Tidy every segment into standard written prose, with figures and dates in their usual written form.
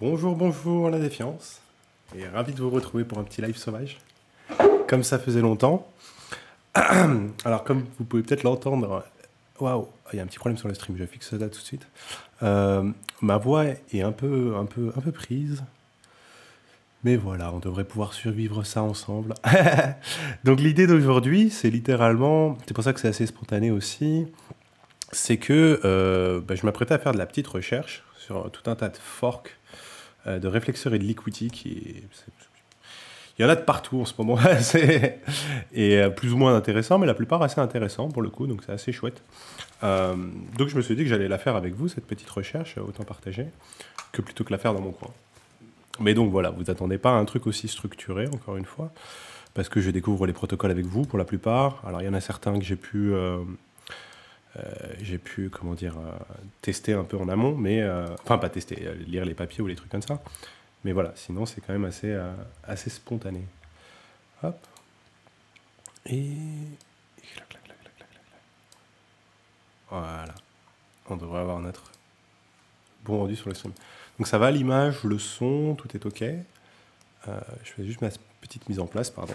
Bonjour, bonjour la défiance. Et ravi de vous retrouver pour un petit live sauvage. Comme ça faisait longtemps. Alors comme vous pouvez peut-être l'entendre, waouh, il y a un petit problème sur le stream, je fixe ça tout de suite. Ma voix est un peu prise. Mais voilà, on devrait pouvoir survivre ça ensemble. Donc l'idée d'aujourd'hui, c'est littéralement, c'est pour ça que c'est assez spontané aussi, c'est que je m'apprêtais à faire de la petite recherche sur tout un tas de forks de réflexeurs et de liquidity il y en a de partout en ce moment. Et plus ou moins intéressant, mais la plupart assez intéressants pour le coup, donc c'est assez chouette. Donc je me suis dit que j'allais la faire avec vous, cette petite recherche, autant partager, que plutôt que la faire dans mon coin. Mais donc voilà, vous attendez pas à un truc aussi structuré, encore une fois, parce que je découvre les protocoles avec vous pour la plupart. Alors il y en a certains que j'ai pu comment dire, tester un peu en amont, mais enfin pas tester, lire les papiers ou les trucs comme ça. Mais voilà, sinon c'est quand même assez spontané. Hop. Et voilà. On devrait avoir notre bon rendu sur le stream. Donc ça va, l'image, le son, tout est OK. Je fais juste ma petite mise en place, pardon.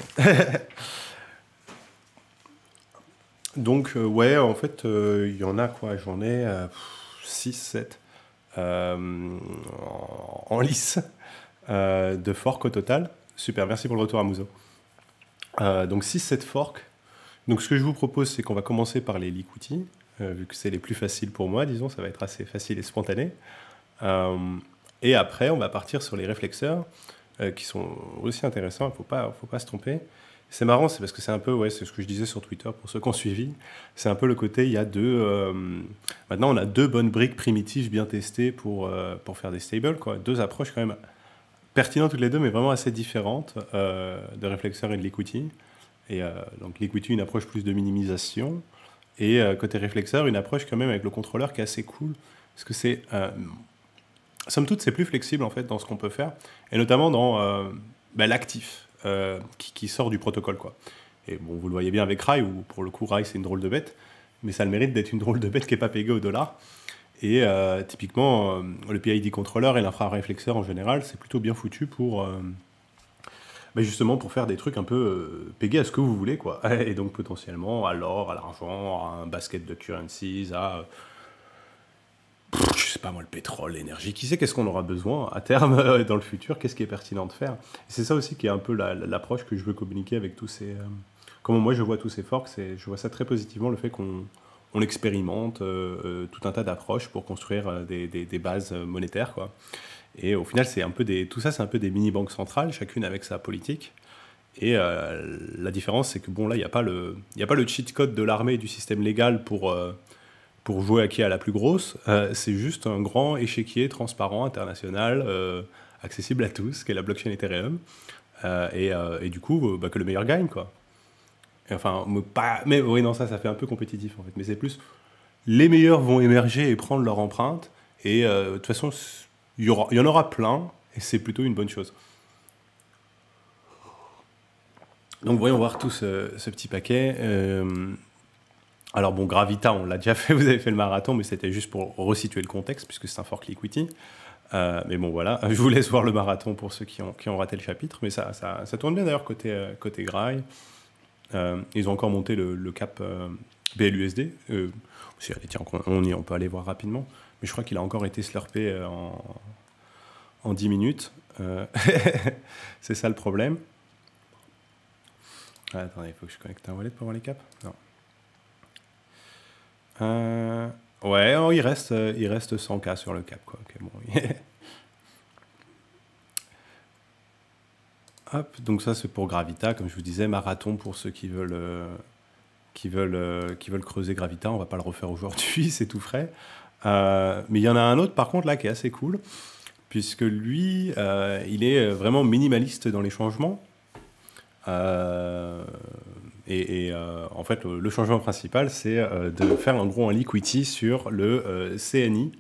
Donc, ouais, en fait, il y en a quoi? J'en ai 6, 7 en lice de forks au total. Super, merci pour le retour à Mouzo. Donc 6-7 forks. Donc ce que je vous propose, c'est qu'on va commencer par les liquidity, vu que c'est les plus faciles pour moi, disons, ça va être assez facile et spontané. Et après, on va partir sur les réflexeurs, qui sont aussi intéressants, il ne faut pas se tromper. C'est marrant, c'est parce que c'est un peu, ouais, c'est ce que je disais sur Twitter pour ceux qui ont suivi. C'est un peu le côté, il y a maintenant, on a deux bonnes briques primitives bien testées pour faire des stables, quoi. Deux approches quand même pertinentes toutes les deux, mais vraiment assez différentes de réflexeur et de liquidity. Et donc liquidity, une approche plus de minimisation. Et côté réflexeur, une approche quand même avec le contrôleur qui est assez cool. Parce que c'est, somme toute, c'est plus flexible en fait dans ce qu'on peut faire. Et notamment dans l'actif. Qui sort du protocole, quoi. Et bon, vous le voyez bien avec Rai, où pour le coup, Rai, c'est une drôle de bête, mais ça a le mérite d'être une drôle de bête qui n'est pas payée au dollar. Et typiquement, le PID controller et l'infraréflexeur en général, c'est plutôt bien foutu pour justement pour faire des trucs un peu payés à ce que vous voulez, quoi. Et donc potentiellement à l'or, à l'argent, à un basket de currencies, à je sais pas moi, le pétrole, l'énergie, qui sait qu'est-ce qu'on aura besoin à terme dans le futur, qu'est-ce qui est pertinent de faire. Et c'est ça aussi qui est un peu l'approche que je veux communiquer avec tous ces... comment moi je vois tous ces forks, je vois ça très positivement, le fait qu'on expérimente tout un tas d'approches pour construire des bases monétaires, quoi. Et au final, c'est un peu tout ça, c'est un peu des mini-banques centrales, chacune avec sa politique. Et la différence, c'est que bon, là, il n'y a pas le cheat code de l'armée et du système légal pour jouer à qui a la plus grosse. C'est juste un grand échiquier transparent, international, accessible à tous, qui est la blockchain Ethereum. Et du coup, que le meilleur gagne, quoi. Et enfin, mais oui, non, ça fait un peu compétitif, en fait. Mais c'est plus, les meilleurs vont émerger et prendre leur empreinte. Et de toute façon, il y en aura plein, et c'est plutôt une bonne chose. Donc voyons voir tout ce petit paquet. Alors bon, Gravita, on l'a déjà fait, vous avez fait le marathon, mais c'était juste pour resituer le contexte, puisque c'est un fork liquidity. Mais bon, voilà, je vous laisse voir le marathon pour ceux qui ont raté le chapitre, mais ça tourne bien d'ailleurs côté Grail. Ils ont encore monté le cap BLUSD. Allez, tiens, on peut aller voir rapidement, mais je crois qu'il a encore été slurpé en 10 minutes. C'est ça le problème. Attendez, il faut que je connecte un wallet pour voir les caps. Non. Ouais, oh, il reste 100K sur le cap, quoi. Okay, bon. Hop, donc ça c'est pour Gravita, comme je vous disais, marathon pour ceux qui veulent creuser Gravita. On va pas le refaire aujourd'hui, c'est tout frais. Mais il y en a un autre par contre là qui est assez cool, puisque lui, il est vraiment minimaliste dans les changements. En fait, le changement principal, c'est de faire en gros un liquidity sur le CNI,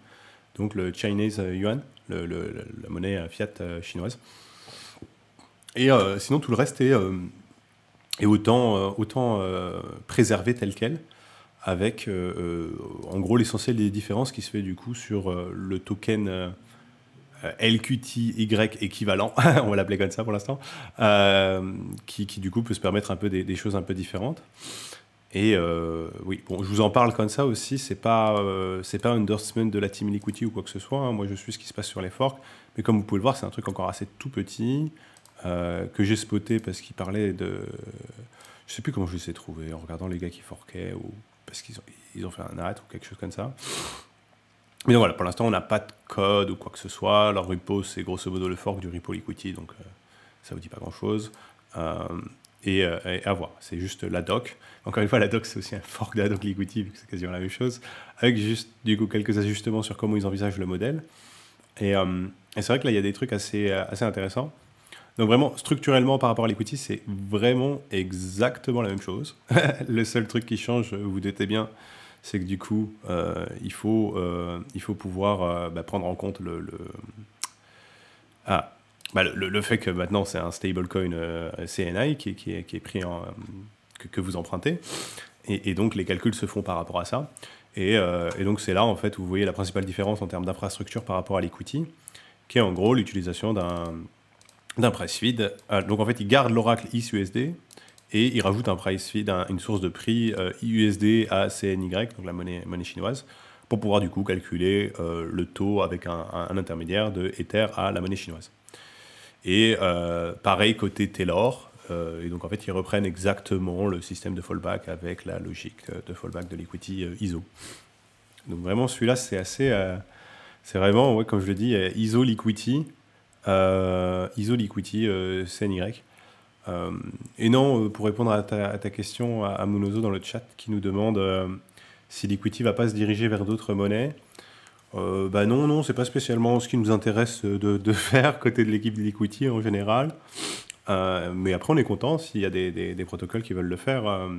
donc le Chinese Yuan, la monnaie fiat chinoise. Et sinon, tout le reste est autant préservé tel quel, avec en gros l'essentiel des différences qui se fait du coup sur le token LQTY équivalent, on va l'appeler comme ça pour l'instant, qui du coup peut se permettre un peu des choses un peu différentes. Et oui, bon, je vous en parle comme ça aussi, c'est pas un endorsement de la team Liquity ou quoi que ce soit, hein. Moi je suis ce qui se passe sur les forks, mais comme vous pouvez le voir, c'est un truc encore assez tout petit, que j'ai spoté parce qu'il parlait de... Je sais plus comment je les ai trouvés, en regardant les gars qui forkaient, ou parce qu'ils ont fait un arrêt ou quelque chose comme ça. Mais donc voilà, pour l'instant, on n'a pas de code ou quoi que ce soit. Leur repo, c'est grosso modo le fork du repo Liquity, donc ça vous dit pas grand-chose. Et à voir, c'est juste la doc. Encore une fois, la doc, c'est aussi un fork de la doc Liquity, vu que c'est quasiment la même chose, avec juste du coup quelques ajustements sur comment ils envisagent le modèle. Et c'est vrai que là, il y a des trucs assez intéressants. Donc vraiment, structurellement, par rapport à Liquity, c'est vraiment exactement la même chose. Le seul truc qui change, vous vous doutez bien, c'est que du coup, il faut pouvoir prendre en compte le fait que maintenant c'est un stablecoin CNI qui est pris que vous empruntez, et donc les calculs se font par rapport à ça. Et donc c'est là en fait où vous voyez la principale différence en termes d'infrastructure par rapport à l'equity, qui est en gros l'utilisation d'un price feed. Donc en fait, il garde l'oracle ISUSD et il rajoute un price feed, une source de prix IUSD à CNY, donc la monnaie chinoise, pour pouvoir du coup calculer le taux avec un intermédiaire de Ether à la monnaie chinoise. Et pareil côté Taylor, et donc en fait ils reprennent exactement le système de fallback avec la logique de fallback de l'equity ISO. Donc vraiment celui-là c'est vraiment, ouais, comme je le dis, ISO Liquity, CNY. Et non, pour répondre à ta question, à Munozo dans le chat qui nous demande si Liquity va pas se diriger vers d'autres monnaies. Non, c'est pas spécialement ce qui nous intéresse de faire côté de l'équipe de Liquity en général. Mais après, on est content s'il y a des protocoles qui veulent le faire. Après,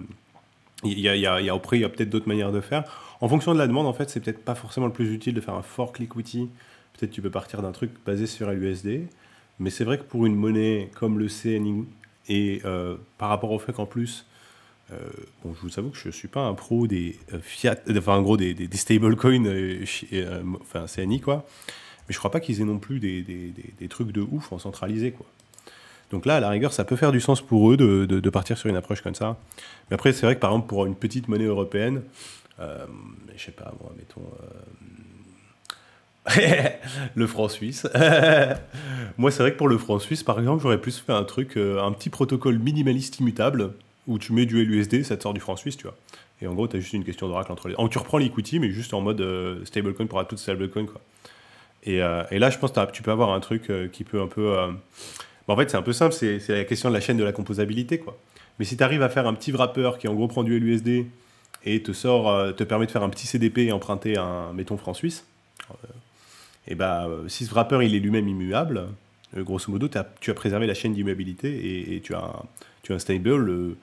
il y a peut-être d'autres manières de faire. En fonction de la demande, en fait, c'est peut-être pas forcément le plus utile de faire un fork Liquity. Peut-être tu peux partir d'un truc basé sur l'USD. Mais c'est vrai que pour une monnaie comme le CNI, et par rapport au fait qu'en plus, je vous avoue que je ne suis pas un pro des fiat, enfin en gros des stablecoins, enfin CNI quoi, mais je crois pas qu'ils aient non plus des trucs de ouf en centralisé quoi. Donc là, à la rigueur, ça peut faire du sens pour eux de partir sur une approche comme ça. Mais après, c'est vrai que par exemple, pour une petite monnaie européenne, je sais pas, moi, mettons le franc suisse. Moi, c'est vrai que pour le franc suisse, par exemple, j'aurais plus fait un truc, un petit protocole minimaliste immutable, où tu mets du LUSD, ça te sort du franc suisse, tu vois. Et en gros, tu as juste une question d'oracle entre les... tu reprends l'equity, mais juste en mode stablecoin pour tout stablecoin, quoi. Et là, je pense que tu peux avoir un truc qui peut un peu... en fait, c'est un peu simple, c'est la question de la chaîne de la composabilité, quoi. Mais si tu arrives à faire un petit wrapper qui, en gros, prend du LUSD et te permet de faire un petit CDP et emprunter mettons, franc suisse, si ce wrapper il est lui-même immuable, grosso modo, tu as préservé la chaîne d'immuabilité et tu as un stable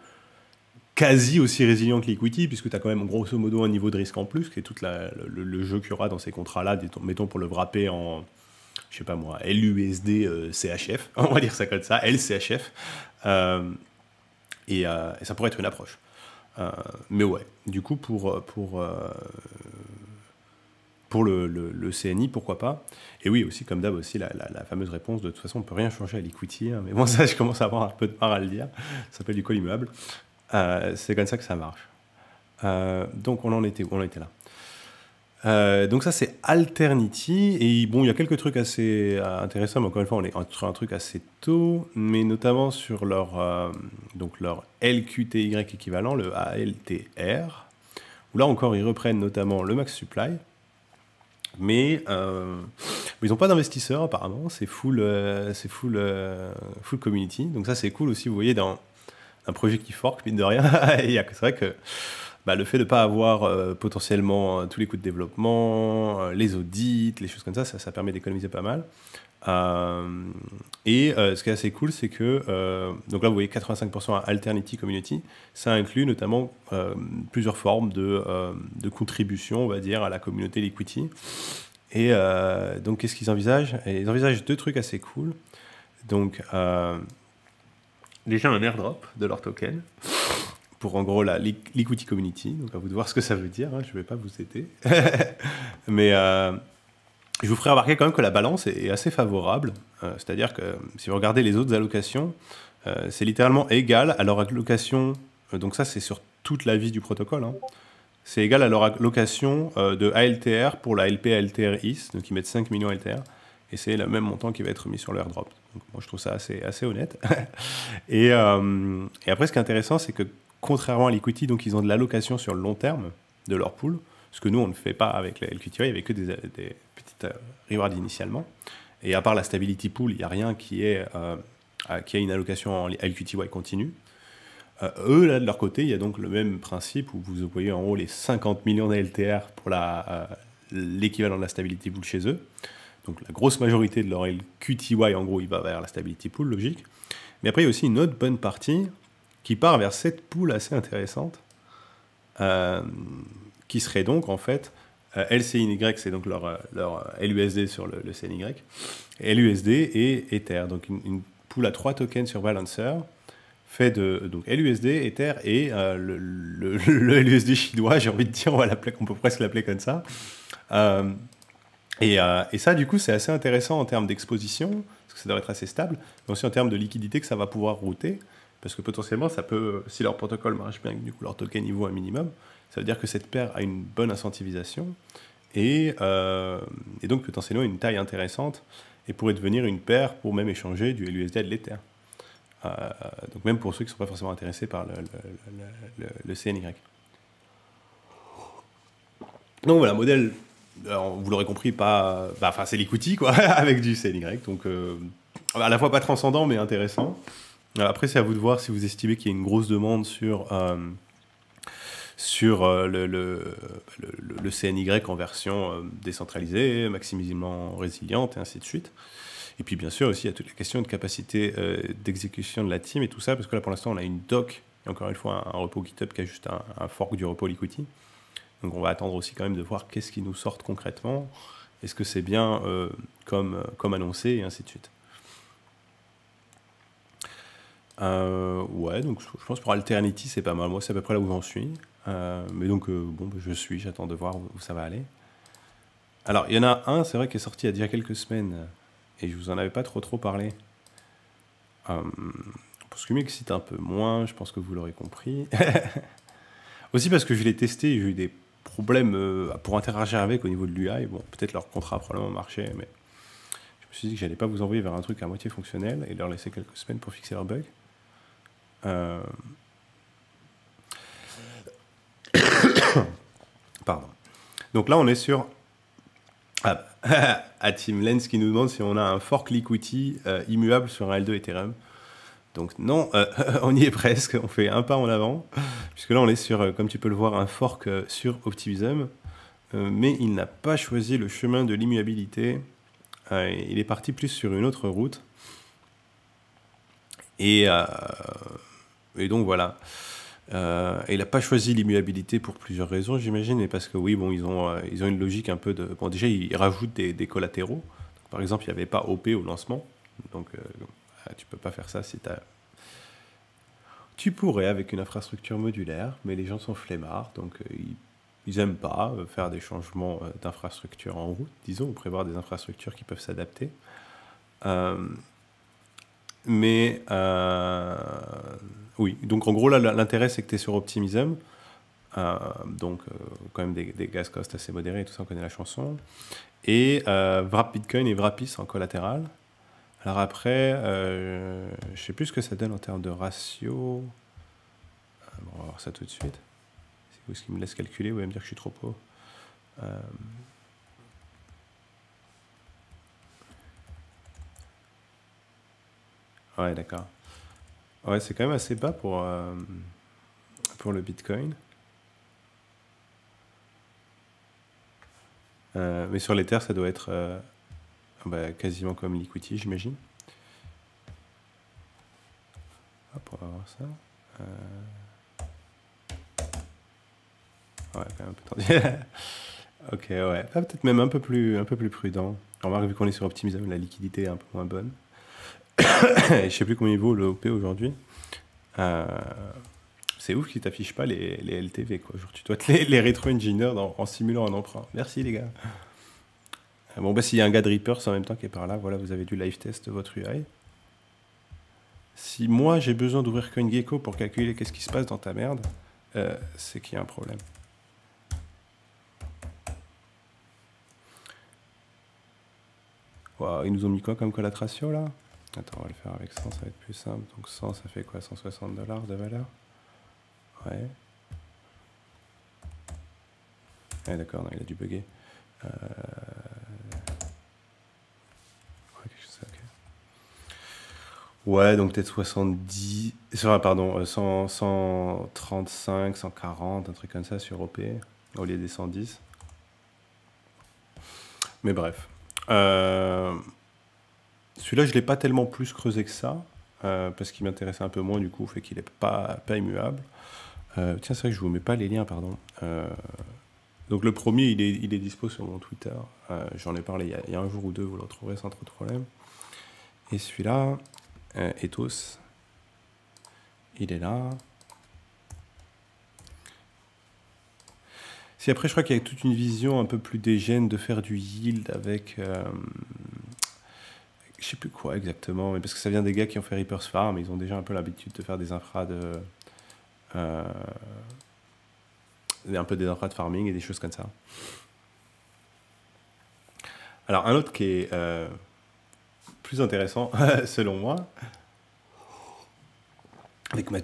quasi aussi résilient que l'equity, puisque tu as quand même grosso modo un niveau de risque en plus, qui est tout le jeu qu'il y aura dans ces contrats-là, mettons pour le wrapper en, je sais pas moi, LUSD CHF, on va dire ça comme ça, LCHF, et ça pourrait être une approche. Mais ouais, du coup, pour le CNI, pourquoi pas. Et oui, aussi, comme d'hab, aussi, la fameuse réponse, de toute façon, on ne peut rien changer à l'equity, hein, mais bon, ça, je commence à avoir un peu de part à le dire. Ça s'appelle du call immeuble. C'est comme ça que ça marche. Donc, on était là. Donc ça, c'est Alternity. Et bon, il y a quelques trucs assez intéressants, mais encore une fois, on est sur un truc assez tôt, mais notamment sur leur LQTY équivalent, le ALTR, où là encore, ils reprennent notamment le max supply. Mais ils n'ont pas d'investisseurs apparemment, c'est full community. Donc ça c'est cool aussi, vous voyez, dans un projet qui fork, mine de rien. C'est vrai que le fait de ne pas avoir potentiellement tous les coûts de développement, les audits, les choses comme ça permet d'économiser pas mal. Ce qui est assez cool, c'est que donc là vous voyez 85% à Alternity Community, ça inclut notamment plusieurs formes de contribution, on va dire, à la communauté Liquity. Et donc qu'est-ce qu'ils envisagent? Ils envisagent deux trucs assez cool. Donc déjà un airdrop de leur token pour en gros la Liquity Community. Donc à vous de voir ce que ça veut dire, hein, je ne vais pas vous aider. Mais je vous ferai remarquer quand même que la balance est assez favorable. C'est-à-dire que si vous regardez les autres allocations, c'est littéralement égal à leur allocation. Donc ça, c'est sur toute la vie du protocole. Hein. C'est égal à leur allocation de ALTR pour la LP ALTR IS. Donc ils mettent 5 millions ALTR. Et c'est le même montant qui va être mis sur le airdrop. Donc moi, je trouve ça assez honnête. et après, ce qui est intéressant, c'est que contrairement à l'Equity, donc ils ont de l'allocation sur le long terme de leur pool. Ce que nous, on ne fait pas avec la LQTY, il n'y avait que des petites rewards initialement. Et à part la Stability Pool, il n'y a rien qui ait une allocation en LQTY continue. Eux, là, de leur côté, il y a donc le même principe où vous voyez en haut les 50 millions d'ALTR pour l'équivalent de la Stability Pool chez eux. Donc la grosse majorité de leur LQTY, en gros, il va vers la Stability Pool, logique. Mais après, il y a aussi une autre bonne partie qui part vers cette pool assez intéressante, qui serait donc, en fait, LCNY, c'est donc leur LUSD sur le CNY, et LUSD et Ether. Donc une pool à 3 tokens sur Balancer, fait de donc LUSD, Ether et le LUSD chinois, j'ai envie de dire, on peut presque l'appeler comme ça. Et ça, du coup, c'est assez intéressant en termes d'exposition, parce que ça doit être assez stable, mais aussi en termes de liquidité que ça va pouvoir router, parce que potentiellement, ça peut, si leur protocole marche bien, que du coup leur token il vaut un minimum, ça veut dire que cette paire a une bonne incentivisation, et donc potentiellement une taille intéressante, et pourrait devenir une paire pour même échanger du LUSD à de l'Ether. Donc même pour ceux qui ne sont pas forcément intéressés par le CNY. Donc voilà, modèle... Alors, vous l'aurez compris, c'est l'equity, quoi, avec du CNY. Donc, à la fois pas transcendant, mais intéressant. Après, c'est à vous de voir si vous estimez qu'il y a une grosse demande sur le CNY en version décentralisée, maximisement résiliente, et ainsi de suite. Et puis, bien sûr, aussi, il y a toutes les questions de capacité d'exécution de la team et tout ça, parce que là, pour l'instant, on a une doc, et encore une fois, un repo GitHub qui a juste un fork du repo Liquity. Donc on va attendre aussi quand même de voir qu'est-ce qui nous sort concrètement. Est-ce que c'est bien comme annoncé, et ainsi de suite. Ouais, donc je pense pour Alternity, c'est pas mal. Moi, c'est à peu près là où j'en suis. Mais donc, j'attends de voir où ça va aller. Alors, il y en a un, c'est vrai, qui est sorti il y a déjà quelques semaines, et je vous en avais pas trop parlé. Parce qu'il m'excite un peu moins, je pense que vous l'aurez compris. Aussi parce que je l'ai testé, j'ai eu des problèmes pour interagir avec au niveau de l'UI. Bon, peut-être leur contrat a probablement marché, mais je me suis dit que j'allais pas vous envoyer vers un truc à moitié fonctionnel et leur laisser quelques semaines pour fixer leurs bugs. Pardon. Donc là, on est sur à Team Lens qui nous demande si on a un fork liquidity immuable sur un L2 Ethereum. Donc non, on y est presque, on fait un pas en avant, puisque là on est sur, comme tu peux le voir, un fork sur Optimism, mais il n'a pas choisi le chemin de l'immuabilité, il est parti plus sur une autre route, et donc voilà. Et il n'a pas choisi l'immuabilité pour plusieurs raisons, j'imagine, mais parce que oui, bon, ils ont une logique un peu de... Bon, déjà, ils rajoutent des collatéraux. Donc, par exemple, il n'y avait pas OP au lancement, donc... tu peux pas faire ça si t'as... Tu pourrais avec une infrastructure modulaire, mais les gens sont flemmards, donc ils aiment pas faire des changements d'infrastructure en route, disons, ou prévoir des infrastructures qui peuvent s'adapter. Oui, donc en gros, là, l'intérêt, c'est que tu es sur Optimism, donc quand même des gas costs assez modérés, tout ça, on connaît la chanson, et Wrap Bitcoin et Wrapis en collatéral. Alors après, je sais plus ce que ça donne en termes de ratio. Bon, on va voir ça tout de suite. C'est ce qui me laisse calculer, vous allez me dire que je suis trop pauvre. Ouais, d'accord. Ouais, c'est quand même assez bas pour le Bitcoin. Mais sur l'Ether, ça doit être quasiment comme Liquidity, j'imagine. Hop, on va voir ça. Ouais, quand même un peu tendu. Ok, ouais. Peut-être même un peu plus prudent. On remarque, vu qu'on est sur Optimism, la liquidité est un peu moins bonne. Je sais plus combien il vaut le OP aujourd'hui. C'est ouf qu'ils t'affichent pas les LTV, quoi. Genre, tu dois te les rétro-engineer en simulant un emprunt. Merci, les gars. Bon, bah, s'il y a un gars de Reapers en même temps qui est par là, voilà, vous avez du live test de votre UI. Si moi j'ai besoin d'ouvrir CoinGecko pour calculer qu'est-ce qui se passe dans ta merde, c'est qu'il y a un problème. Wow, ils nous ont mis quoi comme collatratio là? Attends, on va le faire avec 100, ça va être plus simple. Donc 100, ça fait quoi? $160 de valeur? Ouais. Ouais, d'accord, il a dû bugger. Ouais, quelque chose, ok. Ouais, donc peut-être 70... Pardon, 100, 135, 140, un truc comme ça sur OP, au lieu des 110. Mais bref. Celui-là, je ne l'ai pas tellement plus creusé que ça, parce qu'il m'intéressait un peu moins, du coup, fait qu'il n'est pas immuable. Tiens, c'est vrai que je ne vous mets pas les liens, pardon. Donc le premier, il est dispo sur mon Twitter. J'en ai parlé il y a un jour ou deux, vous le retrouverez sans trop de problème. Et celui-là, Ethos, il est là. Si après, je crois qu'il y a toute une vision un peu plus dégène de faire du yield avec... je sais plus quoi exactement, mais parce que ça vient des gars qui ont fait Reapers Farm, ils ont déjà un peu l'habitude de faire des infras de... un peu des infras de farming et des choses comme ça. Alors, un autre qui est plus intéressant, selon moi, avec ma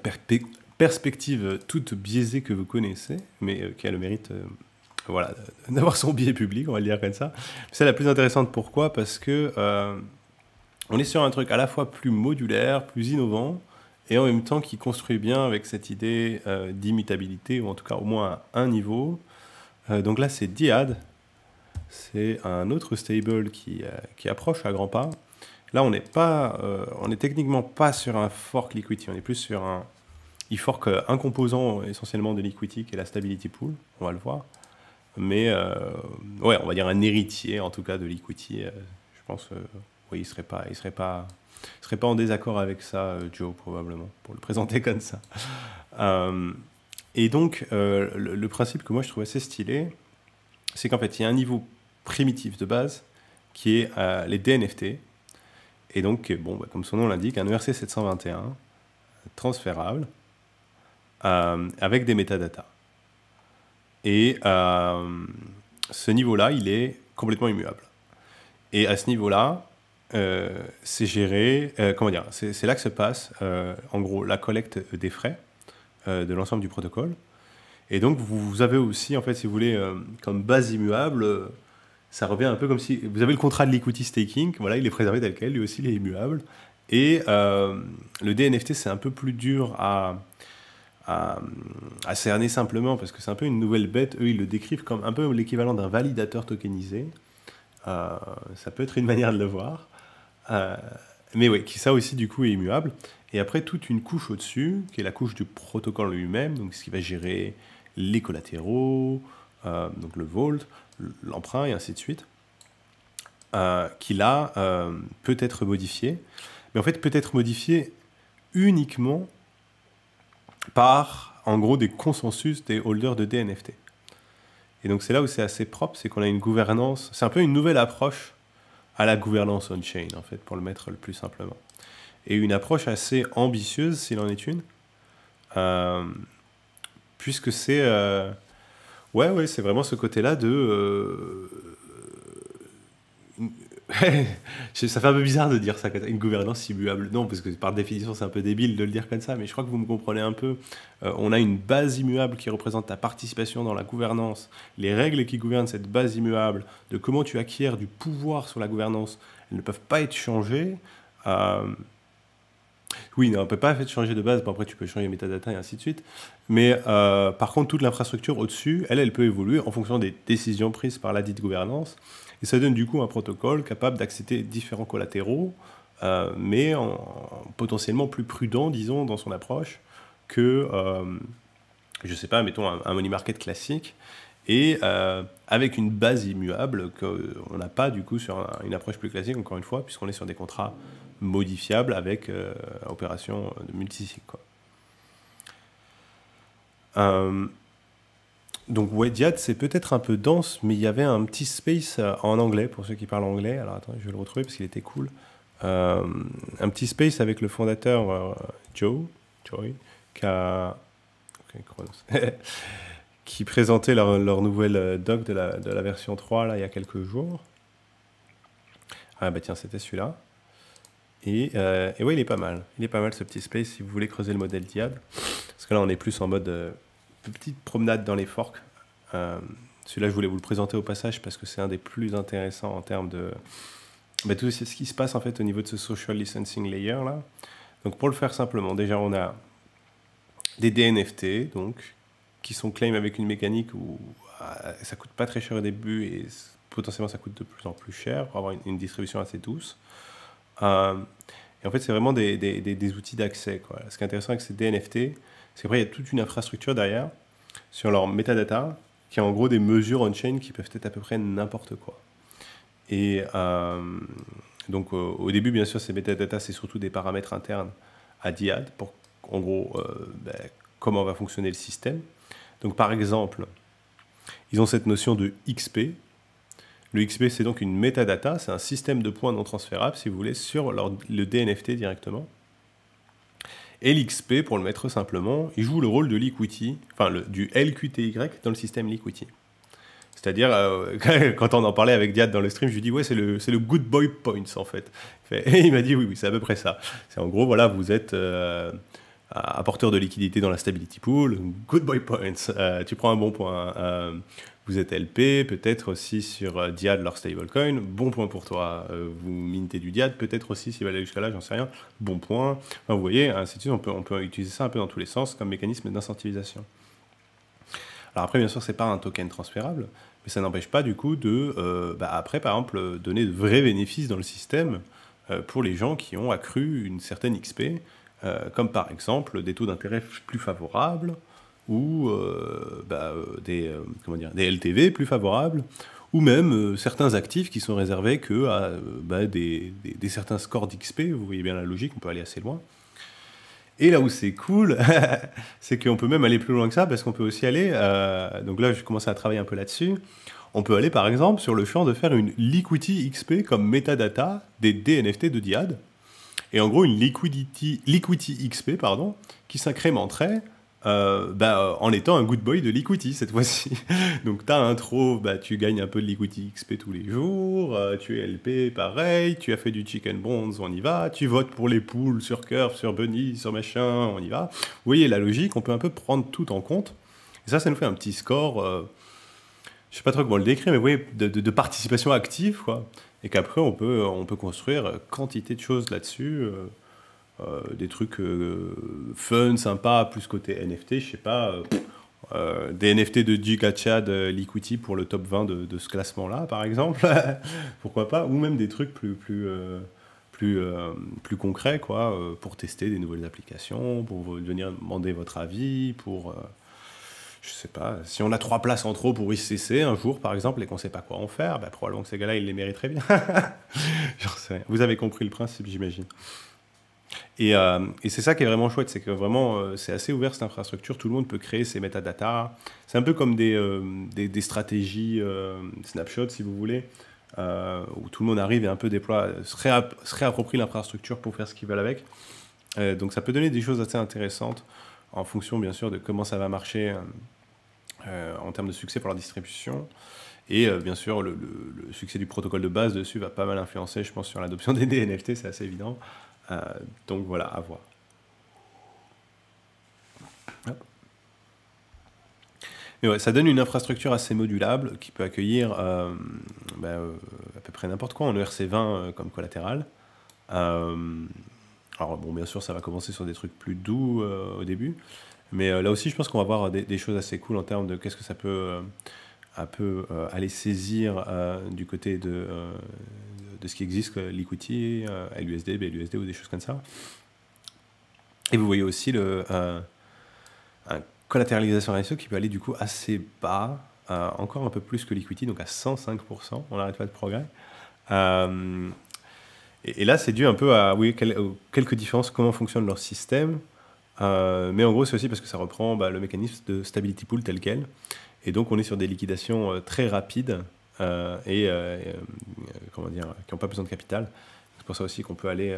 perspective toute biaisée que vous connaissez, mais qui a le mérite voilà, d'avoir son biais public, on va le dire comme ça. C'est la plus intéressante. Pourquoi? Parce que on est sur un truc à la fois plus modulaire, plus innovant, et en même temps qui construit bien avec cette idée d'immutabilité, ou en tout cas au moins à un niveau. Donc là, c'est Diad. C'est un autre stable qui approche à grands pas. Là, on est techniquement pas sur un fork Liquidity, on est plus sur un... Il fork un composant essentiellement de Liquidity qui est la Stability Pool, on va le voir. Mais ouais, on va dire un héritier en tout cas de Liquidity. Je pense, oui, il serait pas en désaccord avec ça, Joe, probablement, pour le présenter comme ça. Et donc, le principe que moi je trouve assez stylé, c'est qu'en fait, il y a un niveau primitif de base qui est les DNFT. Et donc, bon, bah, comme son nom l'indique, un ERC 721 transférable avec des métadatas. Et ce niveau-là, il est complètement immuable. Et à ce niveau-là, c'est géré, comment dire, c'est là que se passe, en gros, la collecte des frais de l'ensemble du protocole. Et donc, vous avez aussi, en fait, si vous voulez, comme base immuable, ça revient un peu comme si vous avez le contrat de l'equity staking, voilà, il est préservé tel quel, lui aussi, il est immuable. Et le DNFT, c'est un peu plus dur à cerner simplement, parce que c'est un peu une nouvelle bête. Eux, ils le décrivent comme un peu l'équivalent d'un validateur tokenisé. Ça peut être une manière de le voir. Mais oui, qui ça aussi, du coup, est immuable. Et après, toute une couche au-dessus, qui est la couche du protocole lui-même, donc ce qui va gérer les collatéraux, donc le vault, l'emprunt, et ainsi de suite, qui là peut être modifié. Mais en fait, peut être modifié uniquement par, en gros, des consensus des holders de DNFT. Et donc c'est là où c'est assez propre, c'est qu'on a une gouvernance, c'est un peu une nouvelle approche à la gouvernance on-chain, en fait, pour le mettre le plus simplement. Et une approche assez ambitieuse, s'il en est une, puisque c'est... ouais, c'est vraiment ce côté-là de... ça fait un peu bizarre de dire ça, une gouvernance immuable. Non, parce que par définition, c'est un peu débile de le dire comme ça, mais je crois que vous me comprenez un peu. On a une base immuable qui représente ta participation dans la gouvernance, les règles qui gouvernent cette base immuable, de comment tu acquiers du pouvoir sur la gouvernance, elles ne peuvent pas être changées. Oui, on ne peut pas changer de base, bon, après tu peux changer les métadatas et ainsi de suite, mais par contre, toute l'infrastructure au-dessus, elle peut évoluer en fonction des décisions prises par la dite gouvernance. Et ça donne du coup un protocole capable d'accepter différents collatéraux, mais potentiellement plus prudent, disons, dans son approche que, je ne sais pas, mettons un money market classique, et avec une base immuable qu'on n'a pas du coup sur une approche plus classique, encore une fois, puisqu'on est sur des contrats modifiables avec opération de multisig, quoi. Donc ouais, Diad, c'est peut-être un peu dense, mais il y avait un petit space en anglais, pour ceux qui parlent anglais. Alors attends, je vais le retrouver parce qu'il était cool. Euh, un petit space avec le fondateur Joey, qui a... ok, Chronos. Qui présentait leur nouvelle doc de la version 3 là, il y a quelques jours. Ah bah tiens, c'était celui-là. Et ouais, il est pas mal. Il est pas mal ce petit space si vous voulez creuser le modèle Diad. Parce que là, on est plus en mode petite promenade dans les forks. Euh, Celui-là, je voulais vous le présenter au passage parce que c'est un des plus intéressants en termes de tout ce qui se passe en fait au niveau de ce social licensing layer là. Donc pour le faire simplement, déjà on a des DNFT donc qui sont claim avec une mécanique où ça coûte pas très cher au début et potentiellement ça coûte de plus en plus cher pour avoir une distribution assez douce. Euh, et en fait, c'est vraiment des outils d'accès, quoi. Ce qui est intéressant avec ces DNFT, c'est qu'après, il y a toute une infrastructure derrière sur leur metadata qui a en gros des mesures on-chain qui peuvent être à peu près n'importe quoi. Et donc, au début, bien sûr, ces metadata, c'est surtout des paramètres internes à Diad pour, en gros, comment va fonctionner le système. Donc, par exemple, ils ont cette notion de XP. Le XP, c'est donc une metadata, c'est un système de points non transférables, si vous voulez, sur le DNFT directement. Et l'XP, pour le mettre simplement, il joue le rôle de l'equity, enfin du LQTY dans le système Liquity. C'est-à-dire, quand on en parlait avec Diad dans le stream, je lui dis ouais, c'est le good boy points en fait. Et il m'a dit oui, c'est à peu près ça. C'est en gros, voilà, vous êtes apporteur de liquidité dans la stability pool, good boy points, tu prends un bon point. Vous êtes LP, peut-être aussi sur Diad, leur stablecoin, bon point pour toi. Vous mintez du Diad, peut-être aussi, s'il va aller jusqu'à là, j'en sais rien, bon point. Enfin, vous voyez, ainsi de suite, on peut utiliser ça un peu dans tous les sens comme mécanisme d'incentivisation. Alors après, bien sûr, c'est pas un token transférable, mais ça n'empêche pas du coup de, après, par exemple, donner de vrais bénéfices dans le système pour les gens qui ont accru une certaine XP, comme par exemple des taux d'intérêt plus favorables ou des LTV plus favorables, ou même certains actifs qui sont réservés que à des certains scores d'XP. Vous voyez bien la logique, on peut aller assez loin. Et là où c'est cool, c'est qu'on peut même aller plus loin que ça, parce qu'on peut aussi aller, donc là je commence à travailler un peu là-dessus, on peut aller par exemple sur le champ de faire une liquidity XP comme metadata des DNFT de Diad, et en gros une liquidity XP pardon, qui s'incrémenterait en étant un good boy de l'equity cette fois-ci. Donc tu as un intro, tu gagnes un peu de l'equity XP tous les jours, tu es LP pareil, tu as fait du chicken bronze, on y va, tu votes pour les pools sur Curve, sur Bunny, sur machin, on y va. Vous voyez la logique, on peut un peu prendre tout en compte. Et ça nous fait un petit score, je sais pas trop comment le décrire, mais vous voyez, de participation active, quoi. Et qu'après on peut construire quantité de choses là-dessus. Des trucs fun, sympa, plus côté NFT, je sais pas, des NFT de GigaChad Liquidity pour le top 20 de ce classement-là, par exemple, pourquoi pas, ou même des trucs plus concrets, quoi, pour tester des nouvelles applications, pour venir demander votre avis, pour, je sais pas, si on a 3 places en trop pour ICC un jour, par exemple, et qu'on sait pas quoi en faire, probablement que ces gars-là, ils les mériteraient bien. J'en sais rien. Vous avez compris le principe, j'imagine. Et c'est ça qui est vraiment chouette, c'est que vraiment, c'est assez ouvert cette infrastructure, tout le monde peut créer ses metadatas. C'est un peu comme des stratégies snapshot, si vous voulez, où tout le monde arrive et un peu déploie, se réapproprie l'infrastructure pour faire ce qu'ils veulent avec. Donc ça peut donner des choses assez intéressantes en fonction, bien sûr, de comment ça va marcher en termes de succès pour leur distribution. Et bien sûr, le succès du protocole de base dessus va pas mal influencer, je pense, sur l'adoption des DNFT, c'est assez évident. Donc voilà, à voir. Hop. Mais ouais, ça donne une infrastructure assez modulable qui peut accueillir à peu près n'importe quoi en ERC20 comme collatéral. Alors bon, bien sûr, ça va commencer sur des trucs plus doux au début, mais là aussi, je pense qu'on va voir des choses assez cool en termes de qu'est-ce que ça peut aller saisir du côté de ce qui existe, Liquidity, LUSD, BLUSD ou des choses comme ça. Et vous voyez aussi un collatéralisation ratio qui peut aller du coup assez bas, encore un peu plus que Liquidity, donc à 105%, on n'arrête pas de progrès. Et là, c'est dû un peu à quelques différences, comment fonctionne leur système. Mais en gros, c'est aussi parce que ça reprend le mécanisme de stability pool tel quel. Et donc, on est sur des liquidations très rapides comment dire, qui n'ont pas besoin de capital. C'est pour ça aussi qu'on peut aller,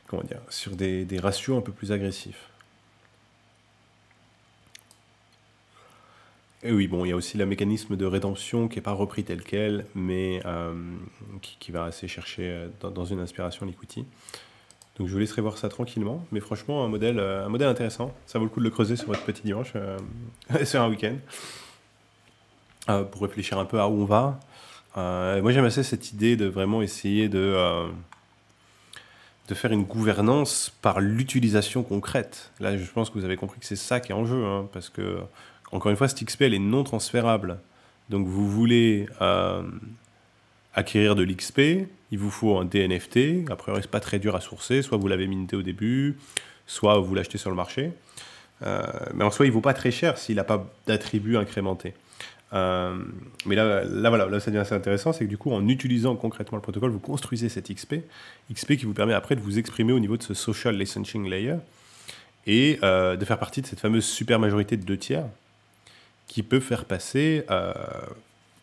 comment dire, sur des ratios un peu plus agressifs. Et oui, bon, il y a aussi le mécanisme de rédemption qui n'est pas repris tel quel, mais qui va assez chercher dans une inspiration l'equity. Donc je vous laisserai voir ça tranquillement, mais franchement, un modèle intéressant. Ça vaut le coup de le creuser sur votre petit dimanche, sur un week-end, pour réfléchir un peu à où on va. Moi, j'aime assez cette idée de vraiment essayer de faire une gouvernance par l'utilisation concrète. Là, je pense que vous avez compris que c'est ça qui est en jeu, hein, parce que, encore une fois, cette XP, elle est non transférable. Donc, vous voulez acquérir de l'XP, il vous faut un DNFT, a priori, c'est pas très dur à sourcer, soit vous l'avez minté au début, soit vous l'achetez sur le marché. Mais en soi, il ne vaut pas très cher s'il n'a pas d'attributs incrémentés. Mais là, voilà, là, ça devient assez intéressant, c'est que du coup, en utilisant concrètement le protocole, vous construisez cette XP qui vous permet après de vous exprimer au niveau de ce social licensing layer et de faire partie de cette fameuse super majorité de 2/3 qui peut faire passer,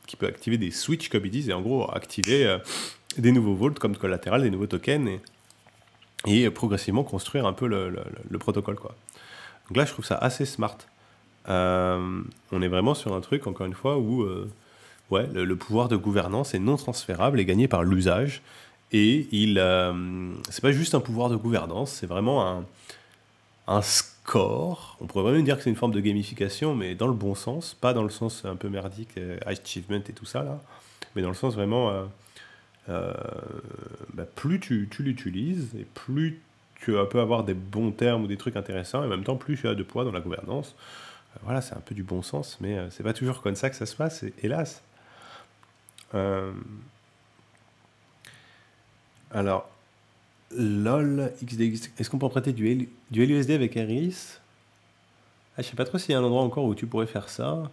qui peut activer des switch, comme ils disent, et en gros activer des nouveaux vaults comme collatéral, des nouveaux tokens, et progressivement construire un peu le protocole, quoi. Donc là, je trouve ça assez smart. On est vraiment sur un truc, encore une fois, où le pouvoir de gouvernance est non transférable et gagné par l'usage. Et c'est pas juste un pouvoir de gouvernance, c'est vraiment un score. On pourrait vraiment dire que c'est une forme de gamification, mais dans le bon sens, pas dans le sens un peu merdique, achievement et tout ça, là, mais dans le sens vraiment, plus tu l'utilises, et plus tu peux avoir des bons termes ou des trucs intéressants, et en même temps, plus tu as de poids dans la gouvernance. Voilà, c'est un peu du bon sens, mais c'est pas toujours comme ça que ça se passe, hélas. Alors, LOL, XDX, est-ce qu'on peut emprunter du LUSD avec Eris? Je sais pas trop s'il y a un endroit encore où tu pourrais faire ça.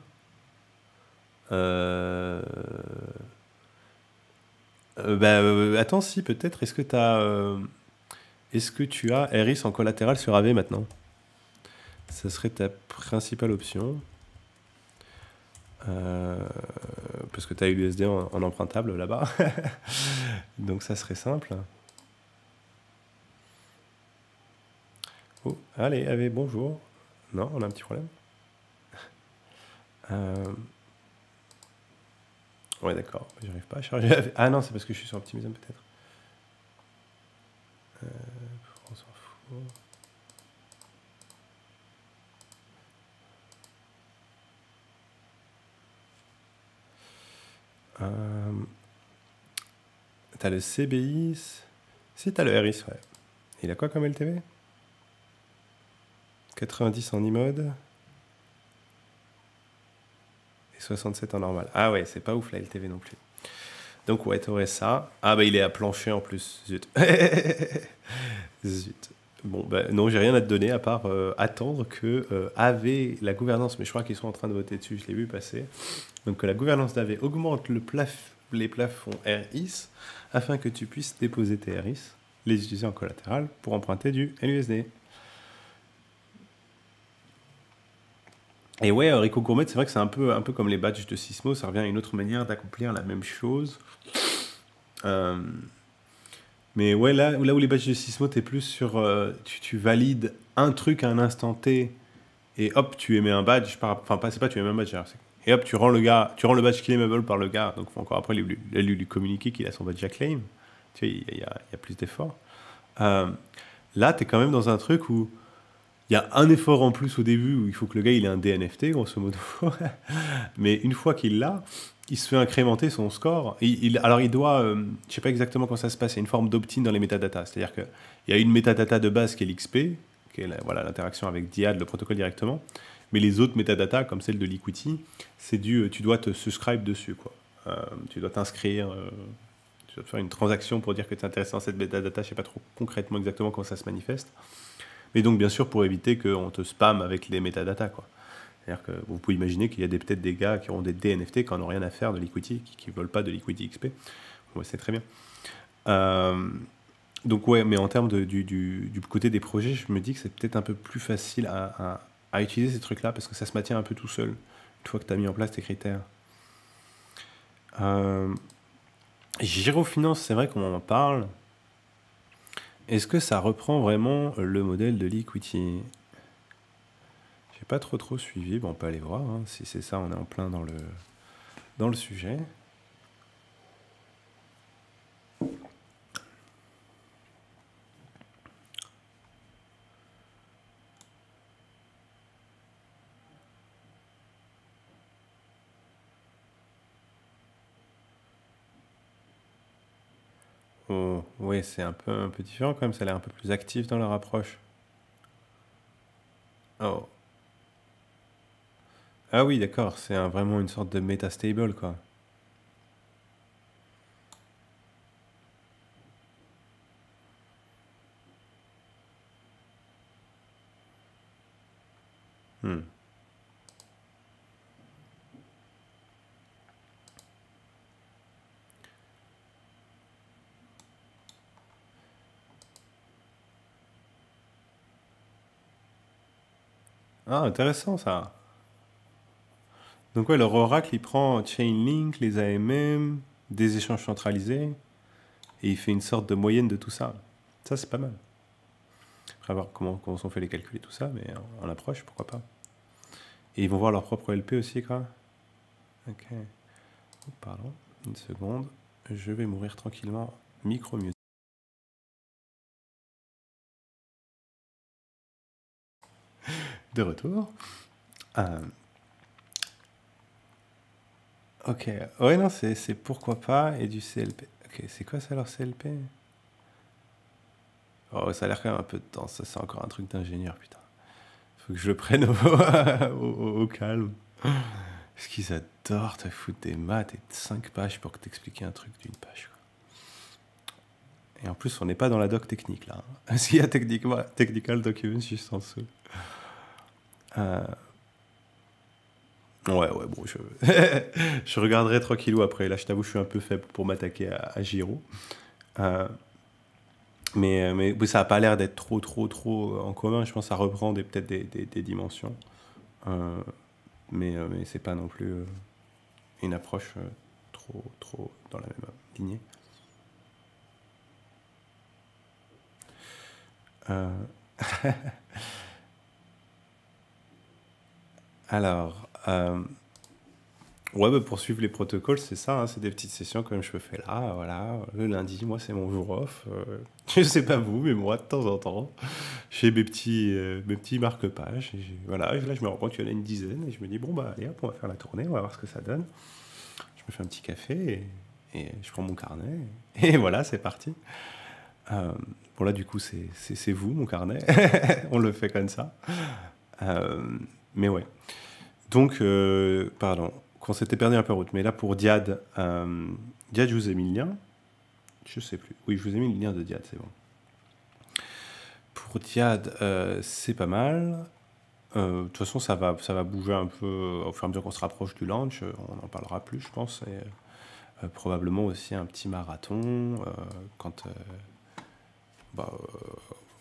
Attends, si, peut-être. Est-ce que tu as Eris en collatéral sur AV maintenant? Ça serait ta principale option. Parce que tu as eu l'USD en empruntable là-bas. Donc ça serait simple. Oh, allez, AV, bonjour. Non, on a un petit problème. Ouais, d'accord. J'arrive pas à charger AV. Ah non, c'est parce que je suis sur Optimism peut-être. On s'en fout. T'as le CBI. Si, t'as le RIS, ouais. Il a quoi comme LTV? 90 en iMode. Et 67 en normal. Ah ouais, c'est pas ouf la LTV non plus. Donc ouais, t'aurais ça. Ah bah il est à plancher en plus. Zut. Zut. Bon, bah non, j'ai rien à te donner à part attendre que AV, la gouvernance, mais je crois qu'ils sont en train de voter dessus, je l'ai vu passer. Donc que la gouvernance d'AV augmente les plafonds RIS afin que tu puisses déposer tes RIS, les utiliser en collatéral pour emprunter du LUSD. Et ouais, Rico Gourmet, c'est vrai que c'est un peu comme les badges de Sysmo, ça revient à une autre manière d'accomplir la même chose. Mais ouais, là où les badges de Sysmo, t'es plus sur... tu valides un truc à un instant T, et hop, tu émets un badge, enfin, c'est pas tu émets un badge, et hop, tu rends le badge claimable par le gars, donc il faut encore après lui communiquer qu'il a son badge à claim. Tu vois, il y a plus d'efforts. Là, t'es quand même dans un truc où il y a un effort en plus au début où il faut que le gars il ait un DNFT, grosso modo. Mais une fois qu'il l'a, il se fait incrémenter son score. Alors il doit, je sais pas exactement comment ça se passe, il y a une forme d'opt-in dans les métadatas. C'est-à-dire qu'il y a une métadata de base qui est l'XP, qui est l'interaction avec Diad, le protocole directement. Mais les autres métadatas, comme celle de l'Equity, c'est tu dois te subscribe dessus, quoi. Tu dois t'inscrire, tu dois faire une transaction pour dire que tu es intéressé dans cette métadata. Je sais pas trop concrètement exactement comment ça se manifeste. Mais donc, bien sûr, pour éviter qu'on te spamme avec les métadatas, quoi. C'est-à-dire que vous pouvez imaginer qu'il y a peut-être des gars qui auront des DNFT qui n'en ont rien à faire de l'equity, qui ne veulent pas de l'equity XP. Ouais, c'est très bien. Donc, ouais, mais en termes du côté des projets, je me dis que c'est peut-être un peu plus facile à à utiliser ces trucs-là parce que ça se maintient un peu tout seul une fois que tu as mis en place tes critères. Girofinance, c'est vrai qu'on en parle. Est-ce que ça reprend vraiment le modèle de l'equity? J'ai pas trop suivi. Bon, on peut aller voir. Hein. Si c'est ça, on est en plein dans le sujet. Oh, oui, c'est un peu différent quand même. Ça a l'air un peu plus actif dans leur approche. Oh. Ah oui, d'accord. C'est vraiment une sorte de metastable, quoi. Hmm. Ah, intéressant ça. Donc ouais, leur oracle, il prend Chainlink, les AMM, des échanges centralisés, et il fait une sorte de moyenne de tout ça. Ça, c'est pas mal. Après voir comment sont fait les calculs et tout ça, mais en approche, pourquoi pas. Et ils vont voir leur propre LP aussi, quoi. Ok. Oh, pardon, une seconde. Je vais mourir tranquillement. Micro-mute. De retour. Ok. Ouais, non, c'est pourquoi pas. Et du CLP. Ok, c'est quoi ça, leur CLP? Oh, ça a l'air quand même un peu de temps. Ça, c'est encore un truc d'ingénieur, putain. Faut que je le prenne au calme. Parce qu'ils adorent te foutre des maths et 5 pages pour t'expliquer un truc d'une page. Quoi. Et en plus, on n'est pas dans la doc technique, là. Hein. S'il y a technical documents juste en dessous. Ouais, bon, je regarderai tranquillou après. Là, je t'avoue, je suis un peu faible pour m'attaquer à Giro. Mais ça n'a pas l'air d'être trop en commun. Je pense que ça reprend peut-être des dimensions. Mais c'est pas non plus une approche trop dans la même lignée. Alors, ouais, bah, pour suivre les protocoles, c'est ça, hein, c'est des petites sessions comme je fais là, voilà. Le lundi, moi, c'est mon jour off. Je sais pas vous, mais moi, de temps en temps, j'ai mes petits marque-pages. Voilà, là, je me rends compte qu'il y en a une dizaine, et je me dis, bon, bah, allez, hop, on va faire la tournée, on va voir ce que ça donne. Je me fais un petit café, et je prends mon carnet, et voilà, c'est parti. Bon, là, du coup, c'est vous, mon carnet. On le fait comme ça. Mais ouais. Donc, pardon, qu'on s'était perdu un peu en route. Mais là, pour Diad, Diad, je vous ai mis le lien. Je sais plus. Oui, je vous ai mis le lien de Diad, c'est bon. Pour Diad, c'est pas mal. De toute façon, ça va bouger un peu au fur et à mesure qu'on se rapproche du launch. On en parlera plus, je pense. Et probablement aussi un petit marathon quand...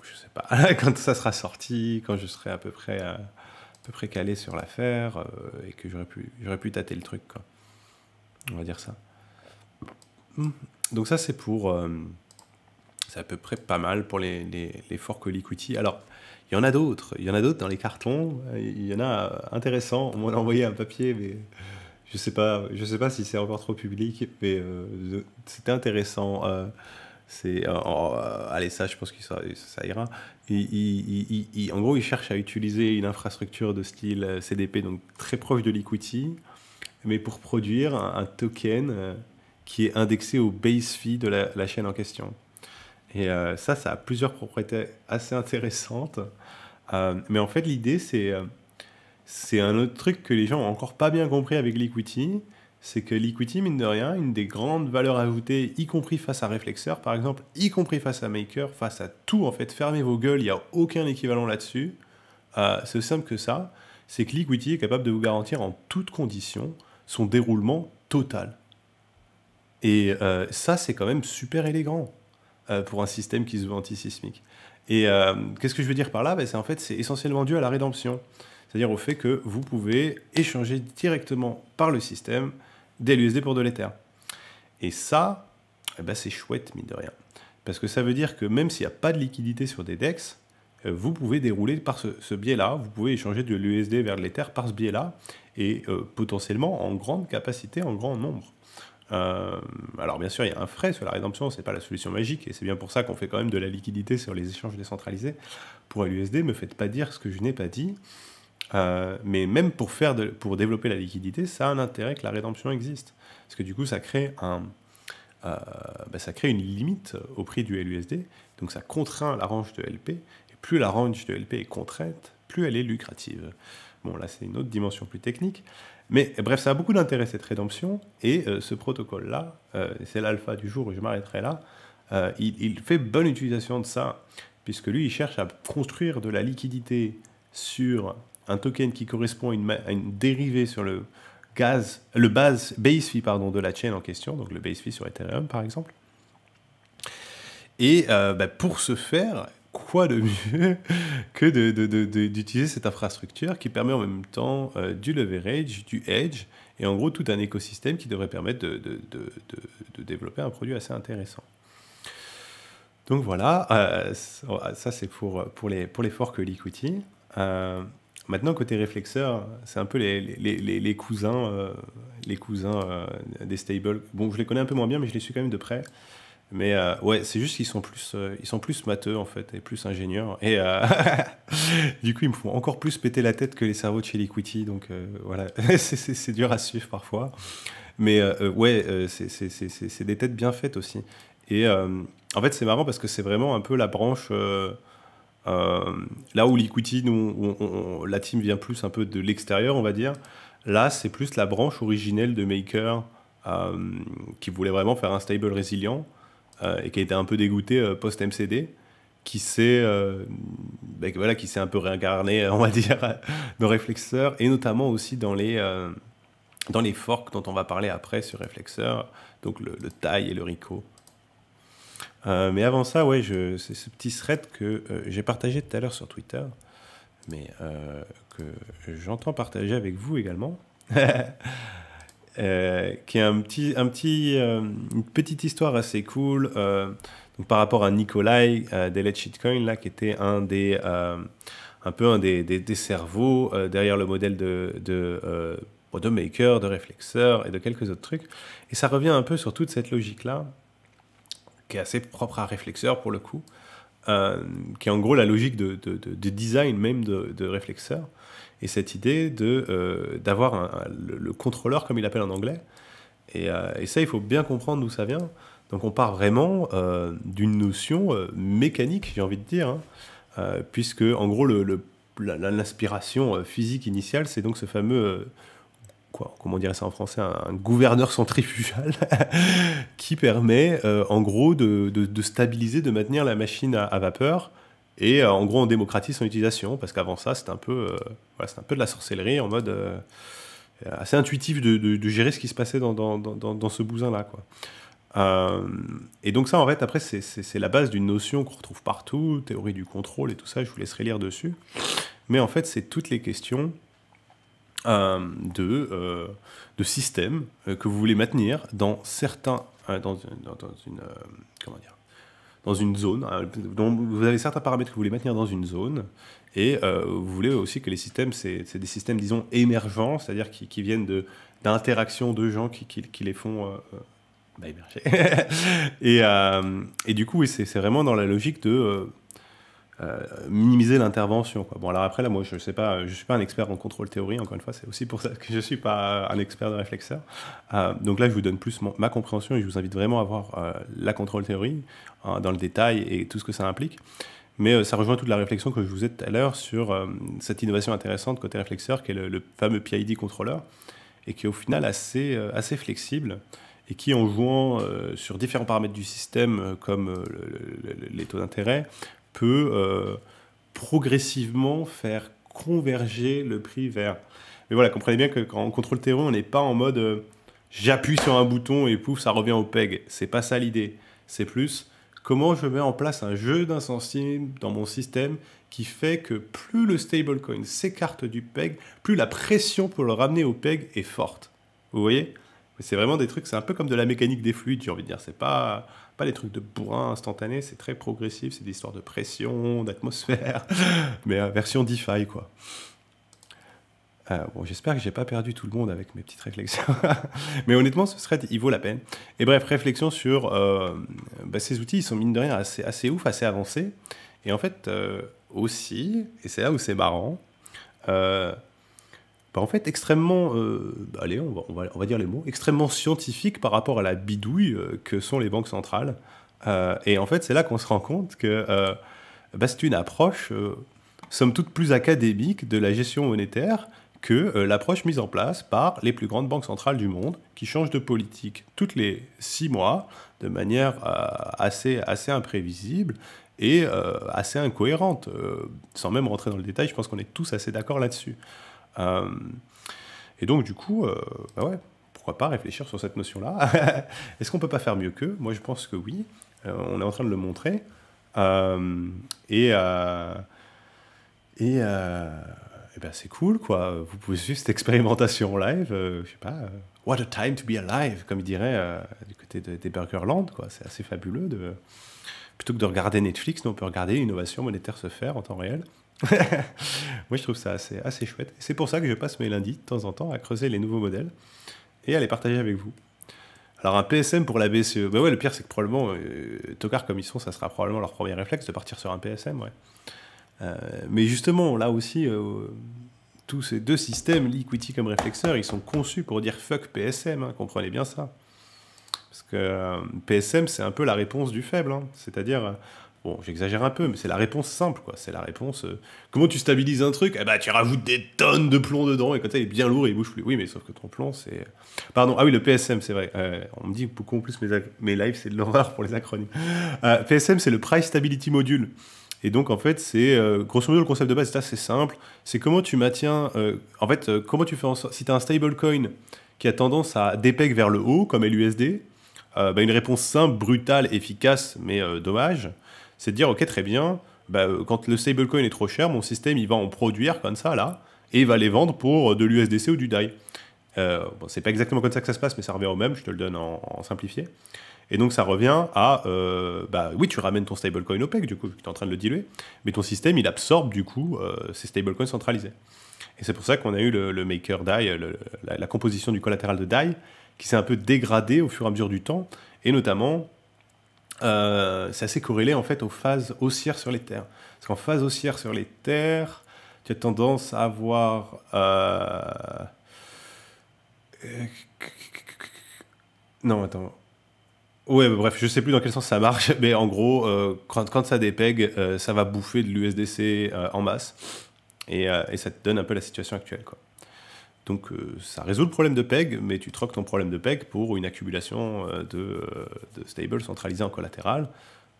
je sais pas, quand ça sera sorti, quand je serai à peu près calé sur l'affaire et que j'aurais pu tâter le truc, quoi. On va dire ça. Donc ça, c'est à peu près pas mal pour les forks Liquity. Alors, il y en a d'autres dans les cartons. Il y en a intéressants. On m'en a envoyé un papier, mais je sais pas si c'est encore trop public, mais c'était intéressant. Allez, ça, je pense que ça ira. En gros, ils cherchent à utiliser une infrastructure de style CDP, donc très proche de l'equity, mais pour produire un token qui est indexé au base fee de la chaîne en question. Et ça a plusieurs propriétés assez intéressantes. Mais en fait, l'idée, c'est un autre truc que les gens ont encore pas bien compris avec l'equity. C'est que l'equity, mine de rien, une des grandes valeurs ajoutées, y compris face à Reflexer, par exemple, y compris face à Maker, face à tout, en fait, fermez vos gueules, il n'y a aucun équivalent là-dessus. C'est aussi simple que ça. C'est que l'equity est capable de vous garantir en toutes conditions son déroulement total. Et ça, c'est quand même super élégant pour un système qui se veut antisismique. Et qu'est-ce que je veux dire par là? C'est essentiellement dû à la rédemption. c'est-à-dire au fait que vous pouvez échanger directement par le système des l'USD pour de l'Ether. Et ça, eh ben, c'est chouette, mine de rien. Parce que ça veut dire que même s'il n'y a pas de liquidité sur des DEX, vous pouvez dérouler par ce biais-là, vous pouvez échanger de l'USD vers de l'Ether par ce biais-là, et potentiellement en grande capacité, en grand nombre. Alors bien sûr, il y a un frais sur la rédemption, c'est pas la solution magique, et c'est bien pour ça qu'on fait quand même de la liquidité sur les échanges décentralisés. Pour l'USD, me faites pas dire ce que je n'ai pas dit. Mais même pour développer la liquidité, ça a un intérêt que la rédemption existe. Parce que du coup, ça crée une limite au prix du LUSD, donc ça contraint la range de LP, et plus la range de LP est contrainte, plus elle est lucrative. Bon, là, c'est une autre dimension plus technique. Mais bref, ça a beaucoup d'intérêt, cette rédemption, et ce protocole-là, c'est l'alpha du jour, et je m'arrêterai là, il fait bonne utilisation de ça, puisque lui, il cherche à construire de la liquidité sur un token qui correspond à une dérivée sur le base fee de la chaîne en question, donc le base fee sur Ethereum par exemple. Et pour ce faire, quoi de mieux que d'utiliser cette infrastructure qui permet en même temps du leverage, du hedge, et en gros tout un écosystème qui devrait permettre de développer un produit assez intéressant. Donc voilà, ça c'est pour les forks Liquity. Maintenant, côté réflexeur, c'est un peu les cousins des stables. Bon, je les connais un peu moins bien, mais je les suis quand même de près. Mais ouais, c'est juste qu'ils sont plus matheux, en fait, et plus ingénieurs. Et du coup, ils me font encore plus péter la tête que les cerveaux de chez Liquity. Donc voilà, c'est dur à suivre parfois. Mais ouais, c'est des têtes bien faites aussi. Et en fait, c'est marrant parce que c'est vraiment un peu la branche... là où Liquity, la team vient plus un peu de l'extérieur, on va dire. Là, c'est plus la branche originelle de Maker qui voulait vraiment faire un stable résilient et qui a été un peu dégoûté post-MCD, qui s'est un peu réincarné, on va dire, dans Reflexeur, et notamment aussi dans les forks dont on va parler après sur Reflexeur, donc le TAI et le RICO. Mais avant ça, ouais, c'est ce petit thread que j'ai partagé tout à l'heure sur Twitter, mais que j'entends partager avec vous également, qui est une petite histoire assez cool donc par rapport à Nikolai d'Eled Shitcoin, là, qui était un des cerveaux derrière le modèle de Maker, de Reflexeur et de quelques autres trucs. Et ça revient un peu sur toute cette logique-là, qui est assez propre à Reflexeur pour le coup, qui est en gros la logique de design même de Reflexeur, et cette idée d'avoir le contrôleur, comme il l'appelle en anglais, et ça, il faut bien comprendre d'où ça vient. Donc on part vraiment d'une notion mécanique, j'ai envie de dire, hein, puisque en gros l'inspiration physique initiale, c'est donc ce fameux... comment on dirait ça en français, un gouverneur centrifugal qui permet en gros de stabiliser, de maintenir la machine à vapeur, et en gros on démocratise son utilisation, parce qu'avant ça c'était un peu de la sorcellerie en mode assez intuitif de gérer ce qui se passait dans ce bousin là, quoi. Et donc ça en fait après c'est la base d'une notion qu'on retrouve partout, théorie du contrôle et tout ça, je vous laisserai lire dessus, mais en fait c'est toutes les questions de systèmes que vous voulez maintenir dans une zone, dont vous avez certains paramètres que vous voulez maintenir dans une zone, et vous voulez aussi que les systèmes, c'est des systèmes, disons, émergents, c'est-à-dire qui viennent d'interactions de gens qui les font émerger. Et du coup, oui, c'est vraiment dans la logique de minimiser l'intervention, quoi. Bon, alors après, là, moi, je suis pas un expert en contrôle théorie, encore une fois, c'est aussi pour ça que je suis pas un expert de réflexeur. Donc là, je vous donne plus ma compréhension, et je vous invite vraiment à voir la contrôle théorie dans le détail et tout ce que ça implique. Mais ça rejoint toute la réflexion que je vous ai tout à l'heure sur cette innovation intéressante côté réflexeur, qui est le fameux PID contrôleur, et qui est au final assez flexible, et qui, en jouant sur différents paramètres du système, comme les taux d'intérêt, peut progressivement faire converger le prix vers... Mais voilà, comprenez bien que quand on contrôle théorie, on n'est pas en mode j'appuie sur un bouton et pouf, ça revient au PEG. C'est pas ça l'idée. C'est plus comment je mets en place un jeu d'insensible dans mon système qui fait que plus le stablecoin s'écarte du peg, plus la pression pour le ramener au peg est forte. Vous voyez? C'est vraiment des trucs, c'est un peu comme de la mécanique des fluides, j'ai envie de dire. C'est pas des trucs de bourrin instantané, c'est très progressif, c'est des histoires de pression, d'atmosphère, mais version DeFi, quoi. Bon, j'espère que j'ai pas perdu tout le monde avec mes petites réflexions. Mais honnêtement, ce thread, il vaut la peine. Et bref, réflexion sur ces outils, ils sont mine de rien assez ouf, assez avancés. Et en fait, aussi, et c'est là où c'est marrant, en fait, extrêmement, allez, on va dire les mots, extrêmement scientifique par rapport à la bidouille que sont les banques centrales. Et en fait, c'est là qu'on se rend compte que c'est une approche, somme toute, plus académique de la gestion monétaire que l'approche mise en place par les plus grandes banques centrales du monde, qui changent de politique toutes les 6 mois, de manière assez imprévisible et assez incohérente. Sans même rentrer dans le détail, je pense qu'on est tous assez d'accord là-dessus. Et donc, du coup, ouais, pourquoi pas réfléchir sur cette notion-là. Est-ce qu'on peut pas faire mieux qu'eux? Moi, je pense que oui. On est en train de le montrer. C'est cool, quoi. Vous pouvez suivre cette expérimentation live. Je sais pas. What a time to be alive, comme il dirait du côté des Burgerland, quoi. C'est assez fabuleux. Plutôt que de regarder Netflix, nous, on peut regarder l'innovation monétaire se faire en temps réel. Moi, je trouve ça assez chouette. Et c'est pour ça que je passe mes lundis, de temps en temps, à creuser les nouveaux modèles et à les partager avec vous. Alors, un PSM pour la BCE. Ouais, le pire, c'est que probablement, tocards comme ils sont, ça sera probablement leur premier réflexe de partir sur un PSM, ouais. Mais justement, là aussi, tous ces deux systèmes, Liquity comme réflexeur, ils sont conçus pour dire fuck PSM, hein, comprenez bien ça. Parce que PSM, c'est un peu la réponse du faible, hein. C'est-à-dire, bon, j'exagère un peu, mais c'est la réponse simple, quoi. C'est la réponse, comment tu stabilises un truc? Eh ben, tu rajoutes des tonnes de plomb dedans, et quand ça, il est bien lourd et il bouge plus. Oui, mais sauf que ton plomb, c'est... Pardon, ah oui, le PSM, c'est vrai. On me dit beaucoup en plus, mes lives, c'est de l'horreur pour les acronymes. PSM, c'est le Price Stability Module. Et donc, en fait, c'est grosso modo le concept de base, c'est assez simple. C'est comment tu maintiens. Comment tu fais en sorte. Si tu as un stablecoin qui a tendance à dépeg vers le haut, comme l'USD, une réponse simple, brutale, efficace, mais dommage, c'est de dire ok, très bien, quand le stablecoin est trop cher, mon système il va en produire comme ça, là, et il va les vendre pour de l'USDC ou du DAI. C'est pas exactement comme ça que ça se passe, mais ça revient au même, je te le donne en simplifié. Et donc ça revient à, oui, tu ramènes ton stablecoin au PEG, du coup, tu es en train de le diluer, mais ton système, il absorbe, du coup, ces stablecoins centralisés. Et c'est pour ça qu'on a eu le maker DAI, la composition du collatéral de DAI, qui s'est un peu dégradée au fur et à mesure du temps, et notamment, c'est assez corrélé, en fait, aux phases haussières sur les terres. Parce qu'en phase haussière sur les terres, tu as tendance à avoir... Non, attends... Ouais, bref, je sais plus dans quel sens ça marche, mais en gros, quand ça dépeg, ça va bouffer de l'USDC en masse, et ça te donne un peu la situation actuelle, quoi. Donc ça résout le problème de PEG, mais tu troques ton problème de PEG pour une accumulation de stables centralisés en collatéral.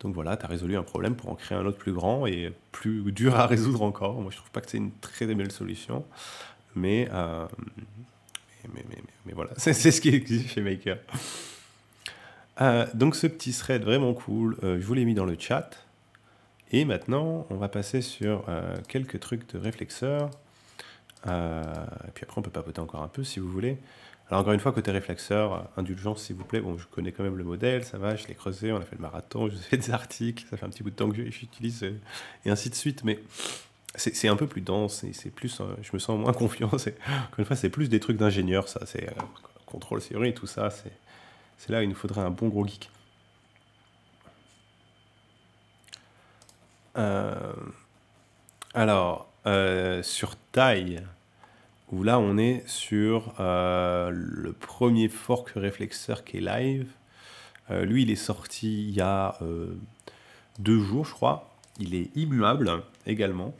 Donc voilà, tu as résolu un problème pour en créer un autre plus grand et plus dur à résoudre encore. Moi, je trouve pas que c'est une très belle solution, mais voilà, c'est ce qui existe chez Maker. Donc ce petit thread vraiment cool, je vous l'ai mis dans le chat. Et maintenant, on va passer sur quelques trucs de réflexeur. Et puis après, on peut papoter encore un peu si vous voulez. Alors encore une fois, côté réflexeur, indulgence s'il vous plaît. Bon, je connais quand même le modèle, ça va, je l'ai creusé, on a fait le marathon, je fais des articles, ça fait un petit bout de temps que j'utilise, et ainsi de suite. Mais c'est un peu plus dense, c'est plus, je me sens moins confiant. Encore une fois, c'est plus des trucs d'ingénieur, ça. C'est contrôle théorie et tout ça, c'est là où il nous faudrait un bon gros geek. Alors, sur taille, où là on est sur le premier fork réflexeur qui est live. Lui, il est sorti il y a 2 jours, je crois. Il est immuable également.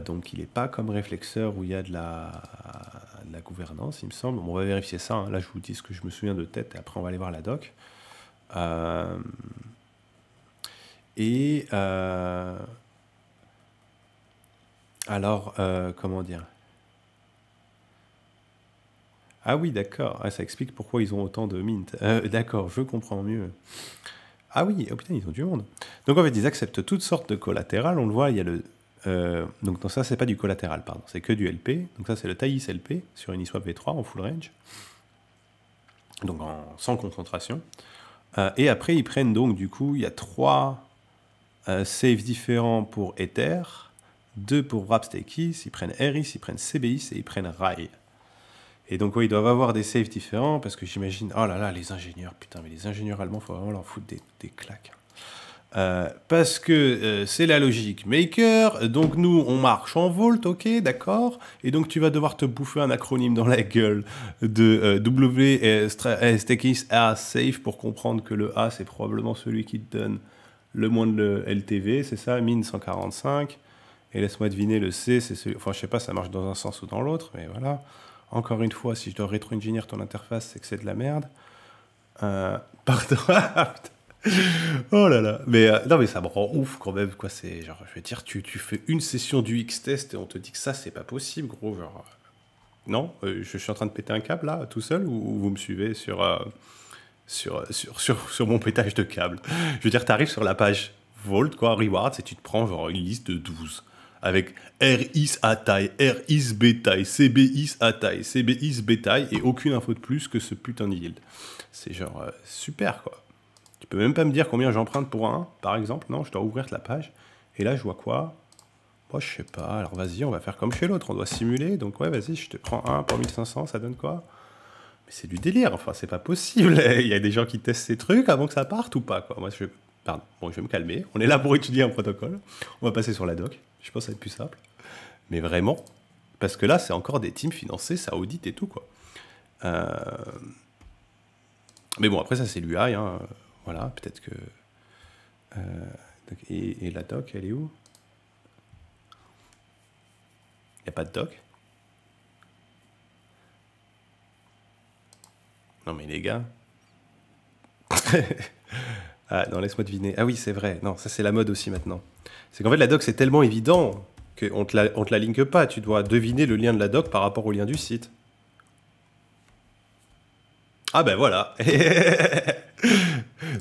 Donc il n'est pas comme réflexeur où il y a de la gouvernance, il me semble. Bon, on va vérifier ça, hein. Là, je vous dis ce que je me souviens de tête, et après on va aller voir la doc. Alors, comment dire? Ah oui, d'accord. Ah, ça explique pourquoi ils ont autant de mint. D'accord, je comprends mieux. Ah oui, oh putain, ils ont du monde. Donc en fait, ils acceptent toutes sortes de collatérales. On le voit, il y a le... donc non, ça, c'est pas du collatéral, pardon. C'est que du LP. Donc ça, c'est le Thais LP sur Uniswap V3 en full range. Donc sans concentration. Et après, ils prennent donc, du coup, il y a 3 safes différents pour Ether, 2 pour Wrapstakis, ils prennent RIS, ils prennent CBIS et ils prennent RAI. Et donc, ouais, ils doivent avoir des safes différents parce que j'imagine... Oh là là, les ingénieurs, putain, mais les ingénieurs allemands, il faut vraiment leur foutre des claques. Parce que c'est la logique maker, donc nous on marche en volt, ok, d'accord, et donc tu vas devoir te bouffer un acronyme dans la gueule de Stakis A safe pour comprendre que le A c'est probablement celui qui te donne le moins de LTV, c'est ça, mine 145, et laisse-moi deviner le C, c'est celui, enfin je sais pas, ça marche dans un sens ou dans l'autre, mais voilà. Encore une fois, si je dois rétro-engineer ton interface, c'est que c'est de la merde. Pardon. Oh là là, mais non mais ça me rend ouf quand même quoi, c'est genre je veux dire tu fais une session du X-test et on te dit que ça c'est pas possible gros genre non, je suis en train de péter un câble là tout seul ou vous me suivez sur mon pétage de câble. Je veux dire tu arrives sur la page Vault quoi, Rewards et tu te prends genre une liste de 12 avec RIS à taille, RIS bétail, CBIS à taille, CBIS bétail et aucune info de plus que ce putain de yield. C'est genre super quoi. Tu peux même pas me dire combien j'emprunte pour un, par exemple. Non, je dois ouvrir la page. Et là, je vois quoi? Moi, je sais pas. Alors, vas-y, on va faire comme chez l'autre. On doit simuler. Donc, ouais, vas-y, je te prends un pour 1500. Ça donne quoi? Mais c'est du délire. Enfin, c'est pas possible. Il y a des gens qui testent ces trucs avant que ça parte ou pas, quoi. Moi, pardon. Bon, je vais me calmer. On est là pour étudier un protocole. On va passer sur la doc. Je pense que ça va être plus simple. Mais vraiment. Parce que là, c'est encore des teams financés. Ça audite et tout, quoi. Mais bon, après, ça, c'est l'UI, hein. Voilà, peut-être que... et la doc, elle est où? Il n'y a pas de doc? Non mais les gars... ah non, laisse-moi deviner. Ah oui, c'est vrai. Non, ça c'est la mode aussi maintenant. C'est qu'en fait, la doc, c'est tellement évident qu'on te la linke pas. Tu dois deviner le lien de la doc par rapport au lien du site. Ah ben voilà.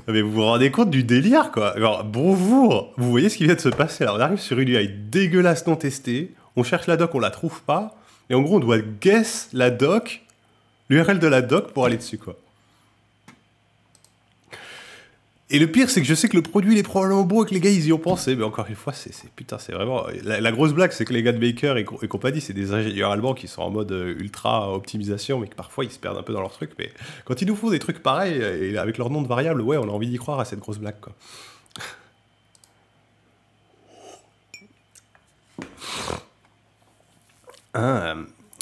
Non, mais vous vous rendez compte du délire, quoi. Alors, bonjour. Vous voyez ce qui vient de se passer. Alors, on arrive sur une UI dégueulasse non testée. On cherche la doc, on la trouve pas. Et en gros, on doit guess la doc, l'URL de la doc pour aller dessus, quoi. Et le pire, c'est que je sais que le produit il est probablement beau et que les gars, ils y ont pensé. Mais encore une fois, putain, c'est vraiment... La grosse blague, c'est que les gars de Baker et compagnie, c'est des ingénieurs allemands qui sont en mode ultra optimisation, mais que parfois, ils se perdent un peu dans leur truc. Mais quand ils nous font des trucs pareils, et avec leur nom de variable, ouais, on a envie d'y croire à cette grosse blague, quoi.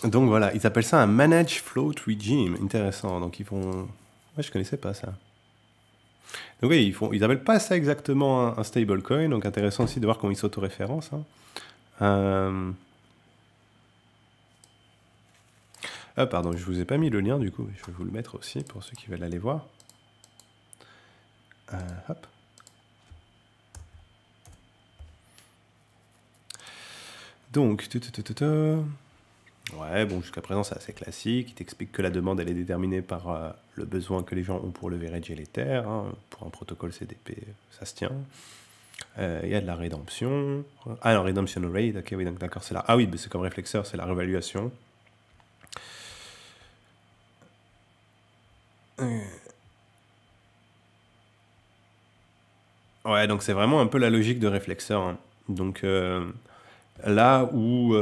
Donc voilà, ils appellent ça un Managed Float Regime. Intéressant. Donc ils font... Ouais, je connaissais pas ça. Donc oui, ils appellent pas ça exactement un stablecoin, donc intéressant aussi de voir comment ils s'autoréférencent. Hein. Ah pardon, je vous ai pas mis le lien du coup, je vais vous le mettre aussi pour ceux qui veulent aller voir. Hop. Donc, ouais, bon, jusqu'à présent, c'est assez classique. Il t'explique que la demande, elle est déterminée par le besoin que les gens ont pour leverage les terres. Hein. Pour un protocole CDP, ça se tient. Il y a de la rédemption. Ah non, redemption rate, ok, oui, d'accord, c'est là. Ah oui, c'est comme réflexeur, c'est la réévaluation. Ouais, donc c'est vraiment un peu la logique de réflexeur. Hein. Donc là où...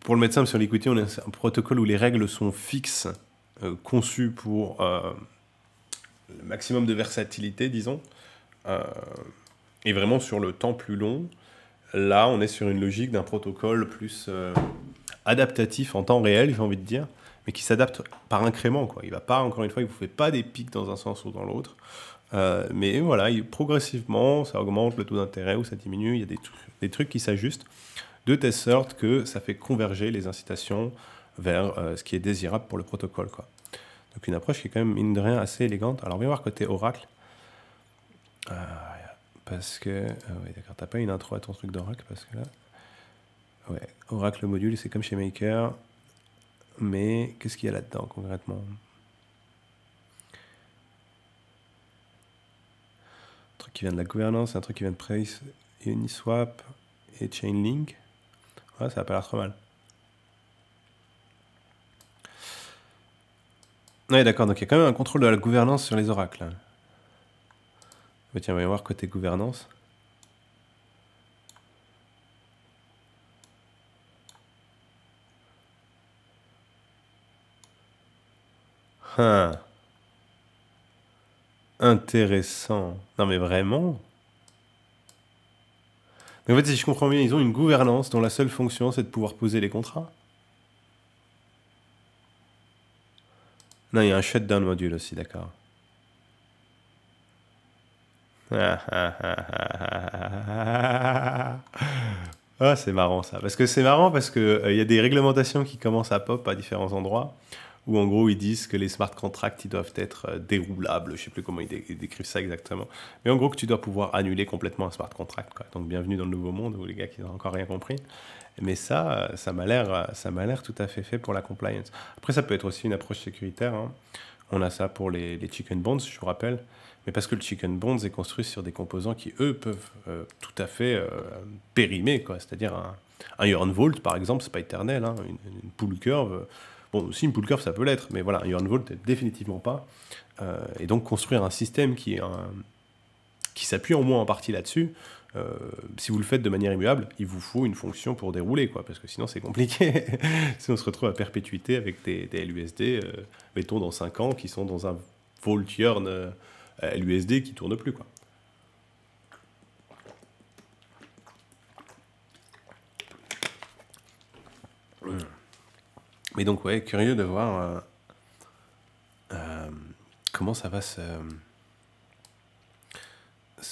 pour le médecin sur l'equity, on a un protocole où les règles sont fixes, conçues pour le maximum de versatilité, disons, et vraiment sur le temps plus long. Là, on est sur une logique d'un protocole plus adaptatif en temps réel, j'ai envie de dire, mais qui s'adapte par incrément, quoi. Il va pas, encore une fois, il ne vous fait pas des pics dans un sens ou dans l'autre. Mais voilà, progressivement, ça augmente le taux d'intérêt ou ça diminue. Il y a des trucs qui s'ajustent de telle sorte que ça fait converger les incitations vers ce qui est désirable pour le protocole, quoi. Donc une approche qui est quand même, mine de rien, assez élégante. Alors on va voir côté Oracle. Parce que... ouais, d'accord, t'as pas une intro à ton truc d'Oracle, parce que là... Ouais, Oracle module, c'est comme chez Maker. Mais qu'est-ce qu'il y a là-dedans, concrètement? truc qui vient de la gouvernance, un truc qui vient de Price, Uniswap et Chainlink. Ouais, ça n'a pas l'air trop mal. Ouais, d'accord, donc il y a quand même un contrôle de la gouvernance sur les oracles. Mais tiens, on va y voir côté gouvernance. Intéressant. Non mais vraiment. Mais en fait, si je comprends bien, ils ont une gouvernance dont la seule fonction, c'est de pouvoir poser les contrats. Non, il y a un shutdown module aussi, d'accord. Ah, c'est marrant ça. Parce que c'est marrant parce que il y a des réglementations qui commencent à pop à différents endroits où en gros ils disent que les smart contracts ils doivent être déroulables. Je sais plus comment ils décrivent ça exactement. Mais en gros que tu dois pouvoir annuler complètement un smart contract, quoi. Donc bienvenue dans le nouveau monde où les gars qui n'ont encore rien compris. Mais ça m'a l'air tout à fait pour la compliance. Après ça peut être aussi une approche sécuritaire, hein. On a ça pour les chicken bonds, je vous rappelle. Mais parce que le chicken bonds est construit sur des composants qui, eux, peuvent tout à fait périmer, quoi. C'est-à-dire un Yarn Vault, par exemple, c'est pas éternel, hein. Une pool curve, bon, si une pool curve, ça peut l'être, mais voilà, un Yarn Vault, définitivement pas. Et donc, construire un système qui s'appuie au moins en partie là-dessus, si vous le faites de manière immuable, il vous faut une fonction pour dérouler, quoi, parce que sinon c'est compliqué. Sinon on se retrouve à perpétuité avec des LUSD, mettons dans 5 ans, qui sont dans un Vault Yarn LUSD qui tourne plus, quoi. Mais donc ouais, curieux de voir comment ça va se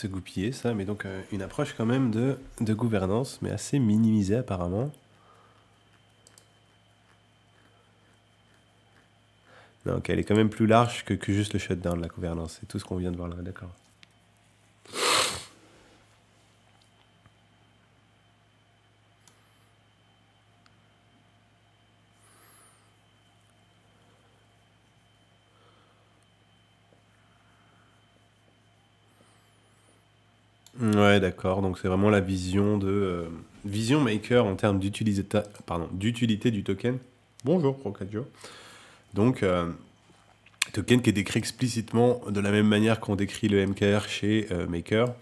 goupiller, ça. Mais donc une approche quand même de gouvernance, mais assez minimisée apparemment. Donc elle est quand même plus large que juste le shutdown de la gouvernance. C'est tout ce qu'on vient de voir là, d'accord. Ouais, d'accord. Donc c'est vraiment la vision de vision maker en termes d'utilité du token. Bonjour, Rocadjo. Donc token qui est décrit explicitement de la même manière qu'on décrit le MKR chez Maker,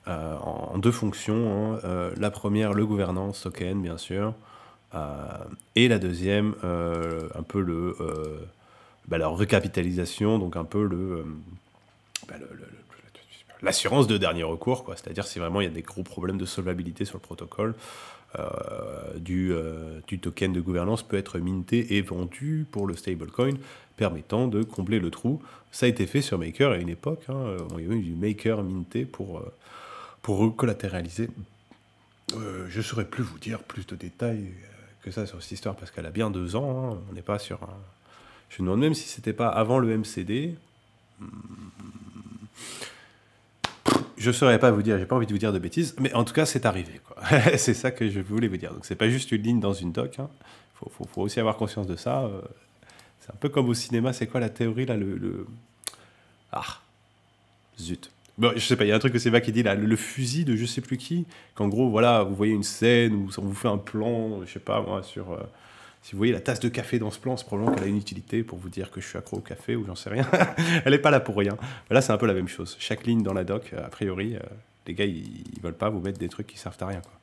en deux fonctions, hein. La première, le gouvernance token, bien sûr, et la deuxième, un peu la recapitalisation, donc un peu l'assurance de dernier recours, quoi. C'est-à-dire si vraiment il y a des gros problèmes de solvabilité sur le protocole, du token de gouvernance peut être minté et vendu pour le stablecoin, permettant de combler le trou. Ça a été fait sur Maker à une époque, hein. Il y a eu du Maker minté pour recollatéraliser. Je ne saurais plus vous dire plus de détails que ça sur cette histoire, parce qu'elle a bien 2 ans, hein. On n'est pas sur un... Je me demande même si c'était pas avant le MCD. Je ne saurais pas vous dire, j'ai pas envie de vous dire de bêtises, mais en tout cas, c'est arrivé, quoi. C'est ça que je voulais vous dire. Donc, c'est pas juste une ligne dans une doc, hein. Faut aussi avoir conscience de ça. C'est un peu comme au cinéma, c'est quoi la théorie, là, Ah, zut. Bon, je sais pas, il y a un truc que c'est pas qui dit, là, le fusil de je sais plus qui, qu'en gros, voilà, vous voyez une scène où on vous fait un plan, je sais pas, moi, sur... si vous voyez la tasse de café dans ce plan, c'est probablement qu'elle a une utilité pour vous dire que je suis accro au café ou j'en sais rien. Elle n'est pas là pour rien. Mais là, c'est un peu la même chose. Chaque ligne dans la doc, a priori, les gars, ils veulent pas vous mettre des trucs qui servent à rien, quoi.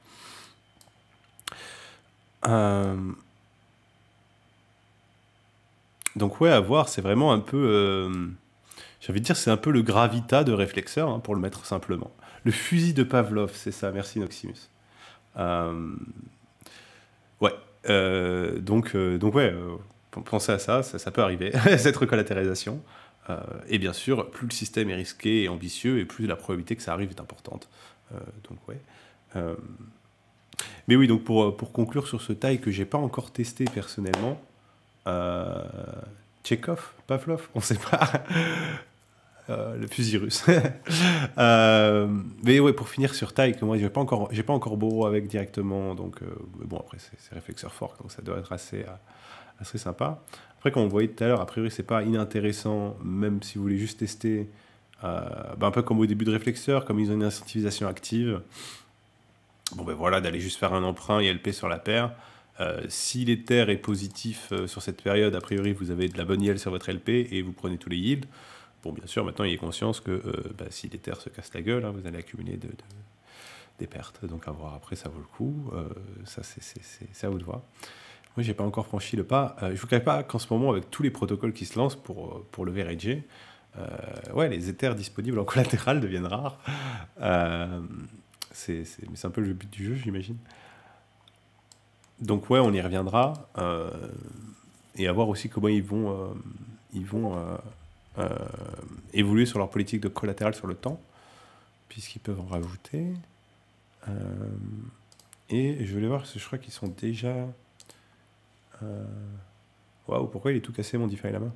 Donc ouais, à voir, c'est vraiment un peu... j'ai envie de dire, c'est un peu le Gravita de Réflexeur, hein, pour le mettre simplement. Le fusil de Pavlov, c'est ça. Merci, Noximus. Ouais. Donc ouais, pensez à ça, ça peut arriver, cette recollatéralisation. Et bien sûr, plus le système est risqué et ambitieux, et plus la probabilité que ça arrive est importante. Donc ouais. Mais oui, donc pour conclure sur ce taille que j'ai pas encore testé personnellement, Tchekhov, Pavlov, on sait pas. Le fusil russe. Mais ouais, pour finir sur taille, que moi j'ai pas encore Boro avec directement, donc mais bon, après c'est réflexeur fork, donc ça doit être assez sympa. Après, comme on le voyait tout à l'heure, a priori c'est pas inintéressant, même si vous voulez juste tester Un peu comme au début de Réflexeur, comme ils ont une incentivisation active, bon ben voilà, d'aller juste faire un emprunt et LP sur la paire. Si l'Ether est positif sur cette période, a priori vous avez de la bonne yield sur votre LP et vous prenez tous les yields. Bon, bien sûr, maintenant il est conscience que si l'Ether se casse la gueule, hein, vous allez accumuler des pertes. Donc à voir après, ça vaut le coup. Ça, c'est à vous de voir. Moi, j'ai pas encore franchi le pas. Je vous cache pas qu'en ce moment, avec tous les protocoles qui se lancent pour le VRG, ouais, les Ethers disponibles en collatéral deviennent rares. Mais c'est un peu le but du jeu, j'imagine. Donc ouais, on y reviendra. Et à voir aussi comment ils vont évoluer sur leur politique de collatéral sur le temps, puisqu'ils peuvent en rajouter. Et je vais voir, je crois qu'ils sont déjà... Waouh, pourquoi il est tout cassé mon DeFi Lama?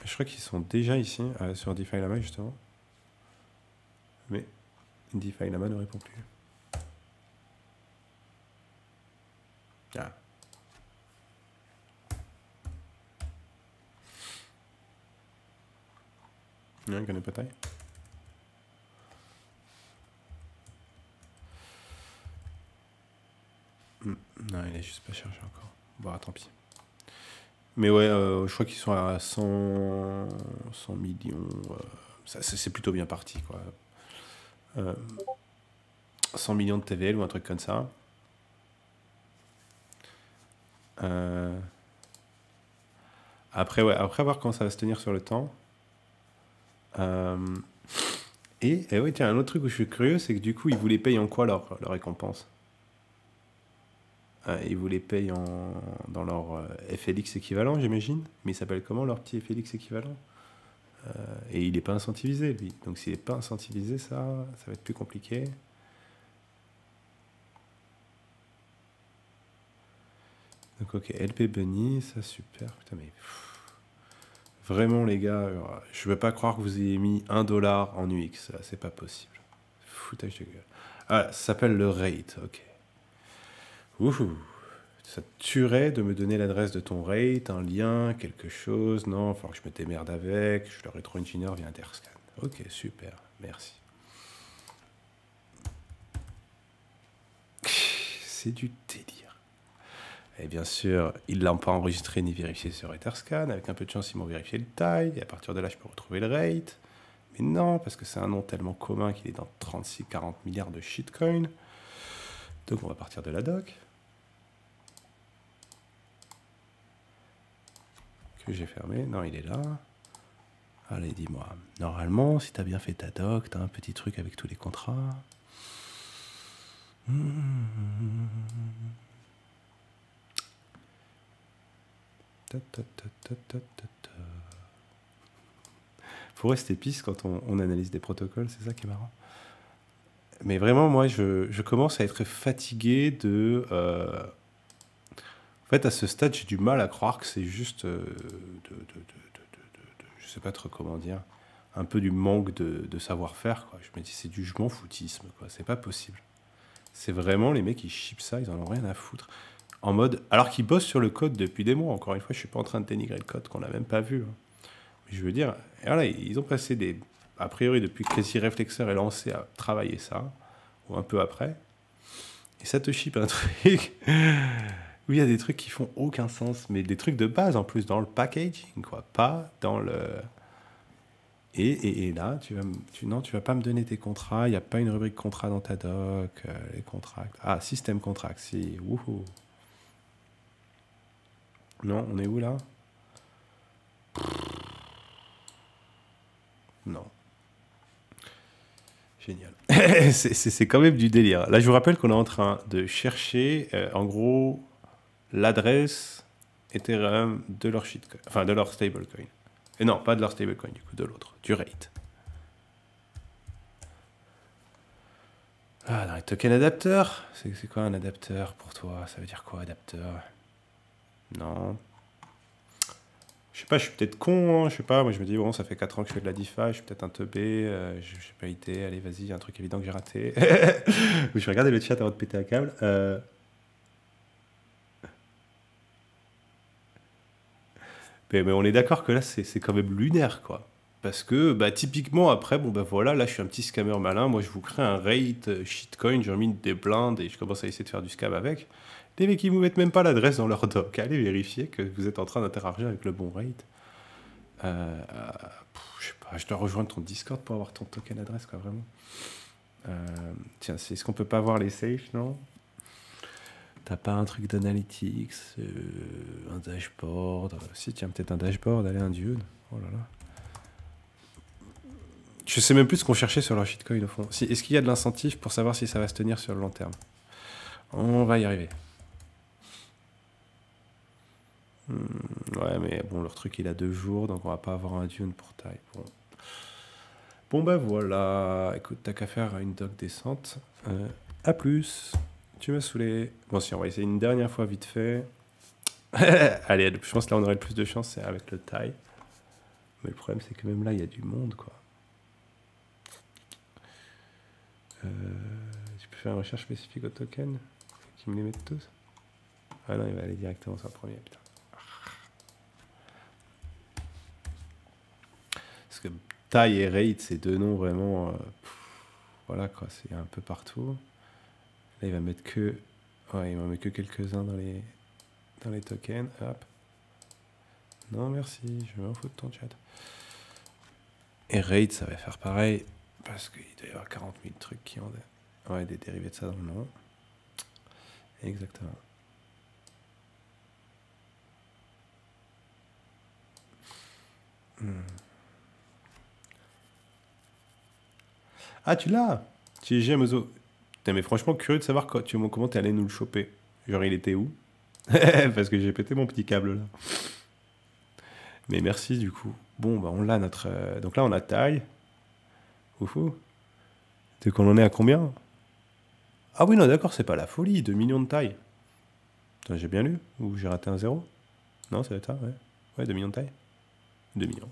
Je crois qu'ils sont déjà ici, sur DeFi Lama justement. Mais DeFi Lama ne répond plus. Ah. Non, il connaît pas taille. Non, il est juste pas chargé encore. Bon, tant pis. Mais ouais, je crois qu'ils sont à 100 millions. C'est plutôt bien parti, quoi. 100 millions de TVL ou un truc comme ça. Après, ouais, après voir comment ça va se tenir sur le temps. Et oui, tiens, un autre truc où je suis curieux, c'est que du coup, ils vous les payent en quoi leur récompense? Ils vous les payent dans leur FLX équivalent, j'imagine. Mais il s'appelle comment leur petit FLX équivalent? Et il n'est pas incentivisé, lui. Donc s'il n'est pas incentivisé, ça va être plus compliqué. Donc ok, LP Bunny, ça super. Putain, mais... Vraiment, les gars, je ne veux pas croire que vous ayez mis 1 dollar en UX. Là, c'est pas possible. Foutage de gueule. Ah, ça s'appelle le rate, ok. Ouhou. Ça te tuerait de me donner l'adresse de ton rate, un lien, quelque chose. Non, il faut que je me démerde avec. Je suis le rétro-engineer via Interscan. Ok, super, merci. C'est du délire. Et bien sûr, ils ne l'ont pas enregistré ni vérifié sur Etherscan. Avec un peu de chance, ils m'ont vérifié le taille. Et à partir de là, je peux retrouver le rate. Mais non, parce que c'est un nom tellement commun qu'il est dans 36-40 milliards de shitcoins. Donc on va partir de la doc. Que j'ai fermé. Non, il est là. Allez, dis-moi. Normalement, si tu as bien fait ta doc, tu as un petit truc avec tous les contrats. Faut rester pisse quand on analyse des protocoles, c'est ça qui est marrant. Mais vraiment, moi, je commence à être fatigué de... En fait, à ce stade, j'ai du mal à croire que c'est juste... je sais pas trop comment dire. Un peu du manque de savoir-faire, quoi. Je me dis, c'est du je m'en foutisme, quoi. C'est pas possible. C'est vraiment les mecs qui shippent ça, ils en ont rien à foutre. En mode... Alors qu'ils bossent sur le code depuis des mois. Encore une fois, je suis pas en train de dénigrer le code qu'on n'a même pas vu. Hein. Mais je veux dire, et voilà, ils ont passé des... A priori, depuis que Crazy Reflexer est lancé à travailler ça, ou un peu après, et ça te ship un truc où il y a des trucs qui font aucun sens, mais des trucs de base en plus, dans le packaging, quoi, pas dans le... Et là, non, tu vas pas me donner tes contrats, il n'y a pas une rubrique contrat dans ta doc, les contrats... Ah, système contract, si, wouhou. Non, on est où là? Non. Génial. C'est quand même du délire. Là, je vous rappelle qu'on est en train de chercher, en gros, l'adresse Ethereum de leur shitcoin, enfin de leur stablecoin. Et non, pas de leur stablecoin, du coup, de l'autre, du rate. Ah, dans les tokens adapteurs, c'est quoi un adapteur pour toi? Ça veut dire quoi, adapteur? Non. Je sais pas, je suis peut-être con, hein, je sais pas, moi je me dis, bon, ça fait 4 ans que je fais de la DeFi, je suis peut-être un teubé, je n'ai pas été, allez, vas-y, il y a un truc évident que j'ai raté. Je vais regarder le chat avant de péter un câble. Mais on est d'accord que là, c'est quand même lunaire, quoi. Parce que bah, typiquement après, bon bah voilà, là je suis un petit scammer malin, moi je vous crée un rate shitcoin, j'ai mis des blindes et je commence à essayer de faire du scam avec. Les mecs ils vous mettent même pas l'adresse dans leur doc, allez vérifier que vous êtes en train d'interagir avec le bon rate. Je sais pas, je dois rejoindre ton Discord pour avoir ton token adresse quoi vraiment. Tiens, est-ce qu'on peut pas voir les safes, non? T'as pas un truc d'analytics, un dashboard? Si, tiens, peut-être un dashboard, allez, un Dune. Oh là là. Je sais même plus ce qu'on cherchait sur leur shitcoin au fond. Est-ce qu'il y a de l'incentive pour savoir si ça va se tenir sur le long terme? On va y arriver. Ouais, mais bon, leur truc il a 2 jours, donc on va pas avoir un Dune pour taille. Bon bah voilà, écoute, t'as qu'à faire une doc décente. À plus. Tu m'as saoulé. Bon, si, on va essayer une dernière fois vite fait. Allez, je pense que là on aurait le plus de chance, c'est avec le taille. Mais le problème, c'est que même là, il y a du monde, quoi. Tu peux faire une recherche spécifique au token qui me les mette tous. Ah non, il va aller directement sur le premier, putain. Parce que taille et rate, c'est deux noms vraiment... voilà, quoi, c'est un peu partout. Là, il va mettre que... Ouais, il va mettre que quelques-uns dans les tokens. Hop. Non, merci, je m'en fous de ton chat. Et rate, ça va faire pareil. Parce qu'il doit y avoir 40 000 trucs qui ont des dérivés de ça dans le nom. Exactement. Ah, tu l'as? TG Mozo. Putain, mais franchement, curieux de savoir comment t'es allé nous le choper. Genre, il était où? Parce que j'ai pété mon petit câble là. Mais merci du coup. Bon, bah on l'a notre... Donc là, on a taille. Oufou. Donc on en est à combien? Ah oui, non, d'accord, c'est pas la folie. 2 millions de taille. J'ai bien lu? Ou j'ai raté un zéro? Non, ça va être ça, ouais. Ouais, 2 millions de taille. 2 millions.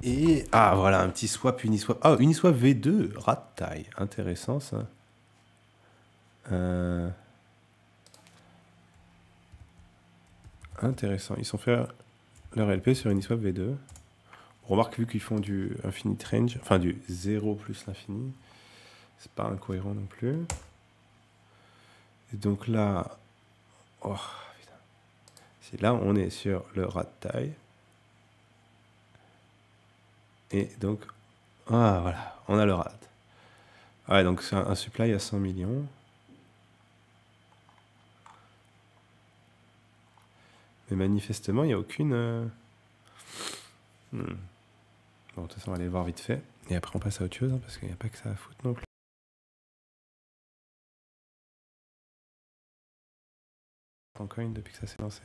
Et... Ah, voilà, un petit swap Uniswap. Ah, Uniswap V2. Rat de taille. Intéressant, ça. Intéressant. Ils sont fait leur LP sur Uniswap V2. On remarque, vu qu'ils font du infinite range, enfin du 0 plus l'infini, c'est pas incohérent non plus. Et donc là, oh, putain. C'est là, on est sur le rat de taille. Et donc, ah voilà, on a le rat. Ouais, donc c'est un supply à 100 millions. Mais manifestement, il n'y a aucune... Bon, de toute façon, on va aller voir vite fait. Et après, on passe à autre chose, hein, parce qu'il n'y a pas que ça à foutre non plus. Coin depuis que ça s'est lancé.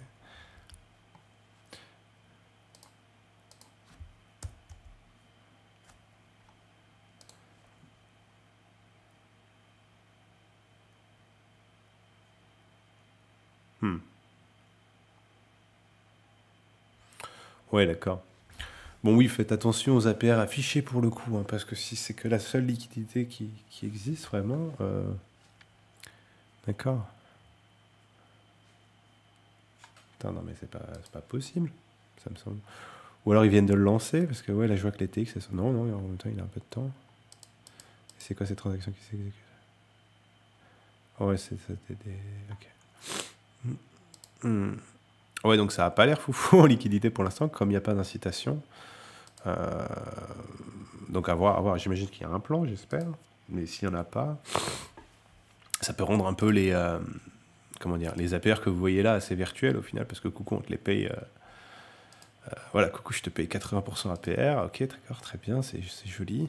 Ouais, d'accord. Bon, oui, faites attention aux APR affichés pour le coup, hein, parce que si c'est que la seule liquidité qui existe vraiment... D'accord. Putain, non, mais c'est pas possible, ça me semble. Ou alors ils viennent de le lancer, parce que ouais, là je vois que les TX, elles sont... Non, en même temps, il a un peu de temps. C'est quoi ces transactions qui s'exécutent? Oh, ouais, c'était des... Ok. Ouais, donc ça a pas l'air foufou en liquidité pour l'instant, comme il n'y a pas d'incitation. Donc à voir. J'imagine qu'il y a un plan, j'espère. Mais s'il n'y en a pas, ça peut rendre un peu les... comment dire, les APR que vous voyez là assez virtuels au final, parce que coucou, on te les paye... voilà, coucou, je te paye 80% APR. Ok, d'accord, très bien, c'est joli.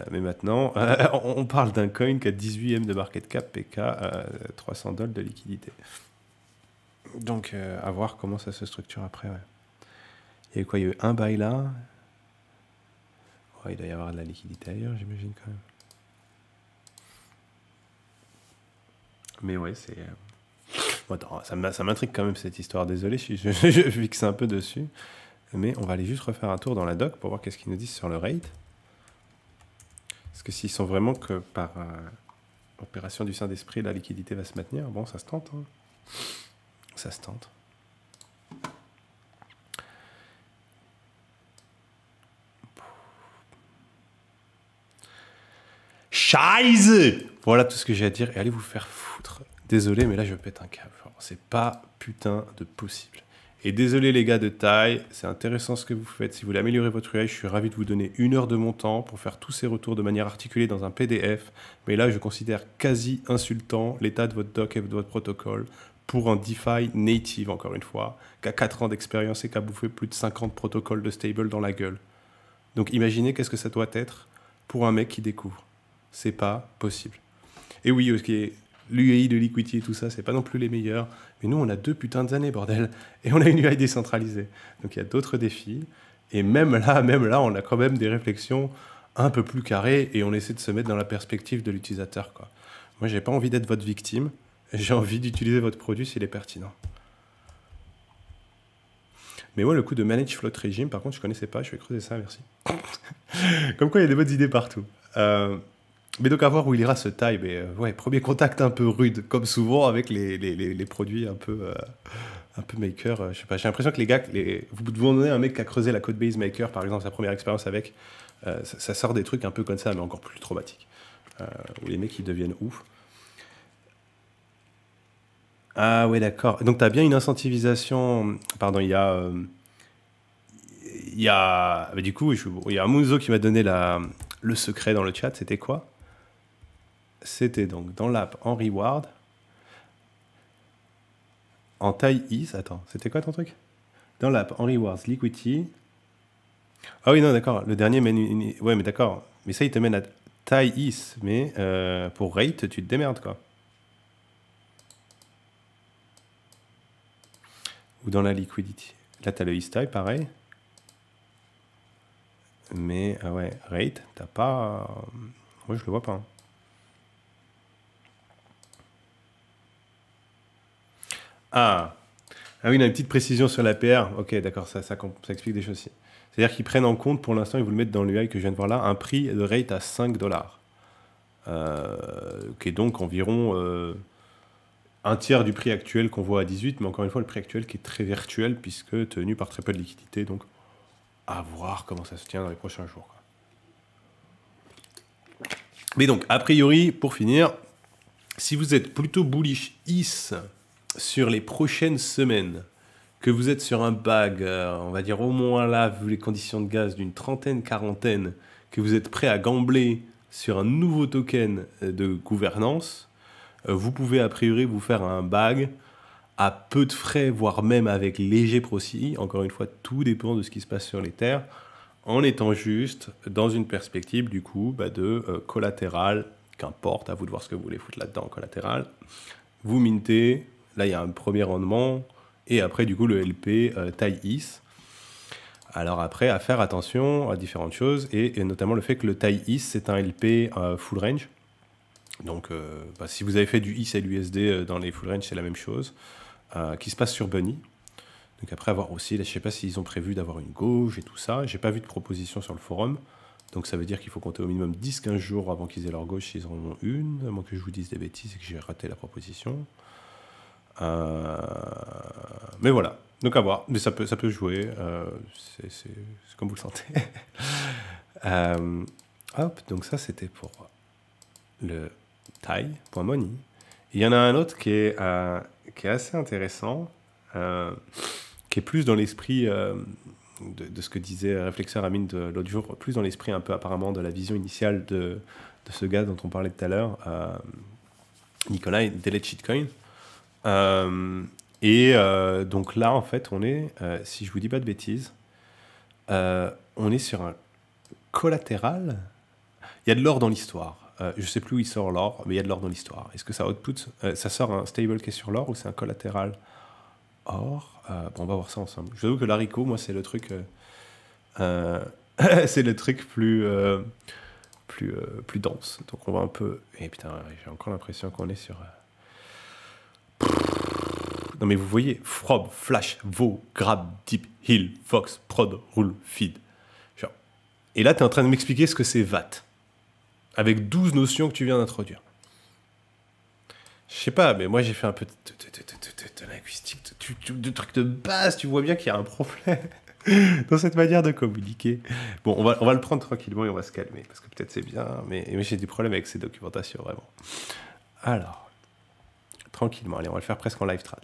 Mais maintenant, on parle d'un coin qui a 18 M de market cap, PK, 300 $ de liquidité. Donc, à voir comment ça se structure après. Ouais. Il y a eu quoi? Il y a eu un bail là. Ouais, il doit y avoir de la liquidité ailleurs, j'imagine quand même. Mais ouais, c'est... Bon, attends, ça m'intrigue quand même cette histoire. Désolé, je fixe un peu dessus. Mais on va aller juste refaire un tour dans la doc pour voir qu'est-ce qu'ils nous disent sur le rate. Parce que s'ils sont vraiment que par opération du Saint-Esprit, la liquidité va se maintenir, bon, ça se tente. Hein. Ça se tente. Scheiße! Voilà tout ce que j'ai à dire et allez vous faire foutre. Désolé, mais là je pète un câble. C'est pas putain de possible. Et désolé les gars de taille, c'est intéressant ce que vous faites. Si vous voulez améliorer votre UI, je suis ravi de vous donner 1 heure de mon temps pour faire tous ces retours de manière articulée dans un PDF. Mais là, je considère quasi insultant l'état de votre doc et de votre protocole pour un DeFi native, encore une fois, qui a 4 ans d'expérience et qui a bouffé plus de 50 protocoles de stable dans la gueule. Donc imaginez qu'est-ce que ça doit être pour un mec qui découvre. C'est pas possible. Et oui, l'UI de Liquity et tout ça, c'est pas non plus les meilleurs. Mais nous, on a 2 putains d'années, bordel. Et on a une UI décentralisée. Donc il y a d'autres défis. Et même là, on a quand même des réflexions un peu plus carrées et on essaie de se mettre dans la perspective de l'utilisateur, quoi. Moi, j'ai pas envie d'être votre victime. J'ai envie d'utiliser votre produit s'il est pertinent. Mais moi, le coup de Manage Float Regime, par contre, je connaissais pas. Je vais creuser ça, merci. Comme quoi, il y a des bonnes idées partout. Mais donc, à voir où il ira ce taille. Mais ouais, premier contact un peu rude, comme souvent avec les produits un peu maker. Je sais pas, j'ai l'impression que les gars, vous demandez à un mec qui a creusé la Codebase Maker, par exemple, sa première expérience avec, ça sort des trucs un peu comme ça, mais encore plus traumatiques. Où les mecs, ils deviennent ouf. Ah ouais, d'accord. Donc, tu as bien une incentivisation. Pardon, il y a... bah, du coup, il y a un Muzo qui m'a donné le secret dans le chat. C'était quoi? C'était donc dans l'app en reward, en taille is. Attends, c'était quoi ton truc? Dans l'app en rewards Liquity. Ah oui, non, d'accord. Le dernier mène une... Ouais, mais d'accord. Mais ça, il te mène à taille is. Mais pour rate, tu te démerdes, quoi. Ou dans la liquidity. Là, tu as le is type, pareil. Mais, ouais, rate, t'as pas... Moi, je le vois pas. Hein. Ah oui, on a une petite précision sur l'APR. Ok, d'accord, ça explique des choses aussi. C'est-à-dire qu'ils prennent en compte, pour l'instant, ils vous le mettent dans l'UI que je viens de voir là, un prix de rate à 5 $. Qui est donc environ un tiers du prix actuel qu'on voit à 18, mais encore une fois, le prix actuel qui est très virtuel, puisque tenu par très peu de liquidité, donc à voir comment ça se tient dans les prochains jours. Quoi. Mais donc, a priori, pour finir, si vous êtes plutôt bullish is sur les prochaines semaines, que vous êtes sur un bag, on va dire au moins là, vu les conditions de gaz, d'une trentaine, quarantaine, que vous êtes prêt à gambler sur un nouveau token de gouvernance, vous pouvez a priori vous faire un bag à peu de frais, voire même avec léger profit. Encore une fois, tout dépend de ce qui se passe sur les terres, en étant juste dans une perspective du coup de collatéral, qu'importe, à vous de voir ce que vous voulez foutre là-dedans en collatéral. Vous mintez, là il y a un premier rendement, et après du coup le LP taille is. Alors après, à faire attention à différentes choses, et notamment le fait que le taille is, c'est un LP full range. Donc si vous avez fait du is et l'USD dans les full range, c'est la même chose, qui se passe sur Bunny. Donc après avoir aussi, là, je ne sais pas s'ils ont prévu d'avoir une gauche et tout ça. J'ai pas vu de proposition sur le forum. Donc ça veut dire qu'il faut compter au minimum 10-15 jours avant qu'ils aient leur gauche, s'ils en ont une. À moins que je vous dise des bêtises et que j'ai raté la proposition. Mais voilà. Donc à voir. Mais ça peut jouer. C'est comme vous le sentez. Hop, donc ça c'était pour le taille.money. Il y en a un autre qui est assez intéressant. Qui est plus dans l'esprit de ce que disait Réflexeur Amine l'autre jour, plus dans l'esprit un peu apparemment de la vision initiale de ce gars dont on parlait tout à l'heure, Nicolas, Delete Shitcoin. Donc là, en fait, on est, si je vous dis pas de bêtises, on est sur un collatéral. Il y a de l'or dans l'histoire. Je sais plus où il sort l'or, mais il y a de l'or dans l'histoire. Est-ce que ça output, ça sort un stable qui est sur l'or ou c'est un collatéral or? Bon, on va voir ça ensemble. Je vous avoue que l'haricot, moi, c'est le truc, c'est le truc plus dense. Donc on va un peu. Et putain, j'ai encore l'impression qu'on est sur. Non mais vous voyez, Frob, Flash, Vo, Grab, Deep, Hill, Fox, Prod, Rule, Feed. Genre. Et là, tu es en train de m'expliquer ce que c'est VAT. Avec 12 notions que tu viens d'introduire. Je sais pas, mais moi j'ai fait un peu de linguistique, de trucs de base, tu vois bien qu'il y a un problème. dans cette manière de communiquer. Bon, on va le prendre tranquillement et on va se calmer, parce que peut-être c'est bien, mais j'ai des problèmes avec ces documentations, vraiment. Alors, tranquillement, allez, on va le faire presque en live trad.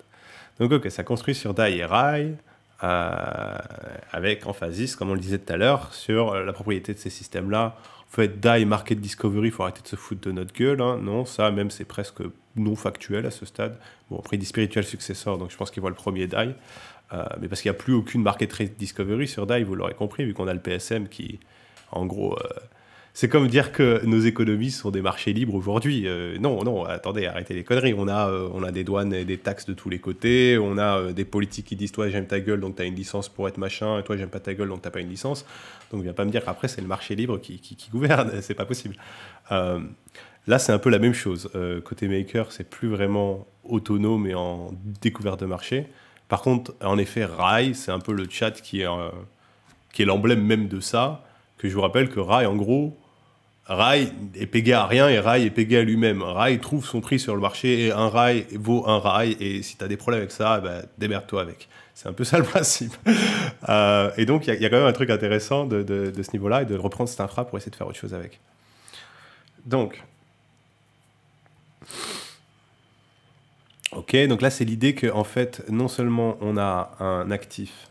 Donc, ok, ça construit sur Die et Rai, avec emphasis, comme on le disait tout à l'heure, sur la propriété de ces systèmes-là. En fait, Die Market Discovery, il faut arrêter de se foutre de notre gueule. Hein. Non, ça, même, c'est presque non factuel à ce stade. Bon, après, il dit Spiritual Successor, donc je pense qu'il voit le premier Die. Mais parce qu'il n'y a plus aucune Market Discovery sur Die, vous l'aurez compris, vu qu'on a le PSM qui, en gros... c'est comme dire que nos économies sont des marchés libres aujourd'hui. Non, non, attendez, arrêtez les conneries. On a des douanes et des taxes de tous les côtés. On a des politiques qui disent toi j'aime ta gueule donc t'as une licence pour être machin et toi j'aime pas ta gueule donc t'as pas une licence. Donc viens pas me dire qu'après c'est le marché libre qui gouverne. C'est pas possible. Là c'est un peu la même chose. Côté maker c'est plus vraiment autonome et en découverte de marché. Par contre en effet Rai c'est un peu le chat qui est l'emblème même de ça. Que je vous rappelle que Rai en gros Rai est pégé à rien et Rai est pégé à lui-même. Rai trouve son prix sur le marché et un Rai vaut un Rai. Et si tu as des problèmes avec ça, bah, démerde-toi avec. C'est un peu ça le principe. Et donc, il y a quand même un truc intéressant de ce niveau-là et de reprendre cette infra pour essayer de faire autre chose avec. Donc, ok, donc là, c'est l'idée qu'en fait, non seulement on a un actif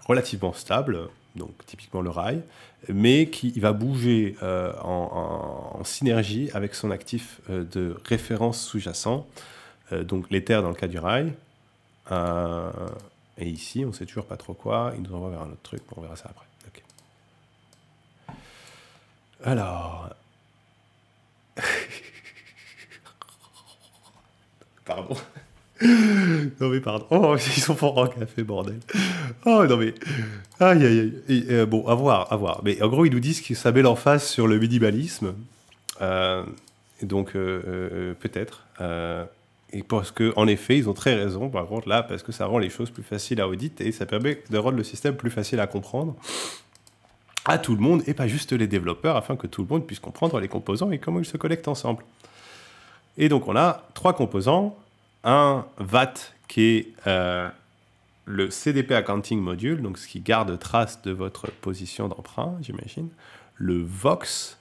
relativement stable, donc typiquement le Rai, mais qui va bouger en synergie avec son actif de référence sous-jacent, donc l'Ether dans le cas du Rai. Et ici, on ne sait toujours pas trop quoi, il nous envoie vers un autre truc, on verra ça après. Okay. Alors... Pardon. Non mais pardon. Oh, ils sont forts en café, bordel. Oh non mais... Aïe aïe aïe. Et, bon, à voir, à voir. Mais en gros, ils nous disent que ça met l'emphase sur le minimalisme. Donc, peut-être. Et parce qu'en effet, ils ont très raison, par contre, là, parce que ça rend les choses plus faciles à auditer et ça permet de rendre le système plus facile à comprendre à tout le monde et pas juste les développeurs, afin que tout le monde puisse comprendre les composants et comment ils se connectent ensemble. Et donc, on a 3 composants. Un VAT qui est le CDP Accounting Module, donc ce qui garde trace de votre position d'emprunt, j'imagine. Le VOX,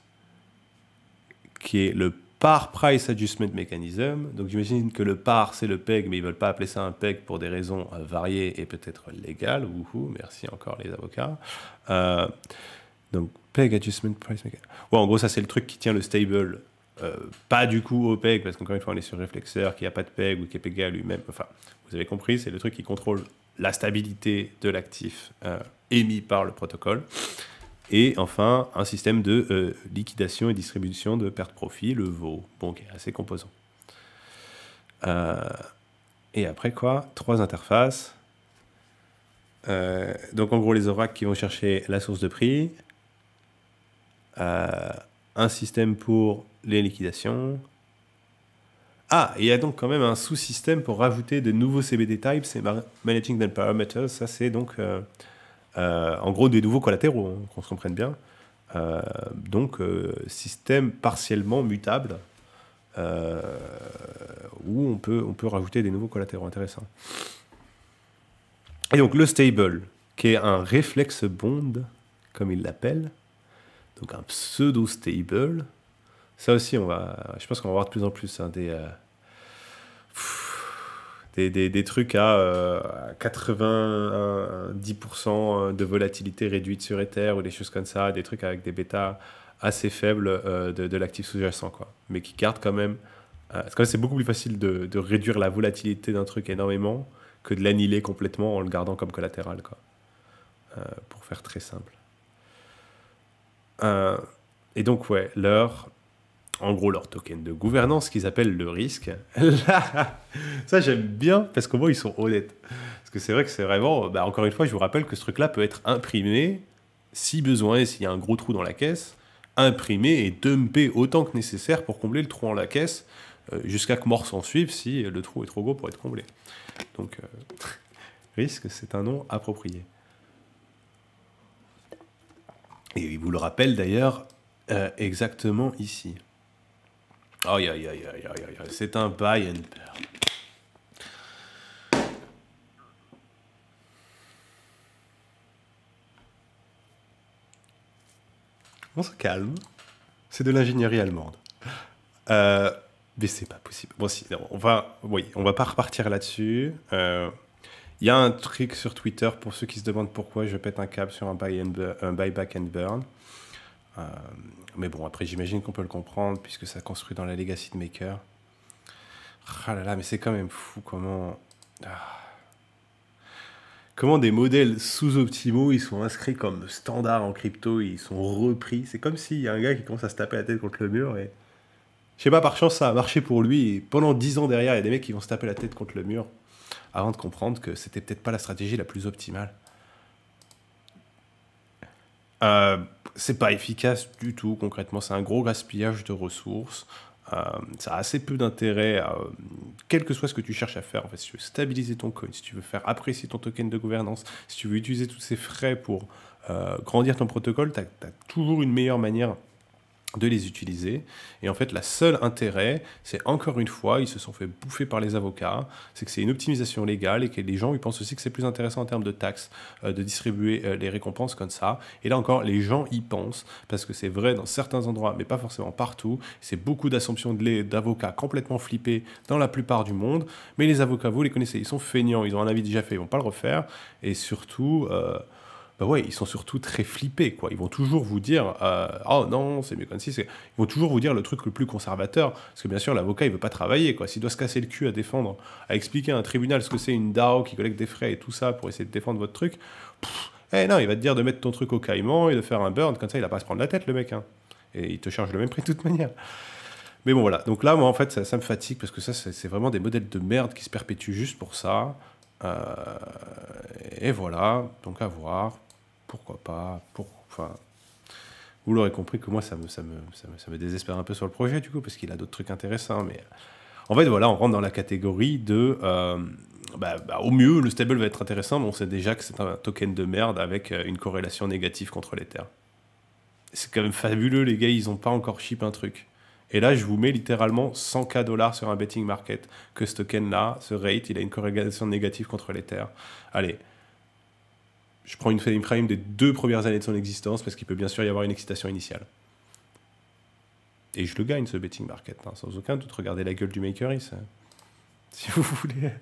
qui est le Par Price Adjustment Mechanism. Donc j'imagine que le par, c'est le PEG, mais ils ne veulent pas appeler ça un PEG pour des raisons variées et peut-être légales. Wouhou, merci encore les avocats. Donc PEG Adjustment Price Mechanism. Ouais, en gros, ça c'est le truc qui tient le stable. Pas du coup au PEG, parce qu'encore une fois, on est sur réflexeur, qui n'a pas de PEG ou qui est PEG à lui-même. Enfin, vous avez compris, c'est le truc qui contrôle la stabilité de l'actif émis par le protocole. Et enfin, un système de liquidation et distribution de perte-profit, le VO, bon, qui est assez composant. Et après quoi 3 interfaces. Donc en gros, les oracles qui vont chercher la source de prix. Un système pour les liquidations. Ah, il y a donc quand même un sous-système pour rajouter de nouveaux CBD types, c'est Managing the Parameters. Ça, c'est donc en gros des nouveaux collatéraux, hein, qu'on se comprenne bien. Donc, système partiellement mutable où on peut rajouter des nouveaux collatéraux intéressants. Et donc, le stable, qui est un réflexe bond, comme il l'appelle. Donc un pseudo-stable. Ça aussi, je pense qu'on va voir de plus en plus hein, des trucs à 90% de volatilité réduite sur Ether ou des choses comme ça, des trucs avec des bêtas assez faibles de l'actif sous-jacent, quoi. Mais qui gardent quand même... parce que c'est beaucoup plus facile de réduire la volatilité d'un truc énormément que de l'annihiler complètement en le gardant comme collatéral, quoi. Pour faire très simple. Et donc, ouais, en gros, leur token de gouvernance qu'ils appellent le risque. Là, ça, j'aime bien parce qu'au moins, ils sont honnêtes. Parce que c'est vrai que c'est vraiment... encore une fois, je vous rappelle que ce truc-là peut être imprimé, si besoin, et s'il y a un gros trou dans la caisse, imprimé et dumpé autant que nécessaire pour combler le trou dans la caisse, jusqu'à que mort s'en suive si le trou est trop gros pour être comblé. Donc, risque, c'est un nom approprié. Et il vous le rappelle d'ailleurs exactement ici. Aïe, aïe, aïe, aïe, aïe, aïe. C'est un buy and burn. On se calme. C'est de l'ingénierie allemande. Euh, mais c'est pas possible. Bon, si, non, on va pas repartir là-dessus. Il y a un truc sur Twitter pour ceux qui se demandent pourquoi je pète un câble sur un buyback and burn. Euh, mais bon, après, j'imagine qu'on peut le comprendre puisque ça construit dans la legacy de Maker. Ah là là, mais c'est quand même fou comment des modèles sous-optimaux, ils sont inscrits comme standard en crypto, ils sont repris. C'est comme s'il y a un gars qui commence à se taper la tête contre le mur et... Je sais pas, par chance, ça a marché pour lui. Et pendant 10 ans derrière, il y a des mecs qui vont se taper la tête contre le mur avant de comprendre que c'était peut-être pas la stratégie la plus optimale. C'est pas efficace du tout, concrètement. C'est un gros gaspillage de ressources. Ça a assez peu d'intérêt, quel que soit ce que tu cherches à faire. En fait, si tu veux stabiliser ton coin, si tu veux faire apprécier ton token de gouvernance, si tu veux utiliser tous ces frais pour grandir ton protocole, tu as toujours une meilleure manière de les utiliser. Et en fait, la seule intérêt, c'est encore une fois, ils se sont fait bouffer par les avocats, c'est que c'est une optimisation légale et que les gens, ils pensent aussi que c'est plus intéressant en termes de taxes de distribuer les récompenses comme ça. Et là encore, les gens y pensent, parce que c'est vrai dans certains endroits, mais pas forcément partout. C'est beaucoup d'assumptions d'avocats complètement flippés dans la plupart du monde. Mais les avocats, vous les connaissez, ils sont feignants, ils ont un avis déjà fait, ils vont pas le refaire. Et surtout... bah ouais, ils sont surtout très flippés, quoi. Ils vont toujours vous dire oh non, c'est mieux comme si. Ils vont toujours vous dire le truc le plus conservateur. Parce que bien sûr, l'avocat, il veut pas travailler, quoi. S'il doit se casser le cul à défendre, à expliquer à un tribunal ce que c'est une DAO qui collecte des frais et tout ça pour essayer de défendre votre truc, non, il va te dire de mettre ton truc au caïman et de faire un burn. Comme ça, il a pas à se prendre la tête, le mec. Hein. Et il te charge le même prix de toute manière. Mais bon, voilà. Donc là, moi, en fait, ça me fatigue parce que ça, c'est vraiment des modèles de merde qui se perpétuent juste pour ça. Et voilà. Donc à voir. Pourquoi pas enfin, vous l'aurez compris que moi, ça me désespère un peu sur le projet, du coup, parce qu'il a d'autres trucs intéressants. Mais en fait, voilà, on rentre dans la catégorie de... au mieux, le stable va être intéressant, mais on sait déjà que c'est un token de merde avec une corrélation négative contre l'Ether. C'est quand même fabuleux, les gars, ils n'ont pas encore ship un truc. Et là, je vous mets littéralement 100K dollars sur un betting market, que ce token-là, ce rate, il a une corrélation négative contre l'Ether. Allez, je prends une frame des 2 premières années de son existence parce qu'il peut bien sûr y avoir une excitation initiale. Et je le gagne, ce betting market, hein, sans aucun doute. Regardez la gueule du Makeris, si vous voulez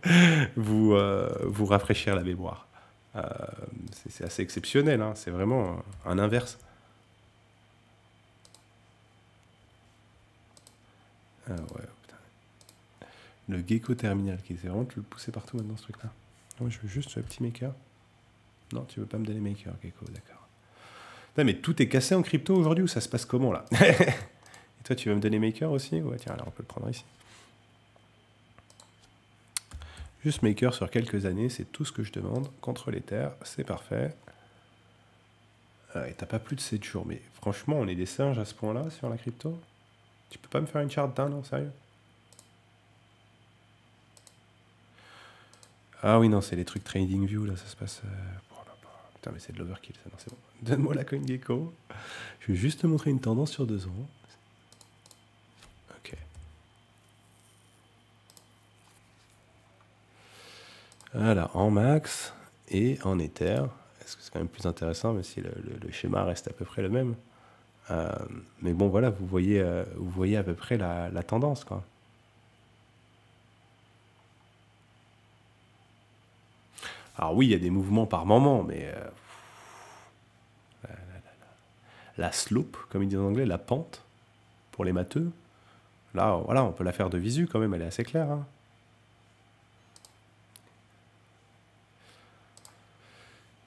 vous rafraîchir la mémoire. C'est assez exceptionnel, hein, c'est vraiment un inverse. Ah ouais, putain. Le gecko terminal, qui essaie vraiment de le pousser partout maintenant, ce truc-là. Moi, je veux juste ce petit maker. Non, tu veux pas me donner maker, Gecko, d'accord. Non, mais tout est cassé en crypto aujourd'hui ou ça se passe comment là? Et toi, tu veux me donner maker aussi? Ouais, tiens, alors on peut le prendre ici. Juste maker sur quelques années, c'est tout ce que je demande. Contre l'Ether, c'est parfait. Et t'as pas plus de 7 jours, mais franchement, on est des singes à ce point-là sur la crypto? Tu peux pas me faire une charte d'un, non, sérieux? Ah oui, non, c'est les trucs TradingView, là, ça se passe... Putain, mais c'est de l'overkill, ça, non, c'est bon. Donne-moi la CoinGecko. Je vais juste te montrer une tendance sur 2 ans. Ok. Voilà, en max et en Ether. Est-ce que c'est quand même plus intéressant, même si le schéma reste à peu près le même. Mais bon, voilà, vous voyez à peu près la tendance, quoi. Alors oui, il y a des mouvements par moment, mais la slope, comme ils disent en anglais, la pente, pour les matheux, là, voilà, on peut la faire de visu quand même, elle est assez claire. Hein.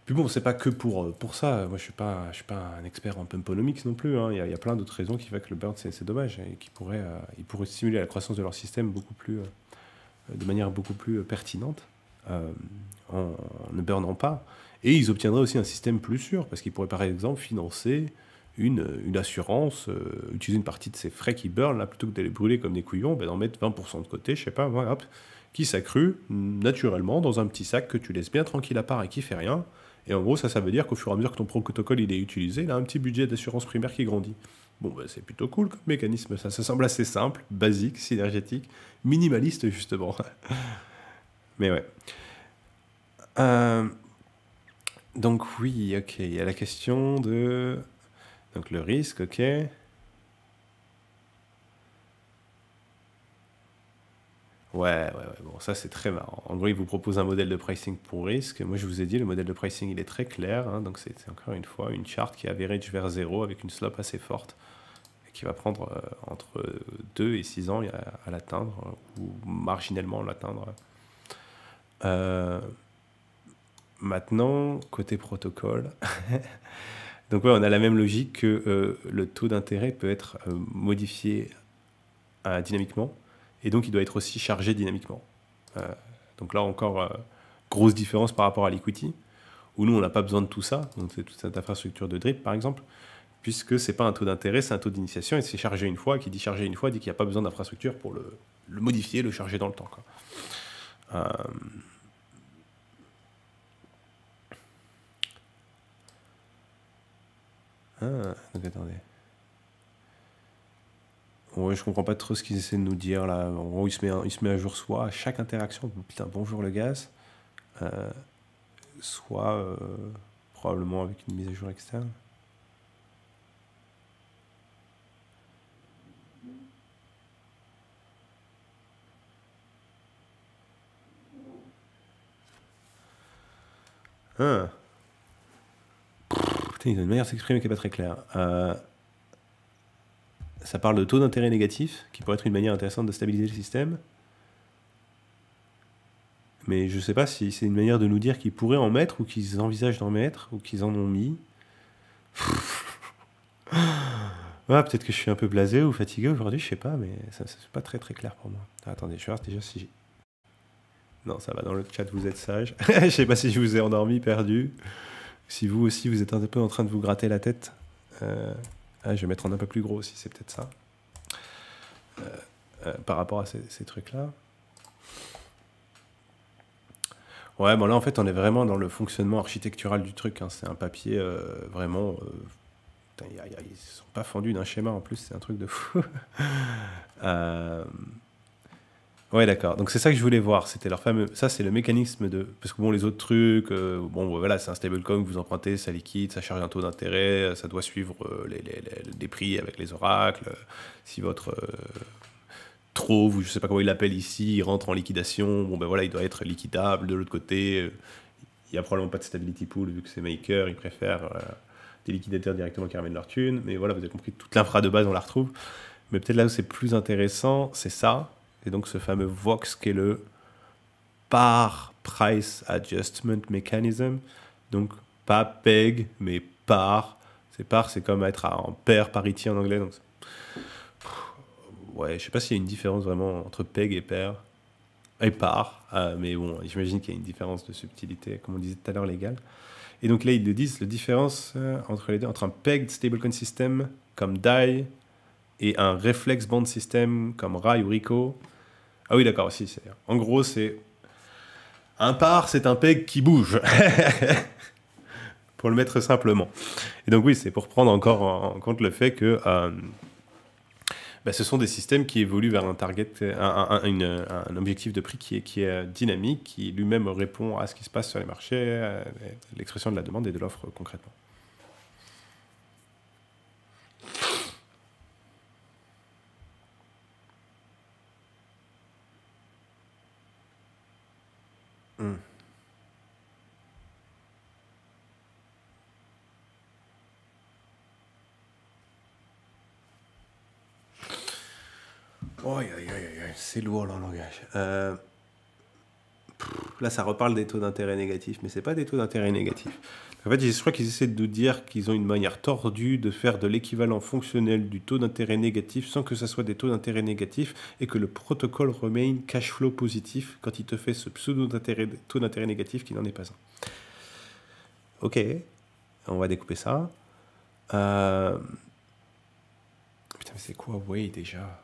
Puis bon, c'est pas que pour ça. Moi, je suis pas un expert en pumponomics non plus. Hein. Il y a plein d'autres raisons qui font que le burn, c'est dommage et qui pourraient stimuler la croissance de leur système de manière beaucoup plus pertinente en ne burnant pas. Et ils obtiendraient aussi un système plus sûr parce qu'ils pourraient par exemple financer une assurance, utiliser une partie de ces frais qui burn là plutôt que d'aller brûler comme des couillons, d'en mettre 20% de côté, je sais pas, hop, qui s'accrue naturellement dans un petit sac que tu laisses bien tranquille à part et qui fait rien. Et en gros, ça veut dire qu'au fur et à mesure que ton protocole il est utilisé, il a un petit budget d'assurance primaire qui grandit. Bon, bah, c'est plutôt cool comme mécanisme. Ça semble assez simple, basique, synergétique, minimaliste justement. Mais ouais. Donc oui, ok, il y a la question de Donc le risque, ok. Ouais, bon, ça c'est très marrant. En gros, il vous propose un modèle de pricing pour risque. Moi, je vous ai dit, le modèle de pricing, il est très clair. Hein, donc c'est encore une fois une charte qui average vers 0 avec une slope assez forte et qui va prendre entre 2 et 6 ans à l'atteindre ou marginalement l'atteindre. Maintenant, côté protocole, donc ouais, on a la même logique que le taux d'intérêt peut être modifié dynamiquement, et donc il doit être aussi chargé dynamiquement. Donc là encore, grosse différence par rapport à l'equity, où nous on n'a pas besoin de tout ça, donc c'est toute cette infrastructure de drip par exemple, puisque c'est pas un taux d'intérêt, c'est un taux d'initiation, et c'est chargé une fois. Qui dit chargé une fois dit qu'il n'y a pas besoin d'infrastructure pour le modifier, le charger dans le temps, quoi. Donc attendez. Ouais, je comprends pas trop ce qu'ils essaient de nous dire là. En gros, il se met à jour soit à chaque interaction, putain, bonjour le gaz, soit probablement avec une mise à jour externe. Putain, ils ont une manière de s'exprimer qui n'est pas très claire. Ça parle de taux d'intérêt négatif, qui pourrait être une manière intéressante de stabiliser le système. Mais je ne sais pas si c'est une manière de nous dire qu'ils pourraient en mettre, ou qu'ils envisagent d'en mettre, ou qu'ils en ont mis. Peut-être que je suis un peu blasé ou fatigué aujourd'hui, je sais pas, mais ça c'est pas très très clair pour moi. Attendez, je vais voir déjà si j'ai... Non, ça va, dans le chat vous êtes sage. Je sais pas si je vous ai endormi, perdu. Si vous aussi vous êtes un peu en train de vous gratter la tête. Je vais mettre en un peu plus gros aussi, c'est peut-être ça. Par rapport à ces trucs-là. Ouais, bon là en fait on est vraiment dans le fonctionnement architectural du truc. Hein. C'est un papier vraiment... ils sont pas fendus d'un schéma en plus, c'est un truc de fou. Ouais, d'accord. Donc c'est ça que je voulais voir. C'était leur fameux. Ça, c'est le mécanisme de. Parce que bon, les autres trucs, bon, voilà, c'est un stablecoin que vous empruntez, ça liquide, ça charge un taux d'intérêt, ça doit suivre les prix avec les oracles. Si votre trove, ou je sais pas comment il l'appelle ici, il rentre en liquidation, bon ben voilà, il doit être liquidable. De l'autre côté, il n'y a probablement pas de stability pool vu que c'est maker, ils préfèrent des liquidateurs directement qui ramènent leur thune. Mais voilà, vous avez compris, toute l'infra de base, on la retrouve. Mais peut-être là où c'est plus intéressant, c'est ça. Et donc ce fameux VOX qui est le par Price Adjustment Mechanism. Donc pas PEG, mais par. C'est comme être en pair parity en anglais. Donc ouais, je sais pas s'il y a une différence vraiment entre PEG et pair. Et par. Mais bon, j'imagine qu'il y a une différence de subtilité, comme on disait tout à l'heure, légale. Et donc là, ils le disent, la différence entre les deux, entre un pegged stablecoin system comme DAI et un reflex bond system comme RAI ou RICO. Ah oui, d'accord, aussi. En gros, c'est... Un par, c'est un peg qui bouge. Pour le mettre simplement. Et donc oui, c'est pour prendre encore en compte le fait que ce sont des systèmes qui évoluent vers un target, un objectif de prix qui est dynamique, qui lui-même répond à ce qui se passe sur les marchés, l'expression de la demande et de l'offre concrètement. C'est lourd leur langage. Là, ça reparle des taux d'intérêt négatifs, mais c'est pas des taux d'intérêt négatifs. En fait, je crois qu'ils essaient de nous dire qu'ils ont une manière tordue de faire de l'équivalent fonctionnel du taux d'intérêt négatif sans que ça soit des taux d'intérêt négatifs et que le protocole remain cash flow positif quand il te fait ce pseudo taux d'intérêt négatif qui n'en est pas un. Ok, on va découper ça. Putain, mais c'est quoi Way déjà?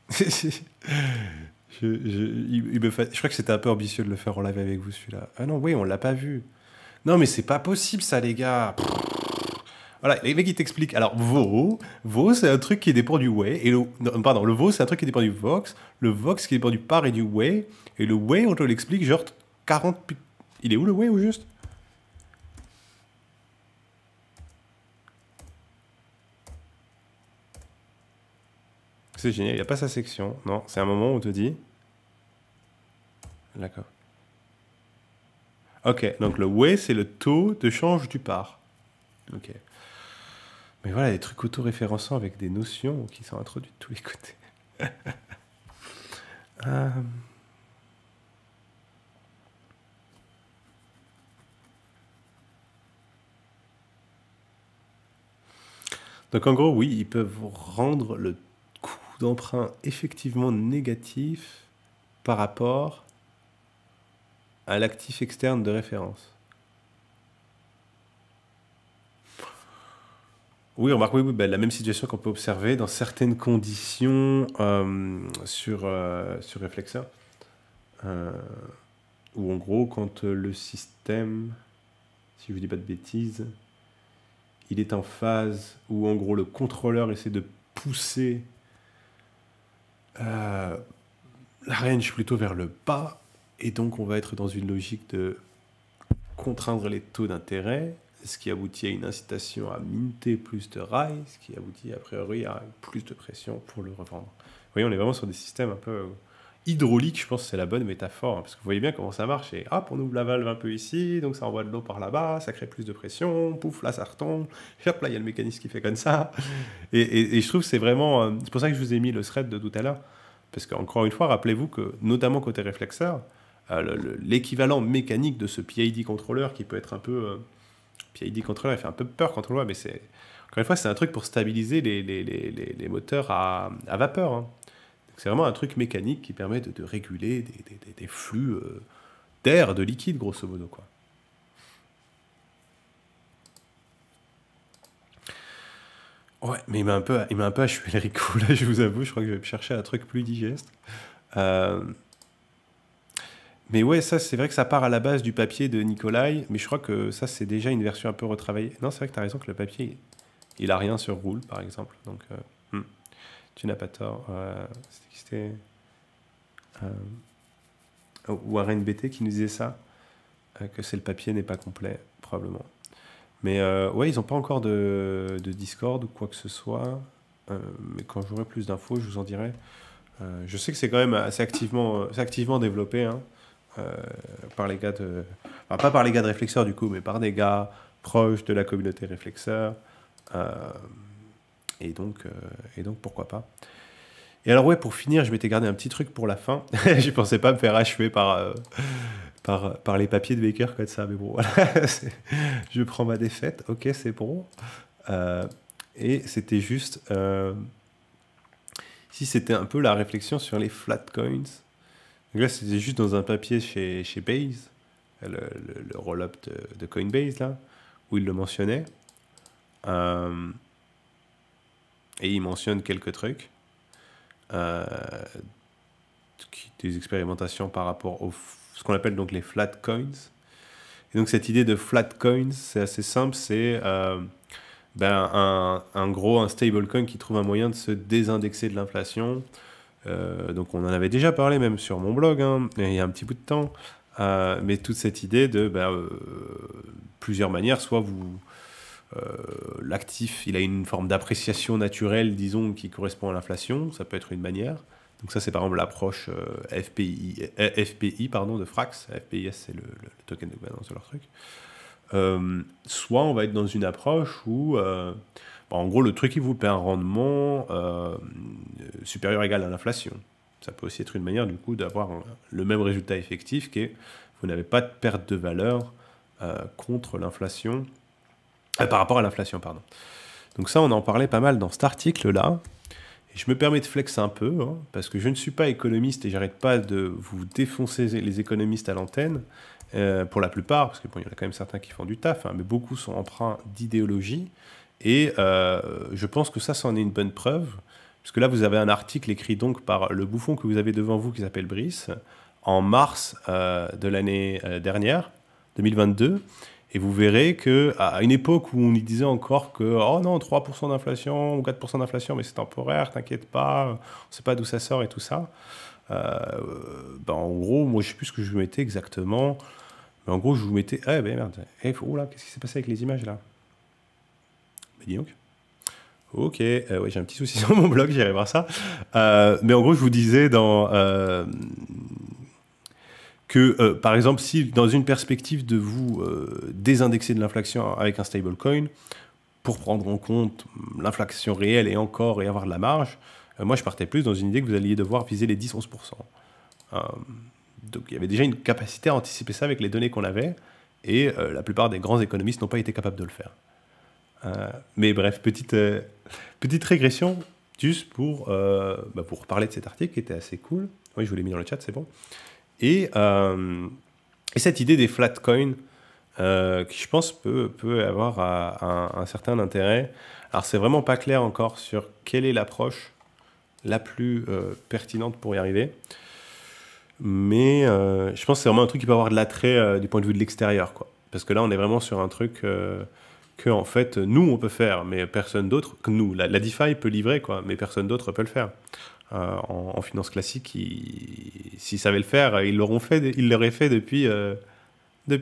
Je crois que c'était un peu ambitieux de le faire en live avec vous celui-là. Ah non, oui, on l'a pas vu. Non, mais c'est pas possible ça, les gars. Voilà, les mecs ils t'expliquent. Alors, VO c'est un truc qui dépend du Way. Et le VO c'est un truc qui dépend du Vox. Le Vox qui dépend du par et du Way. Et le Way, on te l'explique genre 40... Il est où le Way au juste? c'est génial. Il n'y a pas sa section. Non, c'est un moment où on te dit... D'accord. Ok, donc le way, c'est le taux de change du par. Ok. Mais voilà, des trucs autoréférençants avec des notions qui sont introduites de tous les côtés. Euh, Donc en gros, oui, ils peuvent rendre le coût d'emprunt effectivement négatif par rapport à l'actif externe de référence. Oui, remarque, oui, ben, la même situation qu'on peut observer dans certaines conditions sur réflexeur. Où en gros, quand le système, si je ne dis pas de bêtises, il est en phase où en gros le contrôleur essaie de pousser la range plutôt vers le bas, et donc on va être dans une logique de contraindre les taux d'intérêt, ce qui aboutit à une incitation à minter plus de rails, ce qui aboutit a priori à plus de pression pour le revendre. Vous voyez, on est vraiment sur des systèmes un peu hydrauliques, je pense que c'est la bonne métaphore, hein, parce que vous voyez bien comment ça marche, et hop, on ouvre la valve un peu ici, donc ça envoie de l'eau par là-bas, ça crée plus de pression, pouf, là ça retombe, et hop, là il y a le mécanisme qui fait comme ça, et je trouve que c'est vraiment, c'est pour ça que je vous ai mis le thread de tout à l'heure, parce qu'encore une fois, rappelez-vous que, notamment côté réflexeur, l'équivalent mécanique de ce PID contrôleur qui peut être un peu... PID contrôleur, il fait un peu peur quand on le voit, mais c'est... Encore une fois, c'est un truc pour stabiliser les moteurs à vapeur. Hein. C'est vraiment un truc mécanique qui permet de réguler des flux d'air, de liquide, grosso modo, quoi. Ouais, mais il m'a un peu achevé le Rico, là, je vous avoue. Je crois que je vais me chercher un truc plus digeste. Mais ouais, ça, c'est vrai que ça part à la base du papier de Nikolai, mais je crois que ça, c'est déjà une version un peu retravaillée. Non, c'est vrai que tu as raison que le papier, il a rien sur Roule, par exemple. Donc, tu n'as pas tort. C'était Warren BT qui nous disait ça, que c'est le papier n'est pas complet, probablement. Mais ouais, ils n'ont pas encore de Discord ou quoi que ce soit. Mais quand j'aurai plus d'infos, je vous en dirai. Je sais que c'est quand même assez activement développé, hein. Par les gars de... Enfin, pas par les gars de réflexeurs du coup, mais par des gars proches de la communauté réflexeur. Et donc pourquoi pas. Et alors ouais, pour finir, je m'étais gardé un petit truc pour la fin. Je pensais pas me faire achever par les papiers de Baker comme ça, mais bon, voilà. Je prends ma défaite, ok, c'est bon. Et c'était juste... si c'était un peu la réflexion sur les flat coins. Donc là, c'était juste dans un papier chez Base, le roll-up de Coinbase, là, où il le mentionnait. Et il mentionne quelques trucs. Des expérimentations par rapport à ce qu'on appelle donc les flat coins. Et donc cette idée de flat coins, c'est assez simple, c'est un stablecoin qui trouve un moyen de se désindexer de l'inflation. Donc on en avait déjà parlé même sur mon blog, hein, il y a un petit bout de temps, mais toute cette idée de plusieurs manières, soit l'actif, il a une forme d'appréciation naturelle, disons, qui correspond à l'inflation, ça peut être une manière. Donc ça c'est par exemple l'approche FPI de Frax, FPIS c'est le token de gouvernance de leur truc. Soit on va être dans une approche où en gros, le truc, il vous paie un rendement supérieur ou égal à l'inflation. Ça peut aussi être une manière, du coup, d'avoir le même résultat effectif qui est vous n'avez pas de perte de valeur contre l'inflation, par rapport à l'inflation, pardon. Donc ça, on en parlait pas mal dans cet article-là. Et je me permets de flex un peu, hein, parce que je ne suis pas économiste et j'arrête pas de vous défoncer les économistes à l'antenne, pour la plupart, parce qu'il y en a quand même certains qui font du taf, hein, mais beaucoup sont empreints d'idéologie. Et je pense que ça, c'en est une bonne preuve, puisque là, vous avez un article écrit donc par le bouffon que vous avez devant vous, qui s'appelle Brice, en mars de l'année dernière, 2022, et vous verrez qu'à une époque où on y disait encore que « Oh non, 3% d'inflation ou 4% d'inflation, mais c'est temporaire, t'inquiète pas, on ne sait pas d'où ça sort et tout ça. » En gros, moi, je ne sais plus ce que je vous mettais exactement, mais en gros, je vous mettais... Eh ben merde, oh là, qu'est-ce qui s'est passé avec les images, là ? Dis donc. Ok, ouais, j'ai un petit souci sur mon blog, j'irai voir ça. Mais en gros, je vous disais que, par exemple, si dans une perspective de vous désindexer de l'inflation avec un stablecoin, pour prendre en compte l'inflation réelle et encore et avoir de la marge, moi je partais plus dans une idée que vous alliez devoir viser les 10-11%. Euh, donc il y avait déjà une capacité à anticiper ça avec les données qu'on avait, et la plupart des grands économistes n'ont pas été capables de le faire. Mais bref, petite régression, juste pour parler de cet article qui était assez cool. Oui, je vous l'ai mis dans le chat, c'est bon. Et, euh, et cette idée des flat coins, qui je pense peut avoir un certain intérêt. Alors c'est vraiment pas clair encore sur quelle est l'approche la plus pertinente pour y arriver. Mais je pense que c'est vraiment un truc qui peut avoir de l'attrait du point de vue de l'extérieur, quoi. Parce que là, on est vraiment sur un truc que, en fait, nous, on peut faire, mais personne d'autre que nous. La DeFi peut livrer, quoi, mais personne d'autre peut le faire. En finance classique, s'ils savaient le faire, ils l'auraient fait depuis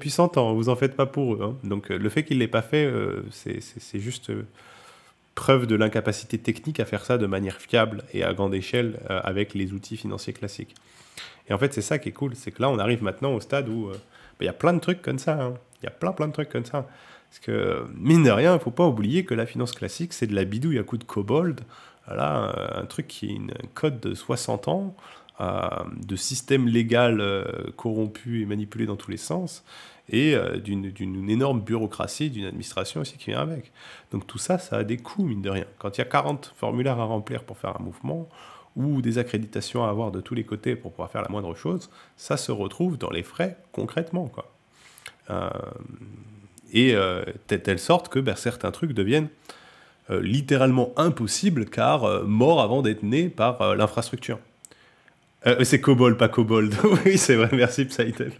100 ans. Vous en faites pas pour eux, hein. Donc le fait qu'ils ne l'aient pas fait, c'est juste preuve de l'incapacité technique à faire ça de manière fiable et à grande échelle avec les outils financiers classiques. Et en fait, c'est ça qui est cool, c'est que là, on arrive maintenant au stade où il y a plein de trucs comme ça, hein. Il y a plein de trucs comme ça. Parce que, mine de rien, il ne faut pas oublier que la finance classique, c'est de la bidouille à coups de kobold. Voilà, un truc qui est un code de 60 ans, de système légal corrompu et manipulé dans tous les sens, et d'une énorme bureaucratie, d'une administration aussi qui vient avec. Donc tout ça, ça a des coûts, mine de rien. Quand il y a 40 formulaires à remplir pour faire un mouvement, ou des accréditations à avoir de tous les côtés pour pouvoir faire la moindre chose, ça se retrouve dans les frais concrètement, quoi. Euh, telle sorte que certains trucs deviennent littéralement impossibles car morts avant d'être nés par l'infrastructure. C'est Cobol, pas Cobold. Oui, c'est vrai, merci Psytel.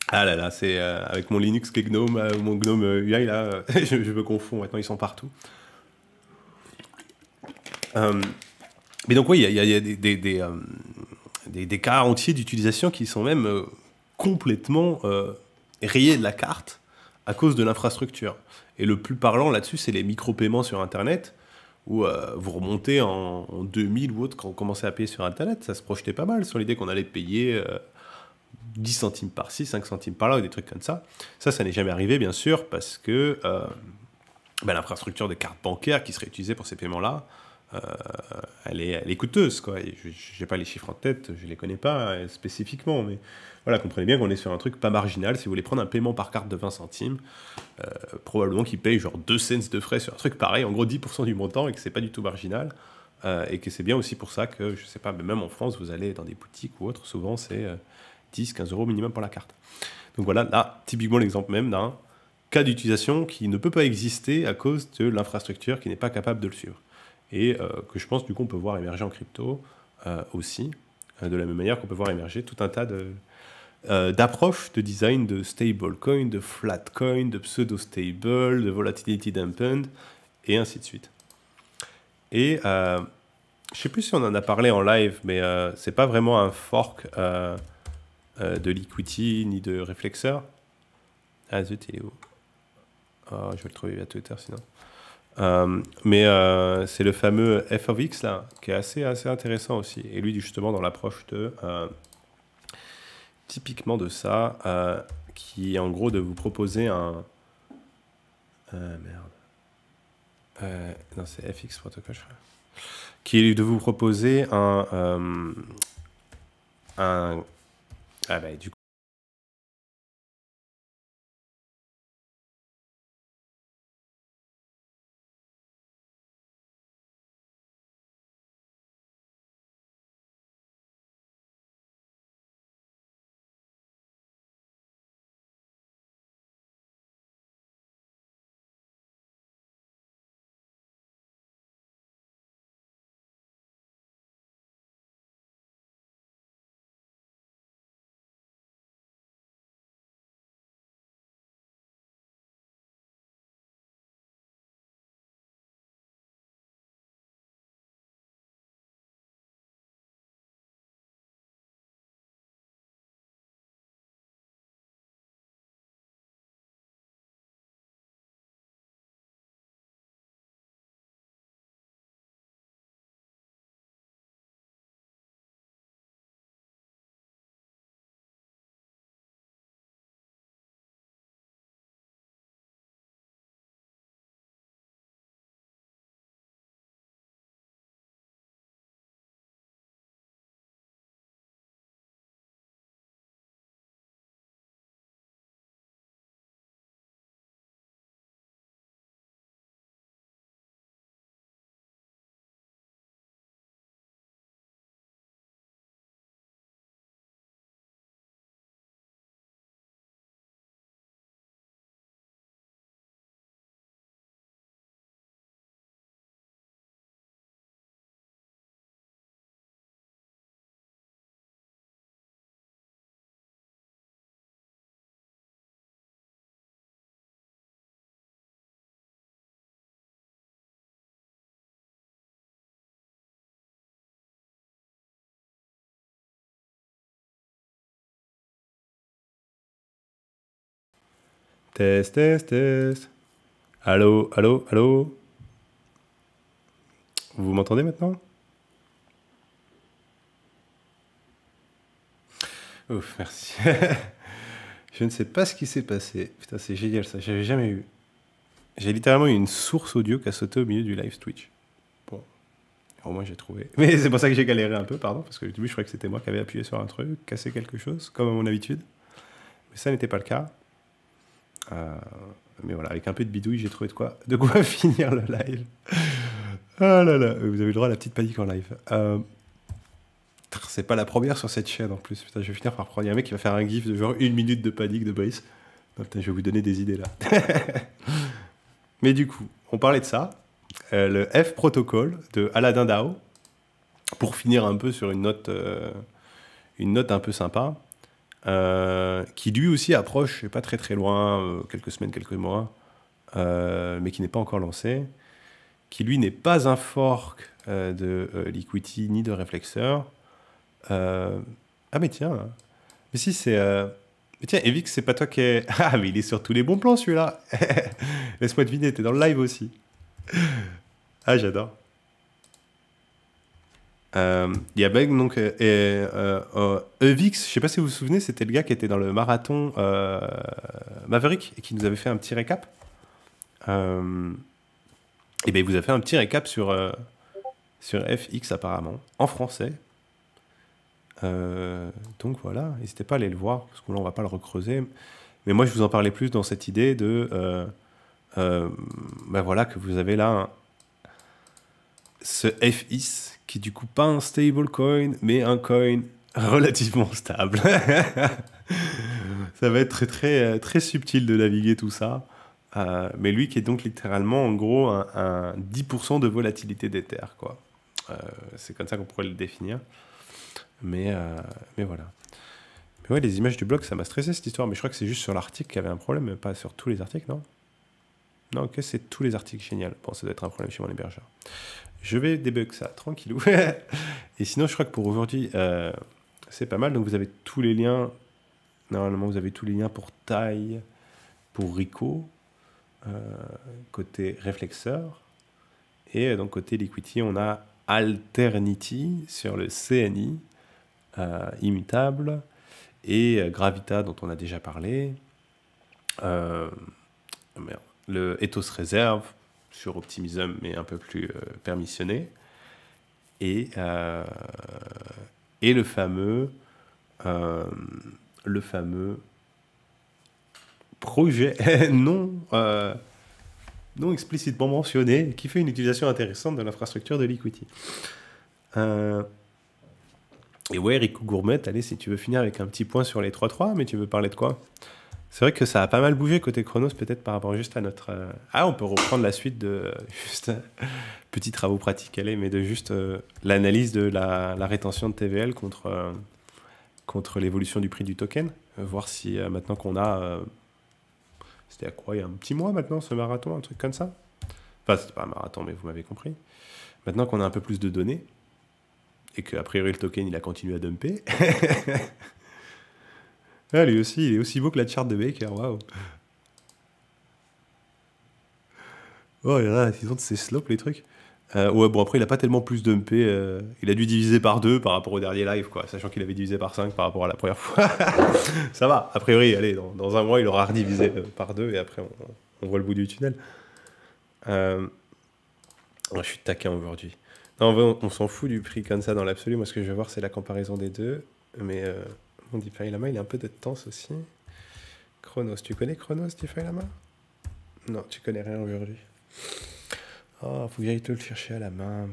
Ah là là, c'est avec mon Linux qui est Gnome, mon Gnome UI là, je me confonds, maintenant ils sont partout. Euh, mais donc oui, il y a des cas entiers d'utilisation qui sont même complètement rayés de la carte à cause de l'infrastructure. Et le plus parlant là-dessus, c'est les micro-paiements sur Internet, où vous remontez en 2000 ou autre, quand on commençait à payer sur Internet, ça se projetait pas mal sur l'idée qu'on allait payer 10 centimes par-ci, 5 centimes par-là, ou des trucs comme ça. Ça n'est jamais arrivé, bien sûr, parce que l'infrastructure de cartes bancaires qui serait utilisée pour ces paiements-là, euh, elle est coûteuse, quoi. Je n'ai pas les chiffres en tête, je ne les connais pas spécifiquement, mais voilà, comprenez bien qu'on est sur un truc pas marginal. Si vous voulez prendre un paiement par carte de 20 centimes, probablement qu'ils payent genre 2 cents de frais sur un truc pareil, en gros 10% du montant, et que c'est pas du tout marginal. Et que c'est bien aussi pour ça que, je sais pas, mais même en France, vous allez dans des boutiques ou autres, souvent c'est 10-15 euros minimum pour la carte. Donc voilà, là, typiquement l'exemple même d'un cas d'utilisation qui ne peut pas exister à cause de l'infrastructure qui n'est pas capable de le suivre. Et que je pense du coup on peut voir émerger en crypto aussi, de la même manière qu'on peut voir émerger tout un tas d'approches de design de stablecoin, de flatcoin, de pseudo-stable, de volatility dampened, et ainsi de suite. Et je sais plus si on en a parlé en live, mais c'est pas vraiment un fork de Liquidity ni de Reflexer. Ah zut, il est où? Oh, je vais le trouver via Twitter sinon. Mais c'est le fameux f of x là, qui est assez intéressant aussi. Et lui, justement, dans l'approche de typiquement de ça, qui est en gros de vous proposer un. Merde. Non, c'est FX Protocol, je crois. Qui est de vous proposer un ah bah, du Test, test, test. Allô, allô, allô. Vous m'entendez maintenant? Ouf, merci. Je ne sais pas ce qui s'est passé. Putain, c'est génial ça, j'avais jamais eu. J'ai littéralement eu une source audio qui a sauté au milieu du live Twitch. Bon, au moins j'ai trouvé. Mais c'est pour ça que j'ai galéré un peu, pardon, parce que au début je croyais que c'était moi qui avais appuyé sur un truc, cassé quelque chose, comme à mon habitude. Mais ça n'était pas le cas. Euh, mais voilà, avec un peu de bidouille, j'ai trouvé de quoi finir le live. Ah là là, vous avez le droit à la petite panique en live. C'est pas la première sur cette chaîne en plus. Putain, je vais finir par prendre. Il y a un mec qui va faire un gif de genre 1 minute de panique de Brice. Oh, putain, je vais vous donner des idées là. Mais du coup, on parlait de ça. Le F Protocol de Aladdin Dao. Pour finir un peu sur une note un peu sympa. Qui lui aussi approche, pas très très loin, quelques semaines, quelques mois, mais qui n'est pas encore lancé. Qui lui n'est pas un fork de Liquity ni de Reflexeur. Ah mais tiens, mais si c'est... Mais tiens, Evix, c'est pas toi qui est... Ah mais il est sur tous les bons plans celui-là. Laisse-moi deviner, t'es dans le live aussi. Ah j'adore. Il y a Beg, donc, Evix, je sais pas si vous vous souvenez, c'était le gars qui était dans le marathon Maverick et qui nous avait fait un petit récap. Et ben il vous a fait un petit récap sur FX apparemment, en français. Donc voilà, n'hésitez pas à aller le voir, parce que là on va pas le recreuser. Mais moi je vous en parlais plus dans cette idée de ben voilà, que vous avez là ce FX qui est du coup pas un stablecoin, mais un coin relativement stable. Ça va être très très très subtil de naviguer tout ça. Mais lui qui est donc littéralement en gros un 10% de volatilité d'Ether, quoi. C'est comme ça qu'on pourrait le définir. Mais voilà. Mais ouais, les images du blog, ça m'a stressé cette histoire. Mais je crois que c'est juste sur l'article qu'il y avait un problème, mais pas sur tous les articles, non? Non, ok, c'est tous les articles, génial. Bon, ça doit être un problème chez mon hébergeur. Je vais débug ça, tranquillou. Et sinon, je crois que pour aujourd'hui, c'est pas mal. Donc vous avez tous les liens. Normalement, vous avez tous les liens pour Taille, pour Rico, côté réflexeur. Et donc côté Liquity, on a Alternity sur le CNI, immutable, et Gravita dont on a déjà parlé. Le Ethos Reserve sur Optimism, mais un peu plus permissionné. Et le fameux projet non explicitement mentionné qui fait une utilisation intéressante de l'infrastructure de Liquity. Et ouais, Rico Gourmet, allez, si tu veux finir avec un petit point sur les 3-3, mais tu veux parler de quoi? C'est vrai que ça a pas mal bougé côté Chronos, peut-être par rapport juste à notre... Ah, on peut reprendre la suite de juste petits travaux pratiques, allez, mais de juste l'analyse de la rétention de TVL contre l'évolution du prix du token. Voir si maintenant qu'on a... c'était à quoi? Il y a un petit mois maintenant, ce marathon, un truc comme ça? Enfin, c'était pas un marathon, mais vous m'avez compris. Maintenant qu'on a un peu plus de données, et qu'a priori le token, il a continué à dumper... Ah, lui aussi, il est aussi beau que la charte de Baker, waouh. Oh là là, ils ont de ces slopes, les trucs. Ouais, bon, après, il a pas tellement plus dumpé. Il a dû diviser par 2 par rapport au dernier live, quoi. Sachant qu'il avait divisé par 5 par rapport à la première fois. Ça va, a priori, allez, dans un mois, il aura redivisé par 2 et après, on voit le bout du tunnel. Je suis taquin aujourd'hui. Non, en vrai, on s'en fout du prix comme ça dans l'absolu. Moi, ce que je vais voir, c'est la comparaison des deux. Mais mon DeFi Lama, il est un peu de tense aussi. Chronos, tu connais Chronos, DeFi Lama? Non, tu connais rien aujourd'hui. Oh, faut que j'aille te le chercher à la main.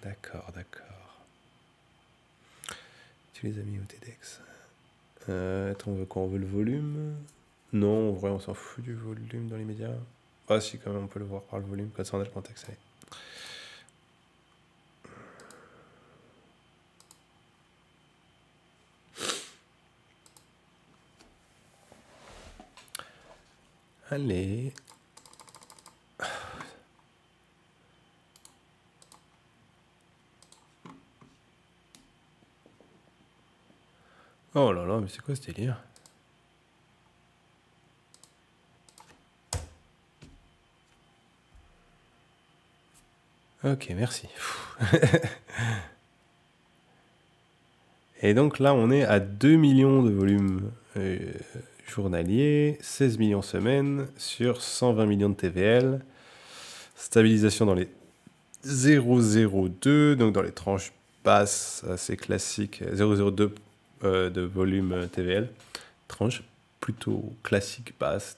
D'accord, d'accord. Tu les as mis au TEDx. Attends, on veut quoi? On veut le volume? Non, en vrai, on s'en fout du volume dans les médias. Ah si, quand même, on peut le voir par le volume, comme ça on a le contexte. Allez. Allez. Oh là là, mais c'est quoi ce délire? Ok, merci. Et donc là, on est à 2 millions de volumes journaliers, 16 millions semaine sur 120 millions de TVL. Stabilisation dans les 0,02, donc dans les tranches basses assez classiques, 0,02 de volume TVL. Tranche plutôt classique basse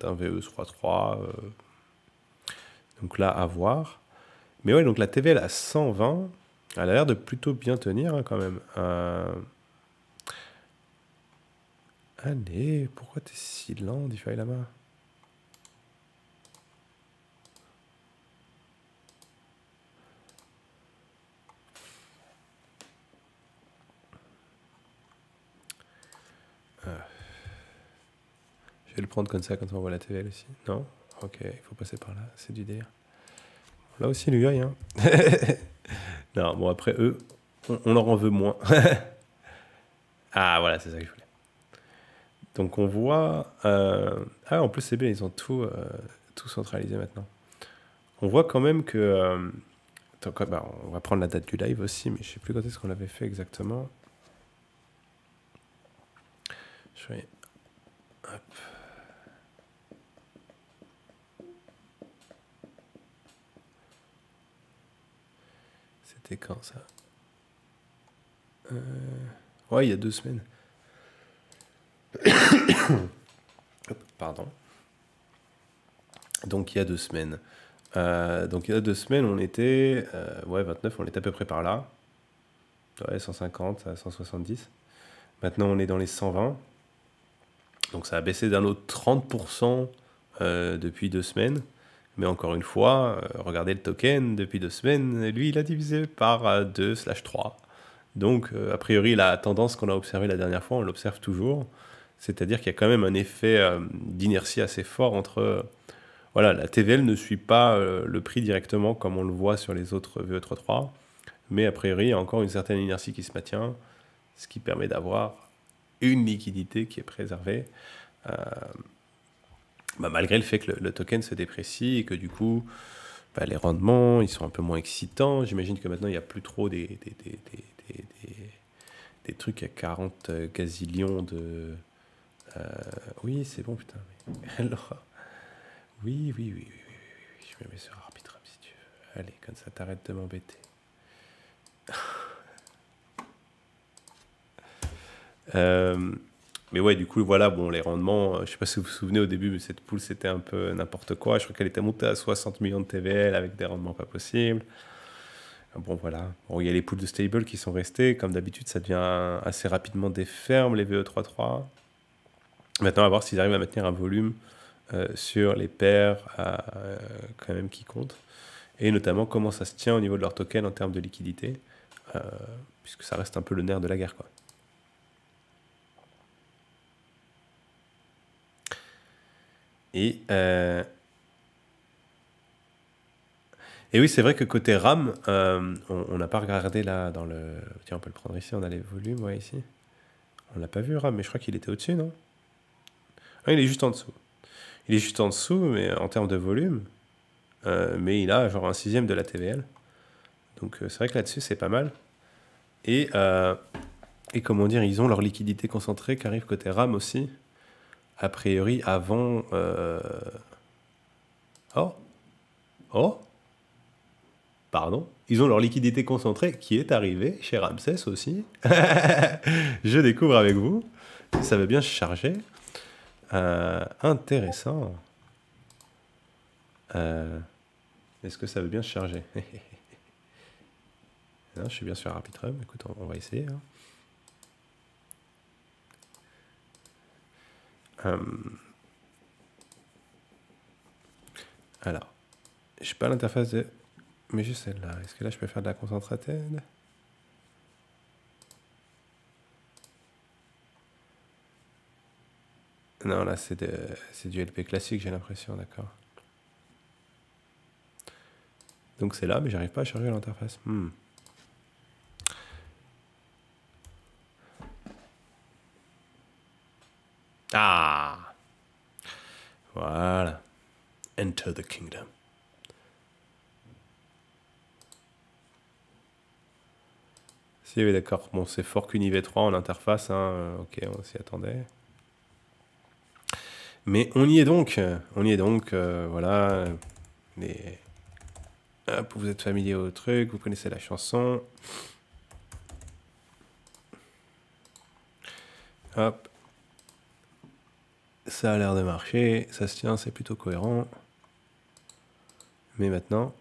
d'un VE 3.3. Donc là, à voir. Mais ouais, donc la TVL à 120, elle a l'air de plutôt bien tenir hein, quand même. Allez, pourquoi t'es si lent, DeFi Lama? Je vais le prendre comme ça quand on voit la TVL aussi. Non? Ok, il faut passer par là, c'est du délire. Là aussi, l'UI, hein. Non, bon, après, eux, on leur en veut moins. Ah, voilà, c'est ça que je voulais. Donc, on voit... Ah, en plus, c'est bien, ils ont tout centralisé maintenant. On voit quand même que... Attends, bah, on va prendre la date du live aussi, mais je sais plus quand est-ce qu'on l'avait fait exactement. Je vais... Hop. C'était quand ça? Ouais, il y a 2 semaines. Hop, pardon. Donc il y a 2 semaines. Donc il y a 2 semaines, on était... ouais, 29, on était à peu près par là. Ouais, 150 à 170. Maintenant, on est dans les 120. Donc ça a baissé d'un autre 30% depuis 2 semaines. Mais encore une fois, regardez le token, depuis 2 semaines, lui, il a divisé par 2/3. Donc, a priori, la tendance qu'on a observée la dernière fois, on l'observe toujours. C'est-à-dire qu'il y a quand même un effet d'inertie assez fort entre... voilà, la TVL ne suit pas le prix directement comme on le voit sur les autres VE33, mais a priori, il y a encore une certaine inertie qui se maintient, ce qui permet d'avoir une liquidité qui est préservée, malgré le fait que le token se déprécie et que du coup, les rendements, ils sont un peu moins excitants. J'imagine que maintenant, il n'y a plus trop des trucs à 40 gazillions de... oui, c'est bon, putain. Alors, oui, oui, oui, oui, oui, oui, oui, je me mets sur Arbitrum si tu veux. Allez, comme ça, t'arrêtes de m'embêter. Mais ouais, du coup, voilà, bon, les rendements, je sais pas si vous vous souvenez au début, mais cette pool, c'était un peu n'importe quoi. Je crois qu'elle était montée à 60 millions de TVL avec des rendements pas possibles. Bon, voilà. Bon, il y a les pools de stable qui sont restés. Comme d'habitude, ça devient assez rapidement des fermes, les VE33. Maintenant, on va voir s'ils arrivent à maintenir un volume sur les paires quand même qui comptent. Et notamment, comment ça se tient au niveau de leur token en termes de liquidité. Puisque ça reste un peu le nerf de la guerre, quoi. Et oui, c'est vrai que côté RAM, on n'a pas regardé là dans le... Tiens, on peut le prendre ici, on a les volumes, ouais, ici. On l'a pas vu, RAM, mais je crois qu'il était au-dessus, non? Ah, il est juste en dessous. Il est juste en dessous, mais en termes de volume. Mais il a genre un sixième de la TVL. Donc c'est vrai que là-dessus, c'est pas mal. Et comment dire, ils ont leur liquidité concentrée qui arrive côté RAM aussi. A priori, avant... Oh! Oh! Pardon, ils ont leur liquidité concentrée qui est arrivée chez Ramsès aussi. Je découvre avec vous. Ça veut bien se charger. Intéressant. Est-ce que ça veut bien se charger? Non, je suis bien sur Arbitrum. Écoute, on va essayer. Alors, je n'ai pas l'interface de... Mais juste celle-là. Est-ce que là, je peux faire de la concentrated? Non, là, c'est du LP classique, j'ai l'impression, d'accord. Donc c'est là, mais j'arrive pas à charger l'interface. Ah! Voilà. Enter the kingdom. Si, oui, d'accord. Bon, c'est fork UniV3 en interface, hein. Ok, on s'y attendait. Mais on y est donc. On y est donc. Voilà. Les... Hop, vous êtes familier au truc, vous connaissez la chanson. Hop. Ça a l'air de marcher, ça se tient, c'est plutôt cohérent. Mais maintenant...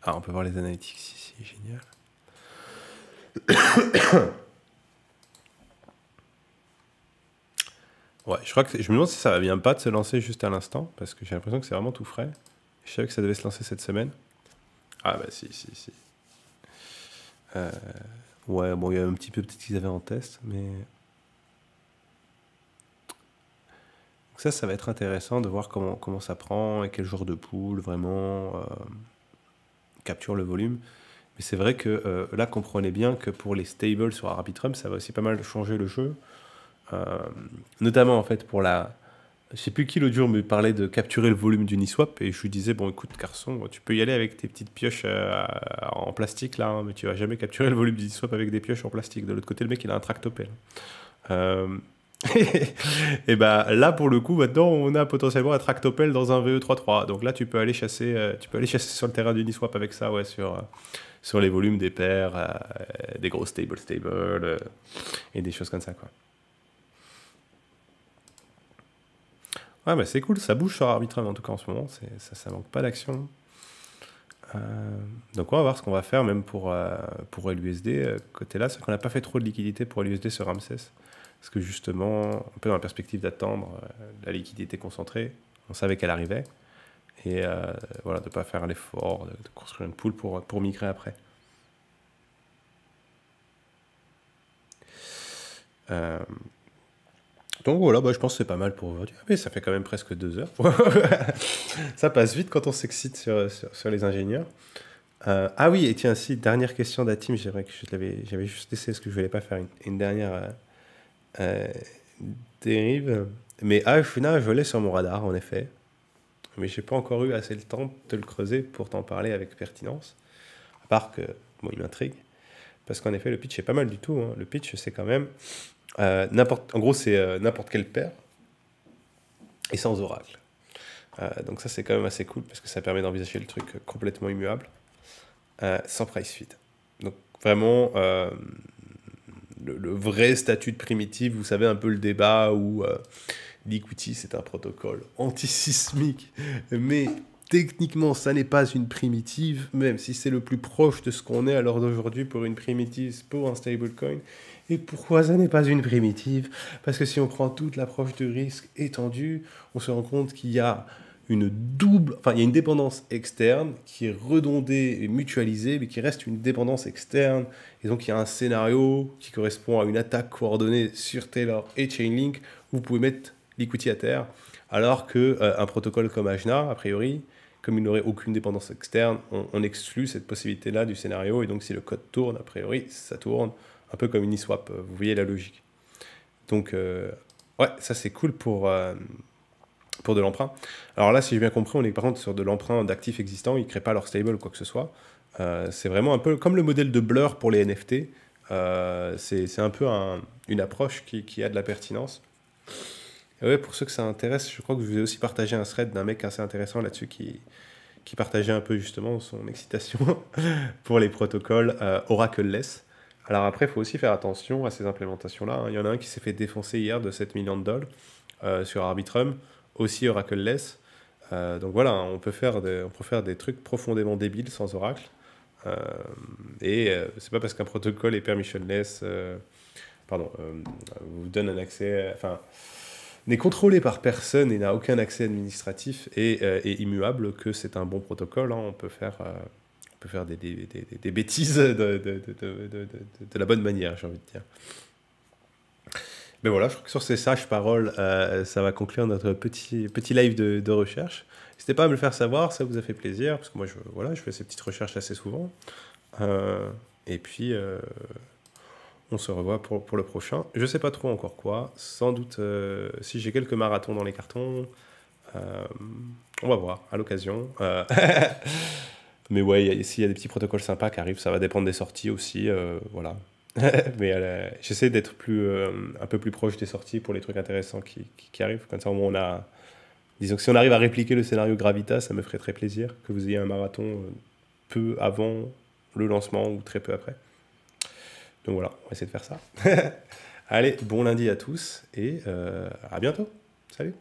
Ah, on peut voir les analytics ici, génial. Ouais, je crois que je me demande si ça va bien pas de se lancer juste à l'instant, parce que j'ai l'impression que c'est vraiment tout frais. Je savais que ça devait se lancer cette semaine. Ah bah si. Ouais, bon, il y a un petit peu peut-être qu'ils avaient en test, mais... Donc ça va être intéressant de voir comment ça prend et quel genre de pool vraiment capture le volume. Mais c'est vrai que là, comprenez bien que pour les stables sur Arbitrum, ça va aussi pas mal changer le jeu. Notamment en fait pour la... Je sais plus qui l'autre jour me parlait de capturer le volume d'Uniswap et je lui disais, bon écoute garçon, tu peux y aller avec tes petites pioches en plastique là, hein, mais tu vas jamais capturer le volume d'Uniswap avec des pioches en plastique. De l'autre côté, le mec il a un tractopelle. Et bah là pour le coup maintenant on a potentiellement un tractopelle dans un VE33, donc là tu peux aller chasser sur le terrain d'Uniswap avec ça, ouais, sur les volumes des paires, des gros stable et des choses comme ça, quoi. Ouais, bah c'est cool, ça bouge sur Arbitrum en tout cas en ce moment, ça manque pas d'action. Donc on va voir ce qu'on va faire même pour l'USD côté là, c'est qu'on n'a pas fait trop de liquidité pour l'USD sur Ramsès. Parce que justement, un peu dans la perspective d'attendre la liquidité concentrée, on savait qu'elle arrivait. Et voilà, de ne pas faire l'effort de construire une pool pour migrer après. Donc voilà, bah, je pense que c'est pas mal pour aujourd'hui. Mais ça fait quand même presque 2 heures. Ça passe vite quand on s'excite sur les ingénieurs. Ah oui, et tiens, si, dernière question d'Atim, j'avais juste essayé parce que je ne voulais pas faire une dernière dérive. Mais Funa, je l'ai sur mon radar, en effet. Mais j'ai pas encore eu assez le temps de te le creuser pour t'en parler avec pertinence. À part que, bon, il m'intrigue. Parce qu'en effet, le pitch est pas mal du tout, hein. Le pitch, c'est quand même... en gros, c'est n'importe quelle paire et sans oracle. Donc ça, c'est quand même assez cool parce que ça permet d'envisager le truc complètement immuable, sans price feed. Donc vraiment... le vrai statut de primitive, vous savez un peu le débat où l'equity c'est un protocole antisismique, mais techniquement ça n'est pas une primitive, même si c'est le plus proche de ce qu'on est à l'heure d'aujourd'hui pour une primitive, pour un stablecoin. Et pourquoi ça n'est pas une primitive? Parce que si on prend toute l'approche de risque étendue, on se rend compte qu'il y a il y a une dépendance externe qui est redondée et mutualisée, mais qui reste une dépendance externe. Et donc, il y a un scénario qui correspond à une attaque coordonnée sur Taylor et Chainlink où vous pouvez mettre l'equity à terre, alors qu'un protocole comme Ajna, a priori, comme il n'aurait aucune dépendance externe, on exclut cette possibilité-là du scénario. Et donc, si le code tourne, a priori, ça tourne, un peu comme Uniswap. Vous voyez la logique. Donc, ouais, ça c'est cool pour de l'emprunt. Alors là, si j'ai bien compris, on est par contre sur de l'emprunt d'actifs existants, ils ne créent pas leur stable ou quoi que ce soit. C'est vraiment un peu comme le modèle de Blur pour les NFT. C'est un peu une approche qui a de la pertinence. Et ouais, pour ceux que ça intéresse, je crois que je vous ai aussi partagé un thread d'un mec assez intéressant là-dessus qui partageait un peu justement son excitation pour les protocoles Oracle-less. Alors après, il faut aussi faire attention à ces implémentations-là, hein. Il y en a un qui s'est fait défoncer hier de 7 millions de dollars sur Arbitrum, aussi Oracle-less. Donc voilà, on peut faire des trucs profondément débiles sans Oracle. C'est pas parce qu'un protocole est permissionless, vous donne un accès, enfin, n'est contrôlé par personne et n'a aucun accès administratif et immuable que c'est un bon protocole, hein. On peut faire des bêtises de la bonne manière, j'ai envie de dire. Mais voilà, je crois que sur ces sages paroles, ça va conclure notre petit live de recherche. N'hésitez pas à me le faire savoir, ça vous a fait plaisir, parce que moi, je fais ces petites recherches assez souvent. Et puis, on se revoit pour le prochain. Je ne sais pas trop encore quoi. Sans doute, si j'ai quelques marathons dans les cartons, on va voir, à l'occasion. Mais ouais, s'il y a des petits protocoles sympas qui arrivent, ça va dépendre des sorties aussi. Voilà. Mais j'essaie d'être un peu plus proche des sorties pour les trucs intéressants qui arrivent. Comme ça, au moins, disons que si on arrive à répliquer le scénario Gravitas, ça me ferait très plaisir que vous ayez un marathon peu avant le lancement ou très peu après. Donc voilà, on va essayer de faire ça. Allez, bon lundi à tous et à bientôt. Salut.